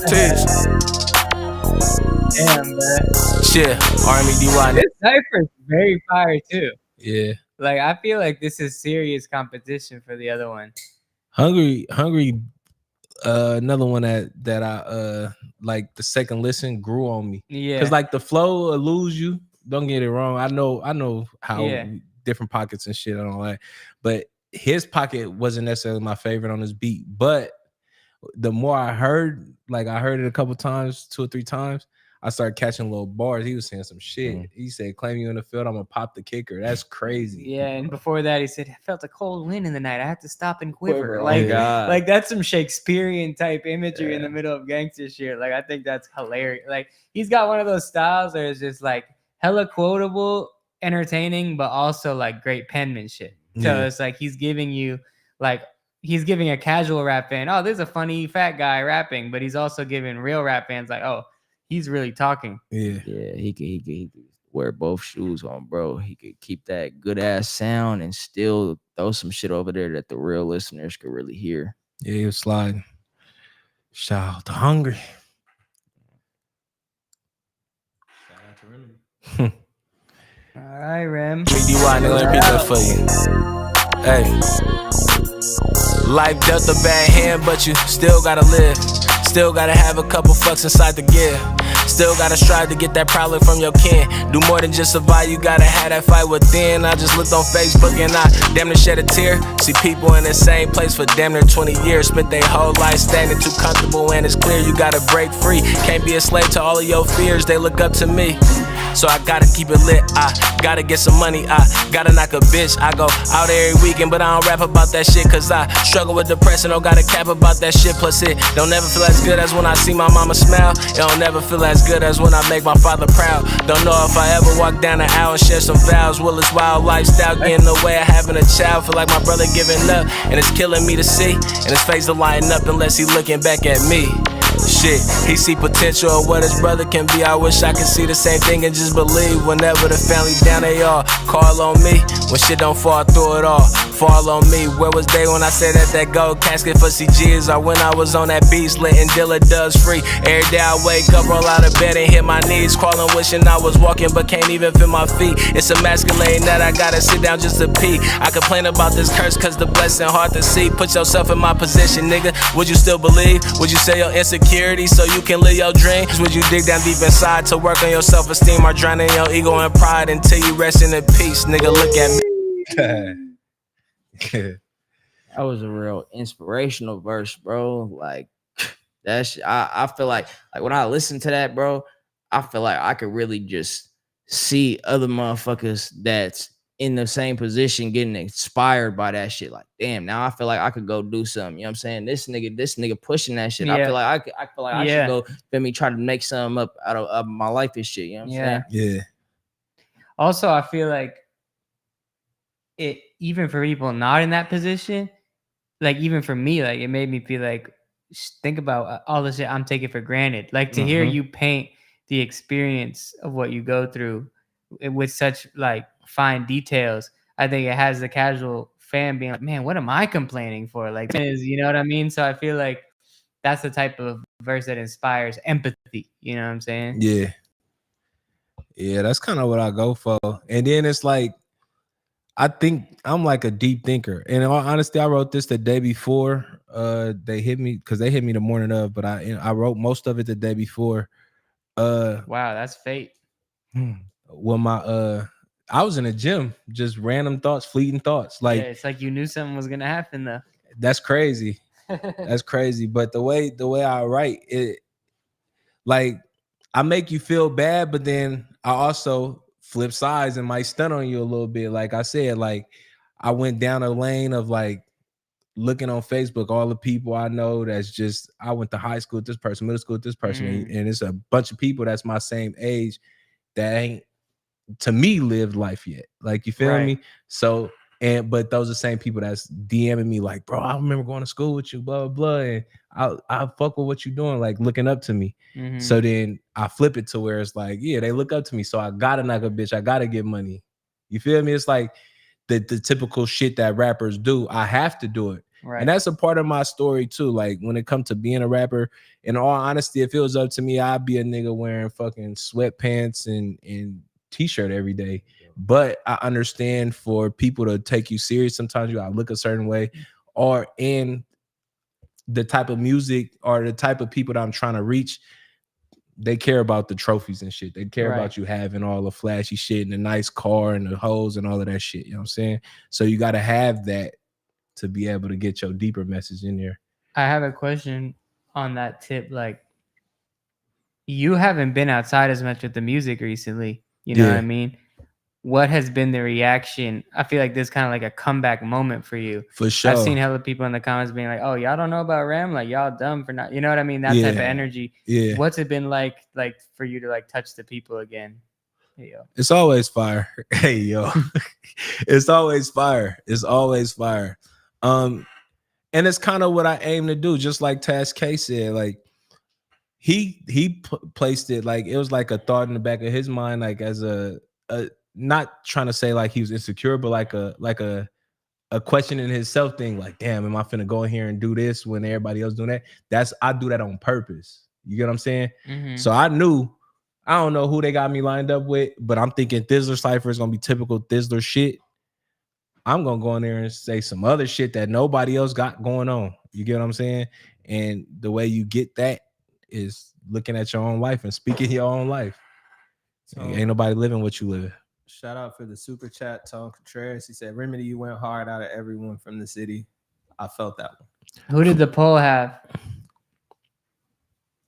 Tiz. Damn, man. Shit, RMEDY. This cipher is very fire too. Yeah. Like I feel like this is serious competition for the other one. Hungry. Another one that I like the second listen grew on me. Yeah. Cause like the flow will lose you. Don't get it wrong. I know how different pockets and shit and all that. But his pocket wasn't necessarily my favorite on this beat. But the more I heard it a couple times, 2 or 3 times, I started catching little bars. He was saying some shit. He said, claim you in the field, I'm gonna pop the kicker. That's crazy. Yeah, and before that he said, I felt a cold wind in the night. I had to stop and quiver. Quiver. Like that's some Shakespearean type imagery in the middle of gangster shit. Like I think that's hilarious. Like he's got one of those styles where it's just like hella quotable, entertaining, but also like great penmanship. So it's like he's giving a casual rap fan, oh, there's a funny fat guy rapping, but he's also giving real rap fans like, oh, he's really talking. Yeah. He could wear both shoes on, bro. He could keep that good ass sound and still throw some shit over there that the real listeners could really hear. Yeah, he was sliding. Shout out to Hungry. Shout out to Remy. All right, Rem. DY, nigga, let me repeat that for you. Hey. Life dealt a bad hand, but you still gotta live. Still gotta have a couple fucks inside the gear. Still gotta strive to get that problem from your kin. Do more than just survive, you gotta have that fight within. I just looked on Facebook and I damn near shed a tear. See people in the same place for damn near 20 years. Spent their whole life standing too comfortable and it's clear you gotta break free. Can't be a slave to all of your fears, they look up to me. So I gotta keep it lit, I gotta get some money, I gotta knock a bitch. I go out every weekend, but I don't rap about that shit, cause I struggle with depression, don't got a cap about that shit. Plus it don't never feel as good as when I see my mama smile. It don't never feel as good as when I make my father proud. Don't know if I ever walk down the aisle and share some vows. Will this wild lifestyle get in the way of having a child? Feel like my brother giving up, and it's killing me to see. And his face to lighten up unless he looking back at me. Shit, he see potential of what his brother can be. I wish I could see the same thing and just believe. Whenever the family down, they all call on me. When shit don't fall through it all, fall on me. Where was they when I said that gold casket for CGs? Or when I was on that beach letting DLo does free? Every day I wake up, roll out of bed and hit my knees, crawling, wishing I was walking but can't even feel my feet. It's emasculating that I gotta sit down just to pee. I complain about this curse cause the blessing hard to see. Put yourself in my position, nigga. Would you still believe? Would you say your insecurity so you can live your dreams? Would you dig down deep inside to work on your self-esteem or drown in your ego and pride until you rest in peace? Nigga, look at me. That was a real inspirational verse, bro. Like that shit, I feel like when I listen to that, bro, I feel like I could really just see other motherfuckers that's in the same position, getting inspired by that shit. Like, damn, now I feel like I could go do something. You know what I'm saying? This nigga pushing that shit. I Yeah. feel like I Yeah. should go, feel me, try to make something up out of my life and shit. You know what I'm saying? Yeah. Also, I feel like it, even for people not in that position, like even for me, like it made me feel like, think about all the shit I'm taking for granted. Like to hear you paint the experience of what you go through with such like fine details, I think it has the casual fan being like, man, what am I complaining for? Like, you know what I mean? So I feel like that's the type of verse that inspires empathy. You know what I'm saying? Yeah. Yeah, that's kind of what I go for. And then it's like, I think I'm like a deep thinker. And in all honesty, I wrote this the day before they hit me, because they hit me the morning of, but I wrote most of it the day before. Wow, that's fate. When I was in the gym, just random thoughts, fleeting thoughts. Like, yeah, it's like you knew something was gonna happen though. that's crazy. That's crazy. But the way I write it, like I make you feel bad, but then I also flip sides and might stun on you a little bit. Like I said, like I went down a lane of like looking on Facebook, all the people I know that's just, I went to high school with this person, middle school with this person, and it's a bunch of people that's my same age that ain't, to me, lived life yet. Like, you feel me? So, but those are the same people that's DMing me like, bro, I remember going to school with you, blah, blah, and I fuck with what you're doing, like looking up to me. So then I flip it to where it's like, yeah, they look up to me, so I gotta knock a bitch, I gotta get money. You feel me? It's like the typical shit that rappers do. I have to do it. Right. And that's a part of my story too. Like when it comes to being a rapper, in all honesty, if it was up to me, I'd be a nigga wearing fucking sweatpants and t-shirt every day. But I understand for people to take you serious, sometimes you gotta look a certain way, or in the type of music or the type of people that I'm trying to reach, they care about the trophies and shit. They care about you having all the flashy shit and the nice car and the hoes and all of that shit. You know what I'm saying? So you gotta have that to be able to get your deeper message in there. I have a question on that tip. Like, you haven't been outside as much with the music recently. You know what I mean? What has been the reaction? I feel like this kind of like a comeback moment for you. For sure. I've seen hella people in the comments being like, oh, y'all don't know about Ram? Like, y'all dumb for not, you know what I mean? That type of energy. Yeah. What's it been like for you to like touch the people again? Hey, yo. It's always fire. Hey, yo. It's always fire. It's always fire. And it's kind of what I aim to do, just like Task K said. Like he placed it like it was like a thought in the back of his mind, like as a not trying to say like he was insecure, but like a question in himself thing. Like, damn, am I finna go in here and do this when everybody else doing that? I do that on purpose. You get what I'm saying? So I knew, I don't know who they got me lined up with, but I'm thinking Thizzler Cypher is gonna be typical Thizzler shit. I'm gonna go in there and say some other shit that nobody else got going on. You get what I'm saying? And the way you get that is looking at your own life and speaking your own life. So ain't nobody living what you living. Shout out for the super chat, Tom Contreras. He said, Remedy, you went hard out of everyone from the city. I felt that one. Who did the poll have?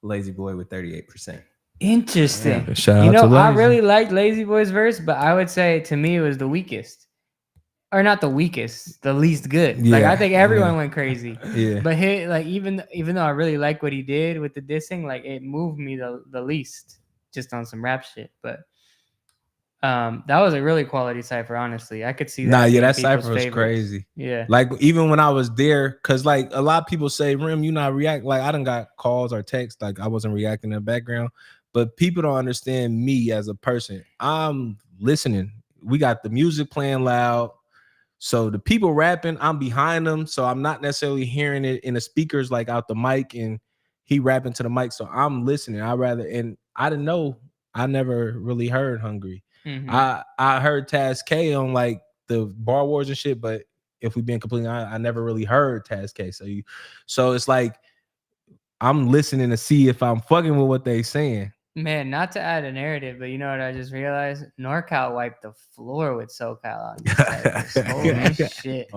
Lazy Boy with 38%. Interesting. Yeah. Shout You out know, to I Lazy. really liked Lazy Boy's verse, but I would say to me it was the weakest. Or not the weakest, the least good. Like Yeah, I think everyone yeah. went crazy. Yeah. But even though I really like what he did with the dissing, like it moved me the least just on some rap shit. But that was a really quality cipher, honestly. I could see that. Nah, yeah, being that people's cipher was favorites. crazy. Yeah. Like even when I was there, cause like a lot of people say, Rim, you not react. Like I done got calls or texts, like I wasn't reacting in the background. But people don't understand me as a person. I'm listening. We got the music playing loud. So the people rapping, I'm behind them. So I'm not necessarily hearing it in the speakers, like out the mic, and he rapping to the mic. So I'm listening. And I didn't know, I never really heard Hungry. I heard Task K on like the Bar Wars and shit, but if we've been completely honest, I never really heard Task K. So it's like I'm listening to see if I'm fucking with what they saying. Man, not to add a narrative, but you know what I just realized? NorCal wiped the floor with SoCal on these ciphers. Holy shit.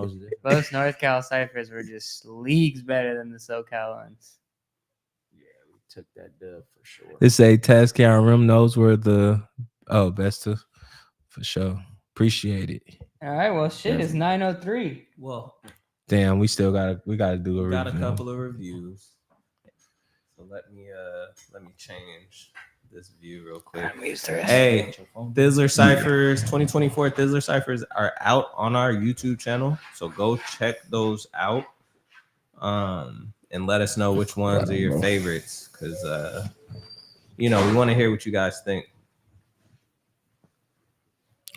Most North Cal ciphers were just leagues better than the SoCal ones. Yeah, we took that dub for sure. They say Task K and Rim knows where the best of for sure. Appreciate it. All right. Well, shit, it's 9:03. Well, Damn, we gotta do a we got a review. couple of reviews. So let me change this view real quick. Hey, Thizzler Cyphers, 2024 Thizzler Cyphers are out on our YouTube channel. So go check those out. And let us know which ones are your favorites. Cause we want to hear what you guys think.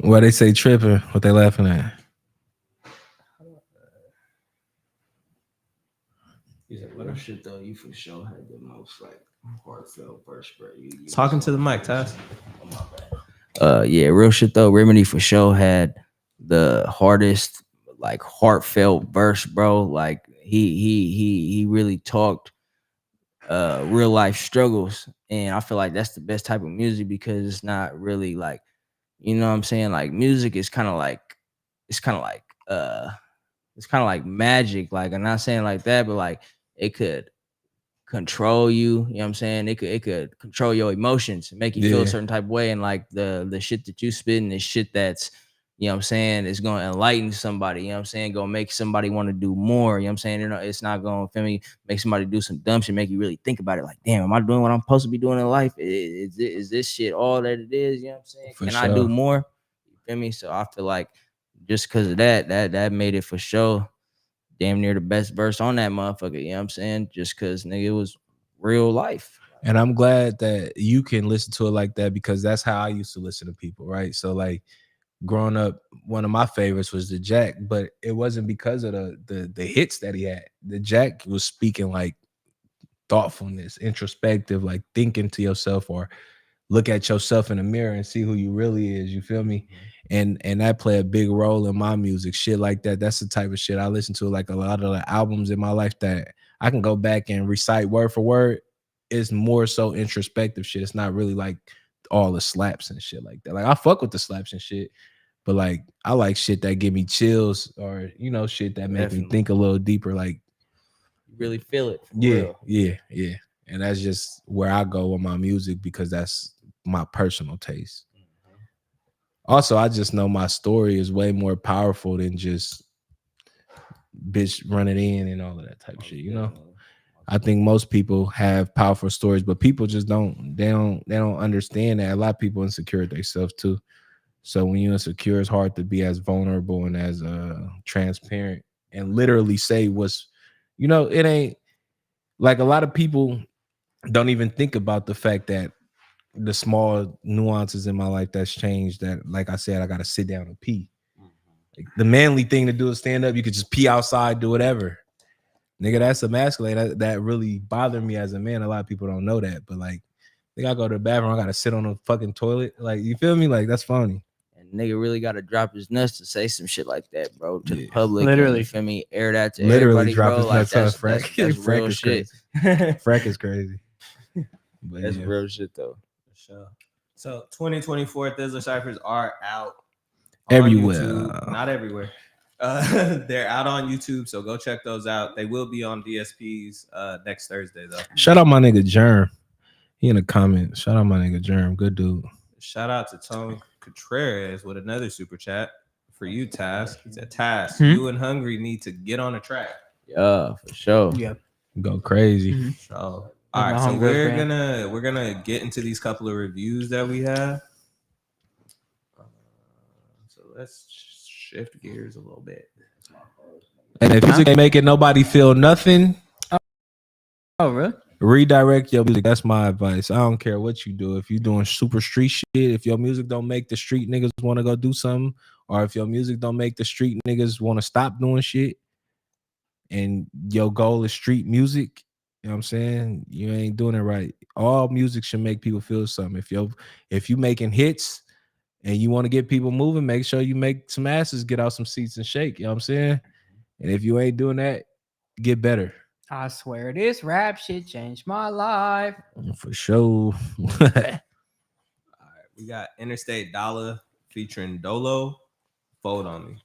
What they say tripping? What they laughing at? What shit though? You for sure had the most like heartfelt verse, bro. Talking to the mic, Taz. Yeah, real shit though. Remedy for sure had the hardest, like heartfelt verse, bro. Like he really talked real life struggles, and I feel like that's the best type of music because it's not really like, you know what I'm saying? Like music is kind of like magic. Like I'm not saying like that, but like it could control you, you know what I'm saying? It could control your emotions and make you feel a certain type of way. And like the shit that you spitting is shit that's, you know what I'm saying, it's gonna enlighten somebody, you know what I'm saying, gonna make somebody want to do more, you know what I'm saying? It's not gonna, feel me, make somebody do some dumb shit, make you really think about it, like, damn, am I doing what I'm supposed to be doing in life? Is this shit all that it is, you know what I'm saying? Can I do more? You feel me? So I feel like just because of that made it for sure damn near the best verse on that motherfucker, you know what I'm saying? Just because, nigga, it was real life. And I'm glad that you can listen to it like that because that's how I used to listen to people, right? So like growing up, one of my favorites was the Jack, but it wasn't because of the hits that he had. The Jack was speaking like thoughtfulness, introspective, like thinking to yourself or look at yourself in the mirror and see who you really is. You feel me? And that play a big role in my music. Shit like that. That's the type of shit I listen to. Like a lot of the albums in my life that I can go back and recite word for word. It's more so introspective shit. It's not really like all the slaps and shit like that. Like I fuck with the slaps and shit, but like I like shit that give me chills or, you know, shit that make me think a little deeper. Like you really feel it. Yeah. And that's just where I go with my music because that's my personal taste. Also, I just know my story is way more powerful than just bitch running in and all of that type of shit, you know? I think most people have powerful stories, but people just don't understand that. A lot of people insecure themselves too. So when you're insecure, it's hard to be as vulnerable and as transparent and literally say what's, you know, it ain't like a lot of people don't even think about the fact that the small nuances in my life that's changed, that like I said, I gotta sit down and pee. Like, the manly thing to do is stand up. You could just pee outside, do whatever. Nigga, that's emasculating. That really bothered me as a man. A lot of people don't know that, but like, they gotta go to the bathroom. I gotta sit on the fucking toilet. Like, you feel me? Like, that's funny. And nigga really gotta drop his nuts to say some shit like that, bro, to the public. Literally. You feel me? Air that to Literally everybody, drop bro. his Like, nuts on that's Frack. real Frack is shit. crazy. Frack is crazy. But That's yeah. real shit though. For sure. So 2024 Thizzler Cyphers are out Everywhere. YouTube. Not everywhere. They're out on YouTube, so go check those out. They will be on DSPs next Thursday, though. Shout out my nigga Germ. He in the comments. Shout out my nigga Germ. Good dude. Shout out to Tony Contreras with another super chat for you, Taz. He said, Taz, Hmm? you and Hungry need to get on a track. Yeah, for sure. Yeah. Go crazy. So all right, so we're gonna get into these couple of reviews that we have. So let's shift gears a little bit. And if music ain't making nobody feel nothing, oh really? Redirect your music. That's my advice. I don't care what you do. If you're doing super street shit, if your music don't make the street niggas want to go do something, or if your music don't make the street niggas want to stop doing shit, and your goal is street music, you know what I'm saying? You ain't doing it right. All music should make people feel something. If you making hits and you want to get people moving, make sure you make some asses get out some seats and shake. You know what I'm saying? And if you ain't doing that, get better. I swear this rap shit changed my life. For sure. All right, we got Interstate Dollar featuring DLo. Fold on me.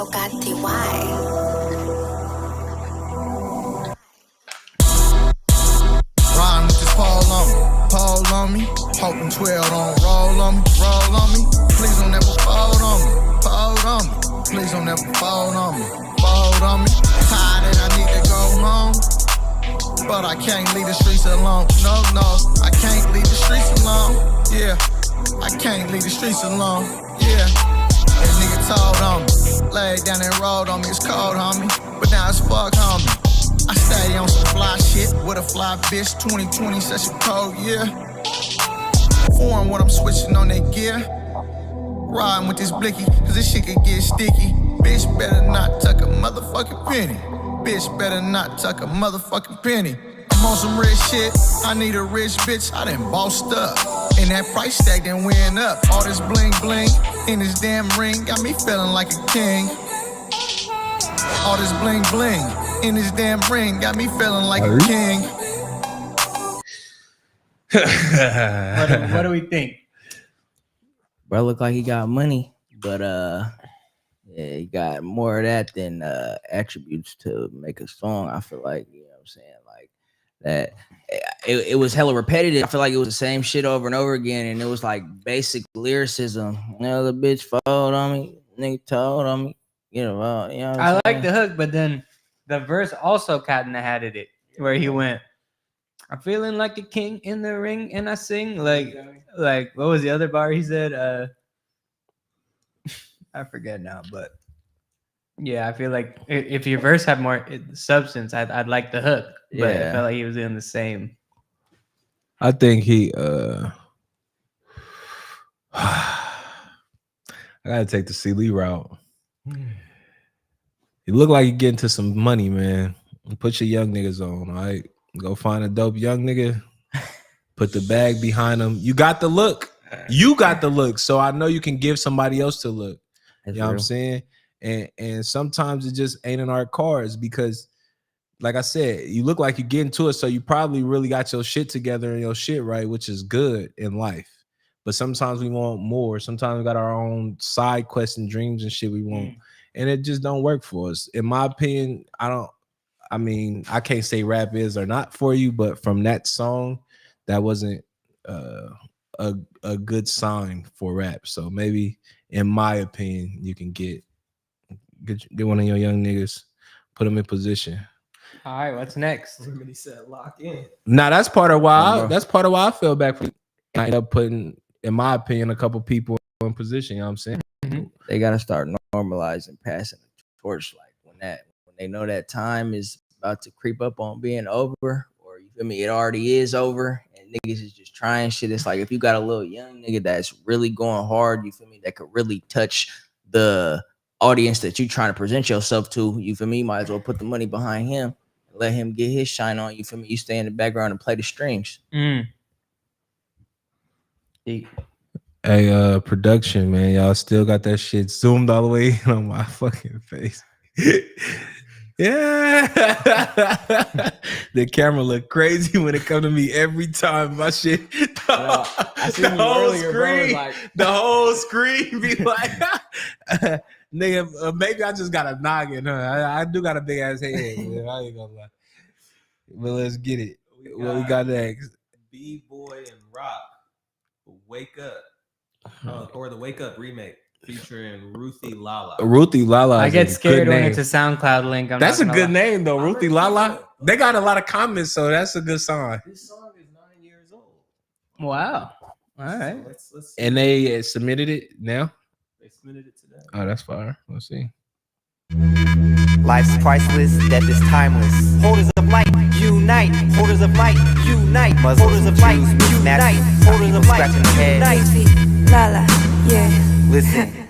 Bugatti, why? Riding with this pole on me, hoping 12 don't roll on me, please don't ever fold on me, please don't ever fold on me, tired and I need to go home, but I can't leave the streets alone, no, I can't leave the streets alone, yeah, I can't leave the streets alone, yeah, that nigga told on me, laid down and rolled on me, it's cold, homie, but now it's fuck, homie. I stay on some fly shit with a fly bitch. 2020 such a cold year. Foreign when I'm switching on that gear. Riding with this blicky, cause this shit could get sticky. Bitch better not tuck a motherfucking penny. Bitch better not tuck a motherfucking penny. I'm on some rich shit, I need a rich bitch. I done bossed up, and that price tag done went up. All this bling bling in this damn ring got me feeling like a king. All this bling bling in this damn ring got me feeling like a king. What do we think? Bro, look like he got money, but yeah, he got more of that than attributes to make a song. I feel like, you know what I'm saying, like that. It was hella repetitive. I feel like it was the same shit over and over again, and it was like basic lyricism. You know, the bitch followed on me, nigga told on me. You know, I like the hook, but then the verse also kind of had it where he went, I'm feeling like a king in the ring and I sing like what was the other bar he said? I forget now, but yeah, I feel like if your verse had more substance, I'd like the hook, but I felt like he was in the same. I think he I gotta take the C Lee route. You look like you get into some money, man. Put your young niggas on, all right? Go find a dope young nigga. Put the bag behind them. You got the look. You got the look. So I know you can give somebody else to look. That's you know real. what I'm saying? And sometimes it just ain't in our cards because, like I said, you look like you get into it, so you probably really got your shit together and your shit right, which is good in life. But sometimes we want more. Sometimes we got our own side quests and dreams and shit we want. And it just don't work for us. In my opinion, I can't say rap is or not for you, but from that song, that wasn't a good sign for rap. So maybe, in my opinion, you can get one of your young niggas, put them in position. All right, what's next? Remedy said lock in. Now that's part of why I fell back. I ended up putting, in my opinion, a couple people in position. You know what I'm saying? They gotta start normalizing passing the torch, like when they know that time is about to creep up on being over, or you feel me, it already is over, and niggas is just trying shit. It's like if you got a little young nigga that's really going hard, you feel me, that could really touch the audience that you trying to present yourself to, you feel me, you might as well put the money behind him and let him get his shine on, you feel me, you stay in the background and play the strings. Hey, production, man, y'all still got that shit zoomed all the way in on my fucking face. Yeah, the camera look crazy when it come to me every time. My shit, I seen you earlier, bro. Like, the whole screen be like, nigga, maybe I just got a noggin. Huh? I do got a big ass head. Man. I ain't gonna lie. But let's get it. What we got next? B-Boy and Rock, Wake Up, or the Wake Up remake featuring Ruthie Lala. Ruthie Lala. I get scared when it's a SoundCloud link. That's a good name though, Ruthie Lala. They got a lot of comments, so that's a good song. This song is 9 years old. Wow. All right. So let's and they submitted it now. They submitted it today. Oh, that's fire. Let's see. Life's priceless, death is timeless. Holders of light, unite. Holders of light, unite. Holders of light, unite. Holders of light, unite. Lala, yeah. Listen.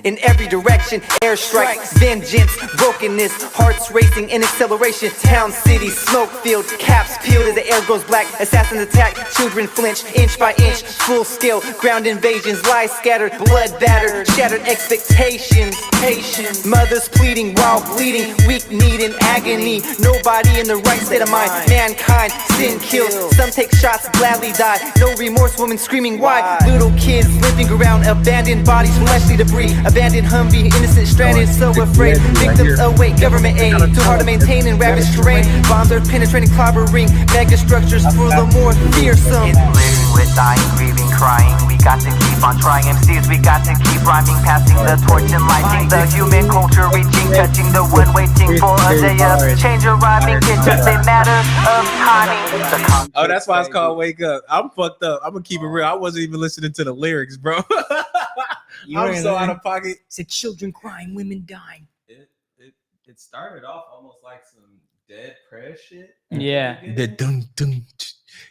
In every direction, airstrikes, vengeance, brokenness, hearts racing in acceleration. Town, city, smoke filled, caps peeled as the air goes black. Assassins attack, children flinch, inch by inch, full scale, ground invasions, lies scattered, blood battered, shattered expectations. Patience, mothers pleading while bleeding, weak need in agony. Nobody in the right state of mind. Mankind, sin kills. Some take shots, gladly die. No remorse, women screaming why. Little kids limping around, abandoned bodies, fleshly debris. Abandoned Humvee, innocent stranded, so afraid. Victims await government aid. Too hard to maintain in ravaged terrain. Bombs are penetrating, clobbering. Mega structures for the more fearsome. Living with dying, grieving, crying. We got to keep on trying. MCs, we got to keep rhyming, passing the torch and lighting the human culture, reaching, touching the one, waiting for a day of change. Arriving, it's just a matter of timing. Oh, that's why it's called Wake Up. I'm fucked up. I'm gonna keep it real. I wasn't even listening to the lyrics, bro. I'm so out of pocket. Said children crying, women dying. It started off almost like some dead press shit. Yeah. The dun dun.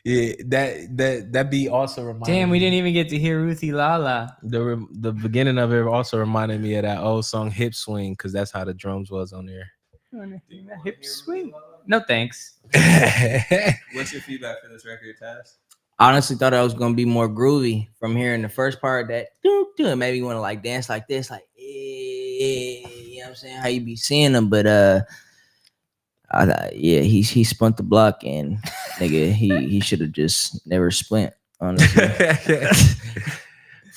Yeah, that beat also reminded Damn, we me. didn't even get to hear Ruthie Lala. The beginning of it also reminded me of that old song Hip Swing, because that's how the drums was on there. Hip swing. No thanks. What's your feedback for this record, Taz? Honestly, thought I was gonna be more groovy from hearing the first part. That it made me want to like dance like this, like you know what I'm saying? How you be seeing them, but yeah, he spun the block, and nigga, he should have just never splint. Honestly.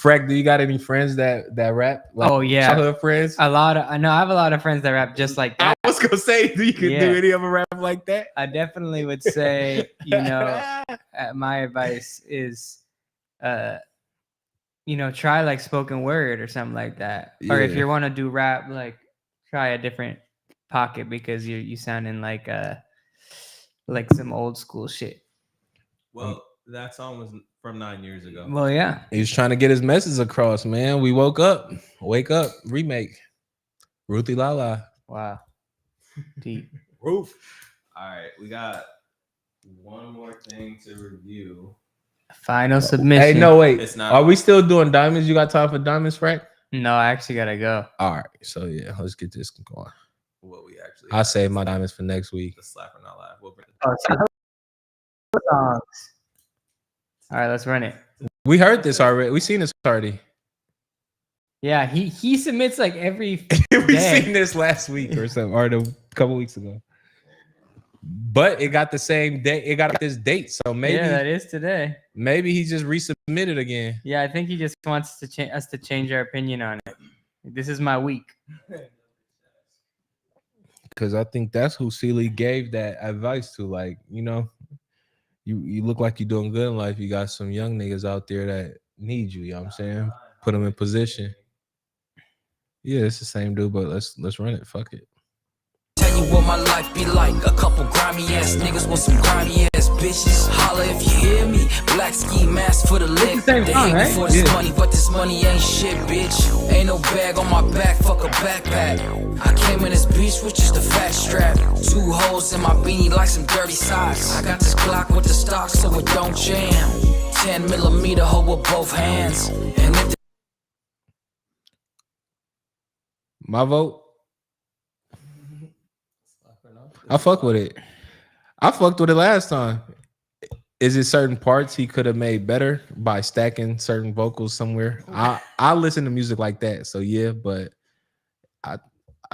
Frack, do you got any friends that rap? Like, Oh yeah, childhood friends. I have a lot of friends that rap just like that. I was gonna say, do you do any of them rap like that? I definitely would say, my advice is, try like spoken word or something like that. Or if Yeah. you want to do rap, like try a different pocket, because you sounding like some old school shit. Well, that song was from 9 years ago. Well, yeah. He was trying to get his message across, man. We woke up, wake up, remake, Ruthie Lala. Wow, deep. Roof. All right, we got one more thing to review. Final submission. Hey, no, wait. It's not. Are we still doing diamonds? You got time for diamonds, Frack? No, I actually gotta go. All right. So yeah, let's get this going. What we actually I'll save my diamonds for next week. the slapper not live. We'll bring Songs. All right, let's run it. We heard this already. We seen this already. Yeah, he submits like every We day. seen this last week or something, or a couple weeks ago. But it got the same date. It got this date, so maybe Yeah, that is today. maybe he just resubmitted again. Yeah, I think he just wants to us to change our opinion on it. This is my week. Because I think that's who C Lee gave that advice to. Like, you look like you're doing good in life. You got some young niggas out there that need you. You know what I'm saying? Put them in position. Yeah, it's the same dude, but let's run it. Fuck it. Tell you what my life be like. A couple grimy ass niggas with some grimy ass bitches. Holla if you hear me. Black ski mask for the lick. They hate me for this money, but this money ain't shit, bitch. Ain't no bag on my back, fuck a backpack. I came in this beach with just a fat strap. 2 holes in my beanie like some dirty socks. I got this Glock with the stock so it don't jam. 10mm hold with both hands. And if My vote. I fuck with it. I fucked with it last time. Is it certain parts he could have made better by stacking certain vocals somewhere? I listen to music like that, so yeah. But I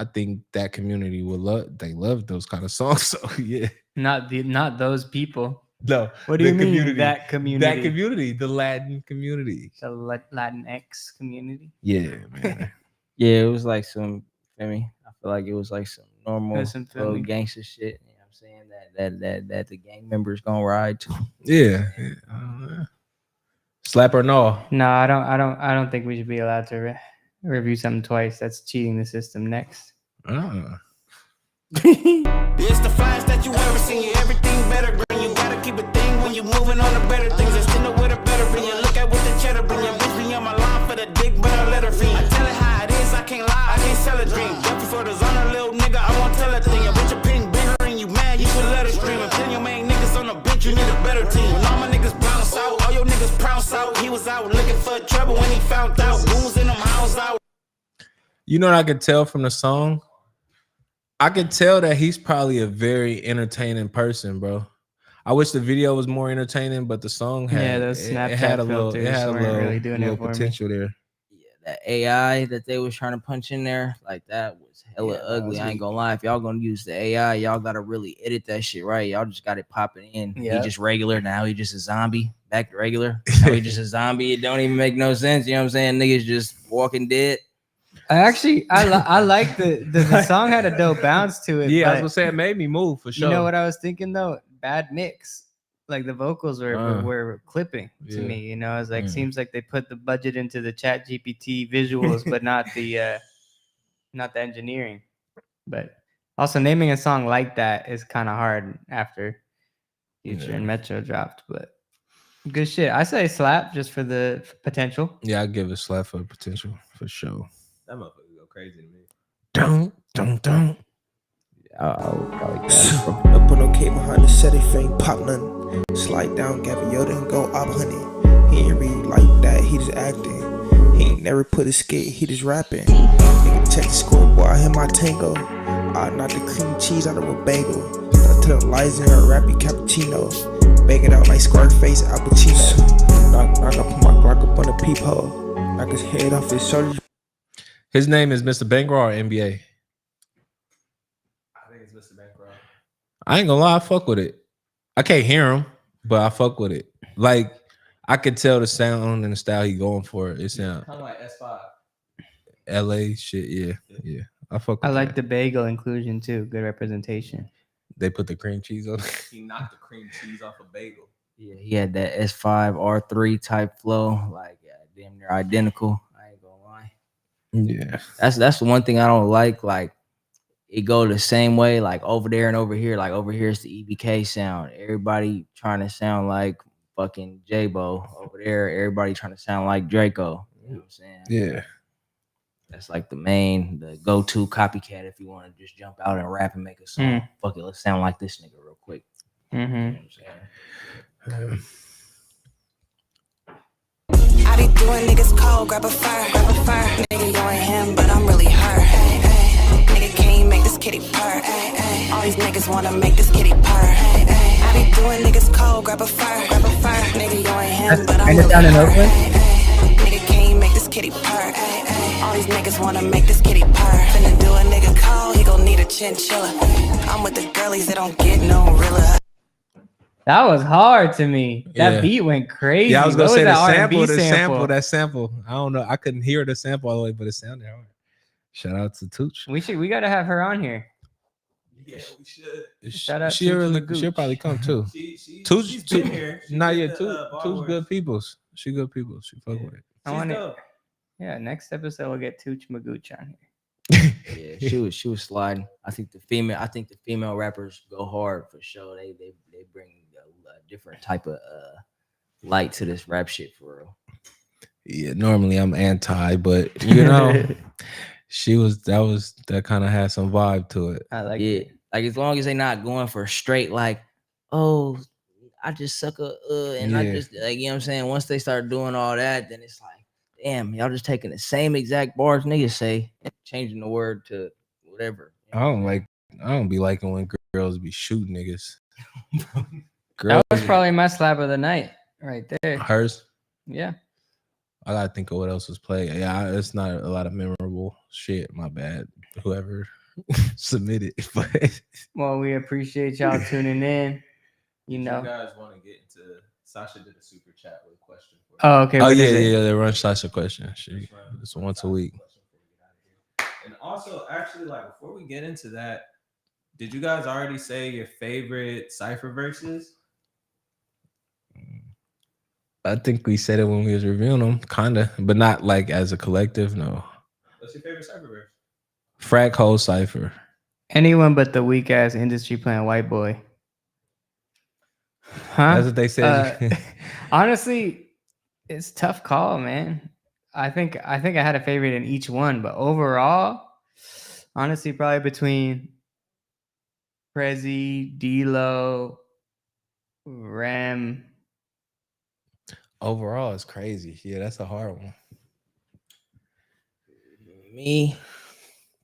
think that community will love those kind of songs. So yeah. Not those people. No. What do you the mean community. that community? That community, the Latin community. The Latinx community. Yeah, man. Yeah, it was like some. I feel like it was like some normal Some little Philly. gangster shit. You know what I'm saying? That the gang members gonna ride to. Yeah. Slap or no? No, I don't think we should be allowed to review something twice. That's cheating the system. Next. It's the flash that you ever seen. Everything better bring. You gotta keep a thing when you moving on to better things. I still know where the better bring. You look at what the cheddar bring. Your bitch be on my line for the dick, but I let her free. I tell it how it is. I can't lie. I can't sell a dream. Jump for the zone, little nigga. I won't tell a thing. Your bitch opinion bigger and you mad. You should let her stream. I'm telling your main niggas on the bench. You need a better team. When all my niggas bounce out, all your niggas prounce out. He was out looking for trouble when he found out. Goons in them house out. You know what I could tell from the song? I could tell that he's probably a very entertaining person, bro. I wish the video was more entertaining, but the song had those Snapchat it had a little, filters weren't really doing it for me. potential there. That AI that they was trying to punch in there, like that was hella ugly. I ain't gonna lie. If y'all gonna use the AI, y'all gotta really edit that shit right. Y'all just got it popping in. Yeah. He just regular. Now he just a zombie. Back to regular. Now he just a zombie. It don't even make no sense. You know what I'm saying? Niggas just walking dead. I like the song had a dope bounce to it. Yeah, I was but gonna say it made me move for sure. You know what I was thinking though? Bad mix. Like the vocals were clipping to me. You know, it's like seems like they put the budget into the Chat GPT visuals, but not the engineering. But also naming a song like that is kind of hard after Future and Metro dropped. But good shit. I say slap just for the potential. Yeah, I give it slap for the potential for sure. That motherfucker go crazy to me. Don't. Up on no K behind the set, if ain't pop nothing. Slide down, Gabby Yoda and go up, honey. He ain't read like that, he just acting. He ain't never put a skit, he just rapping. Nigga, check the scoreboard, I hit my tango. I knock the cream cheese out of a bagel. I tell Liza in her rappy cappuccino. Bake it out like Scarface, Al Pacino. Knock, I put my Glock up on the peephole. Knock his head off his shoulders. His name is Mr. Bankroll or NBA? I think it's Mr. Bankroll. I ain't gonna lie, I fuck with it. I can't hear him, but I fuck with it. Like I could tell the sound and the style he going for. It sound Kind of like S5. LA shit, yeah. I fuck with I like the bagel inclusion too. Good representation. They put the cream cheese on. He knocked the cream cheese off a bagel. Yeah, he had that S5 R3 type flow, like damn near identical. I ain't gonna lie. Yeah, that's the one thing I don't like. Like it go the same way, like over there and over here. Like over here is the EBK sound. Everybody trying to sound like fucking J-Bo. Over there, everybody trying to sound like Draco. You know what I'm saying? Yeah. That's like the go-to copycat if you want to just jump out and rap and make a song. Fuck it, let's sound like this nigga real quick. You know what I'm saying? I be doing niggas cold, grab a fire. Nigga, you ain't him, but I'm really her. Nigga, can you make this kitty purr? All these niggas wanna make this kitty purr. I be doing niggas cold, grab a fire. Nigga, you ain't him, but I'm really her. Nigga, can you make this kitty purr? All these niggas wanna make this kitty purr. Finna do a nigga cold, he gon' need a chinchilla. I'm with the girlies that don't get no realer. That was hard to me. That beat went crazy. Yeah, I was gonna say that sample. I don't know. I couldn't hear the sample all the way, but it sounded hard. Shout out to Tooch. We gotta have her on here. Yeah, we should. Shout out she'll probably come too. She's been here. Not yet. Two's good peoples. She good people. She fuck with it. I want it. Yeah, next episode we'll get Tooch Magooch on here. Yeah, she was sliding. I think the female rappers go hard for sure. They bring a different type of light to this rap shit for real. Yeah, normally I'm anti, but you know, that kind of had some vibe to it. I like it. Like as long as they not going for straight like, oh, I just suck and I just like, you know what I'm saying? Once they start doing all that, then it's like, damn, y'all just taking the same exact bars niggas say, changing the word to whatever. I don't be liking when girls be shooting niggas. That was probably my slap of the night right there. Hers? Yeah. I gotta think of what else was played. Yeah, it's not a lot of memorable shit. My bad. Whoever submitted. But well, we appreciate y'all tuning in. You know, you guys want to get into Sasha did a super chat with a question for you. Oh, okay. Oh yeah. They run Sasha question. It's once a week. And also, actually, like before we get into that, did you guys already say your favorite cipher verses? I think we said it when we was reviewing them, kinda, but not like as a collective. No. What's your favorite cipher verse? Frack whole cipher. Anyone but the weak ass industry playing white boy. Huh? That's what they said. Honestly, it's a tough call, man. I think I had a favorite in each one, but overall, honestly, probably between Prezi, DLo, Rem. Overall, it's crazy. Yeah, that's a hard one. Me,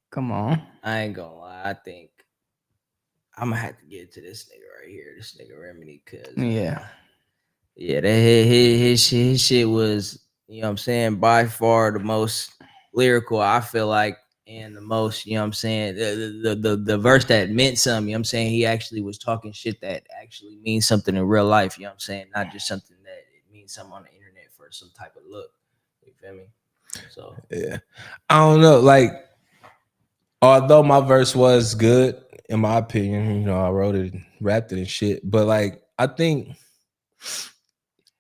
come on. I ain't gonna lie. I think I'm gonna have to get to this nigga right here, this nigga Remedy, cause that his shit was, you know what I'm saying, by far the most lyrical, I feel like, and the most, you know what I'm saying, the verse that meant something, you know what I'm saying, he actually was talking shit that actually means something in real life, you know what I'm saying, not just something that it means something on the internet for some type of look. You feel me? So yeah, I don't know. Like, although my verse was good, in my opinion, you know, I wrote it, rapped it and shit. But like, I think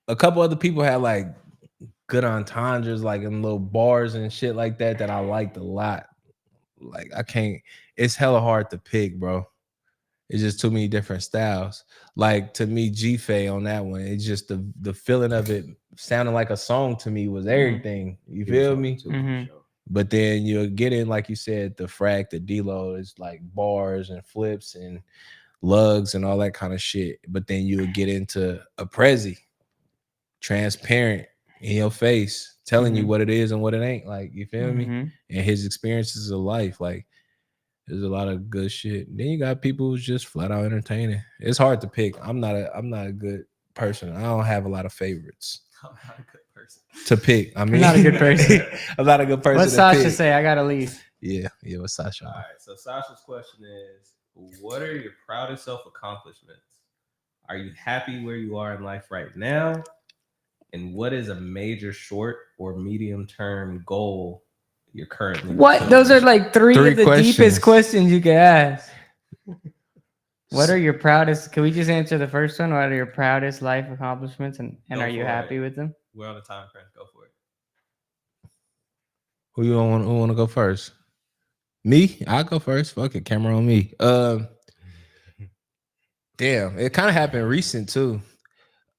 a couple other people had like good entendres, like in little bars and shit like that I liked a lot. Like, I can't. It's hella hard to pick, bro. It's just too many different styles. Like, to me, G-Fay on that one, it's just the feeling of it sounding like a song to me was everything. You feel me? But then you'll get in, like you said, the Frack, the DLo is like bars and flips and lugs and all that kind of shit. But then you'll get into a Prezi, transparent, in your face, telling you what it is and what it ain't. Like, you feel me? And his experiences of life. Like, there's a lot of good shit. Then you got people who's just flat out entertaining. It's hard to pick. I'm not a good person. I don't have a lot of favorites. I'm not a good person To pick. I mean, I'm not a good person. I'm not a good person. What's to Sasha pick. say? I gotta leave. Yeah, what's Sasha? All right, so Sasha's question is, what are your proudest self-accomplishments? Are you happy where you are in life right now? And what is a major short or medium-term goal you're currently What? Those are like three of the questions. deepest questions you could ask. What are your proudest? Can we just answer the first one? What are your proudest life accomplishments, and Go are you for happy it. with them? We're on a time crunch. Go for it. Who want to go first? Me? I'll go first. Fuck it, camera on me. Damn, it kind of happened recent too.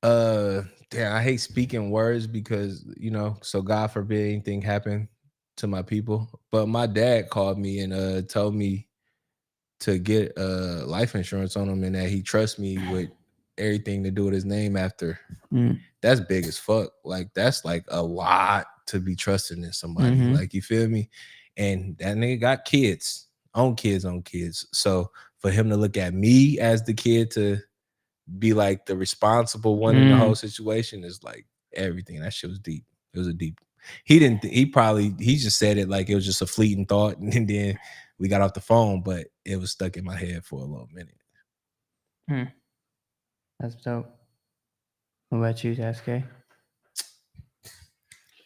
Damn, I hate speaking words because, you know, so God forbid anything happen to my people. But my dad called me and told me to get life insurance on him and that he trusts me with everything to do with his name after. That's big as fuck. Like, that's like a lot to be trusting in somebody. Like, you feel me? And that nigga got kids on kids. So for him to look at me as the kid to be like the responsible one in the whole situation is like everything. That shit was deep. It was a deep. He just said it like it was just a fleeting thought, and then we got off the phone, but it was stuck in my head for a little minute. That's dope. What about you, SK?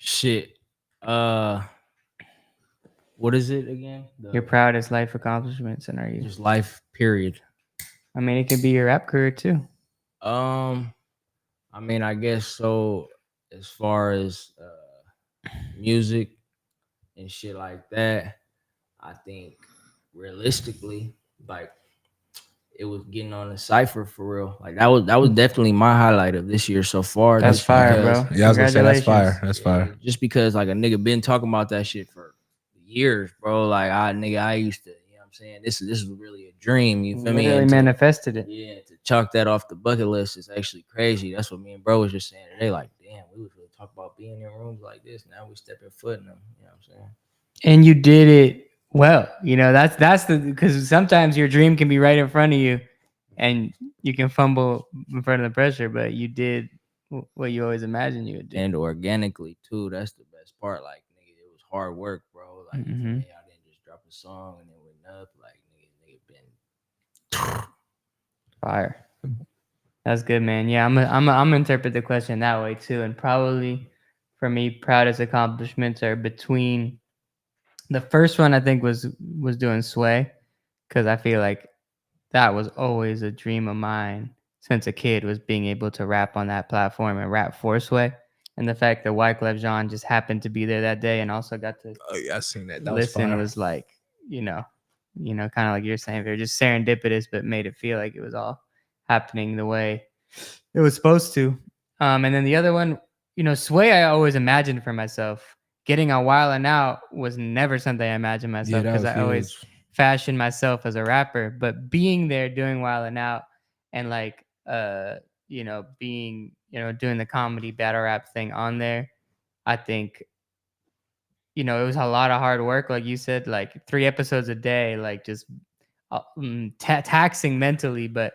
shit. What is it again? Your proudest life accomplishments, and are you Just life, period. I mean, it could be your rap career too. I mean, I guess so. As far as music and shit like that, I think realistically, like, it was getting on the cipher for real. Like, that was definitely my highlight of this year so far. That's just fire, because- bro. Yeah, I was gonna say that's fire. That's fire. Just because like a nigga been talking about that shit for years, bro. Like, I used to, you know what I'm saying? This is really a dream. You feel me? Literally And to- manifested it. Yeah, to chalk that off the bucket list is actually crazy. That's what me and bro was just saying today. Like, damn, we was really talking about being in rooms like this. Now we stepping foot in them. You know what I'm saying? And you did it well. You know, that's the, because sometimes your dream can be right in front of you and you can fumble in front of the pressure, but you did what you always imagined you would do. And organically too. That's the best part. Like, nigga, it was hard work, bro. Like, you feel me? I didn't just drop a song and it went up. Like, nigga been Fire. That's good, man. Yeah, I'm gonna interpret the question that way too. And probably for me, proudest accomplishments are between the first one. I think was doing Sway, because I feel like that was always a dream of mine since a kid, was being able to rap on that platform and rap for Sway. And the fact that Wyclef Jean just happened to be there that day and also got to I seen that. listen was like, you know, kind of like you're saying, they're just serendipitous, but made it feel like it was all happening the way it was supposed to. And then the other one, you know, Sway, I always imagined for myself. Getting on Wild and Out was never something I imagined myself, because I always fashioned myself as a rapper. But being there doing Wild and Out and like, you know, being, you know, doing the comedy battle rap thing on there, I think, you know, it was a lot of hard work. Like you said, like 3 episodes a day, like just taxing mentally, but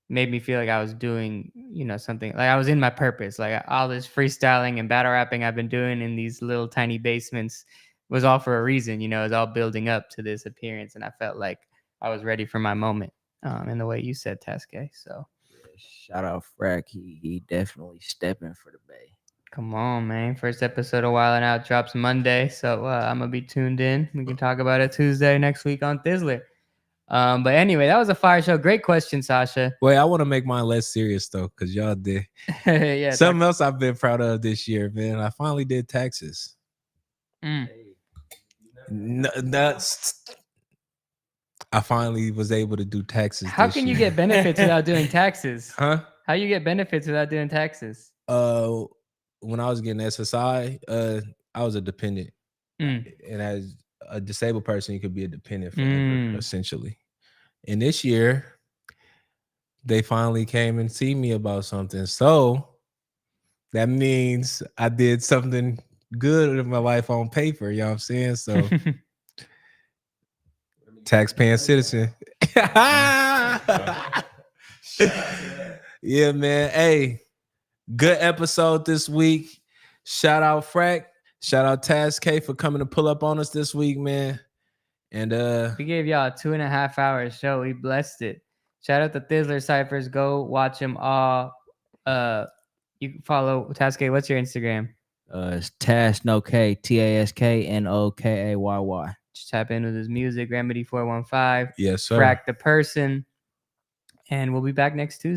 made me feel like I was doing, you know, something, like I was in my purpose. Like all this freestyling and battle rapping I've been doing in these little tiny basements was all for a reason. You know, it was all building up to this appearance, and I felt like I was ready for my moment. In the way you said, Teske. So shout out Frack. He definitely stepping for the Bay. Come on, man. First episode of Wild 'N Out drops Monday, so I'm going to be tuned in. We can talk about it Tuesday next week on Thizzler. But anyway, that was a fire show. Great question, Sasha. Wait, I want to make mine less serious though, because y'all did. Yeah. Something else I've been proud of this year, man. I finally did taxes. No, I finally was able to do taxes. How this can you year. get benefits without doing taxes? Huh? How you get benefits without doing taxes? When I was getting SSI, I was a dependent, and as a disabled person, you could be a dependent forever, essentially. And this year, they finally came and see me about something. So that means I did something good in my life on paper. You know what I'm saying? So tax-paying citizen. Yeah, man. Hey, good episode this week. Shout out Frack. Shout out Kayy for coming to pull up on us this week, man. And we gave y'all a 2.5 hour show. We blessed it. Shout out to Thizzler Cyphers. Go watch them all. You can follow Kayy. What's your Instagram? It's Tasknokay, TASKNOKAYY. Just tap in with his music. Remedy 415. Yes, sir. Frack the person. And we'll be back next Tuesday.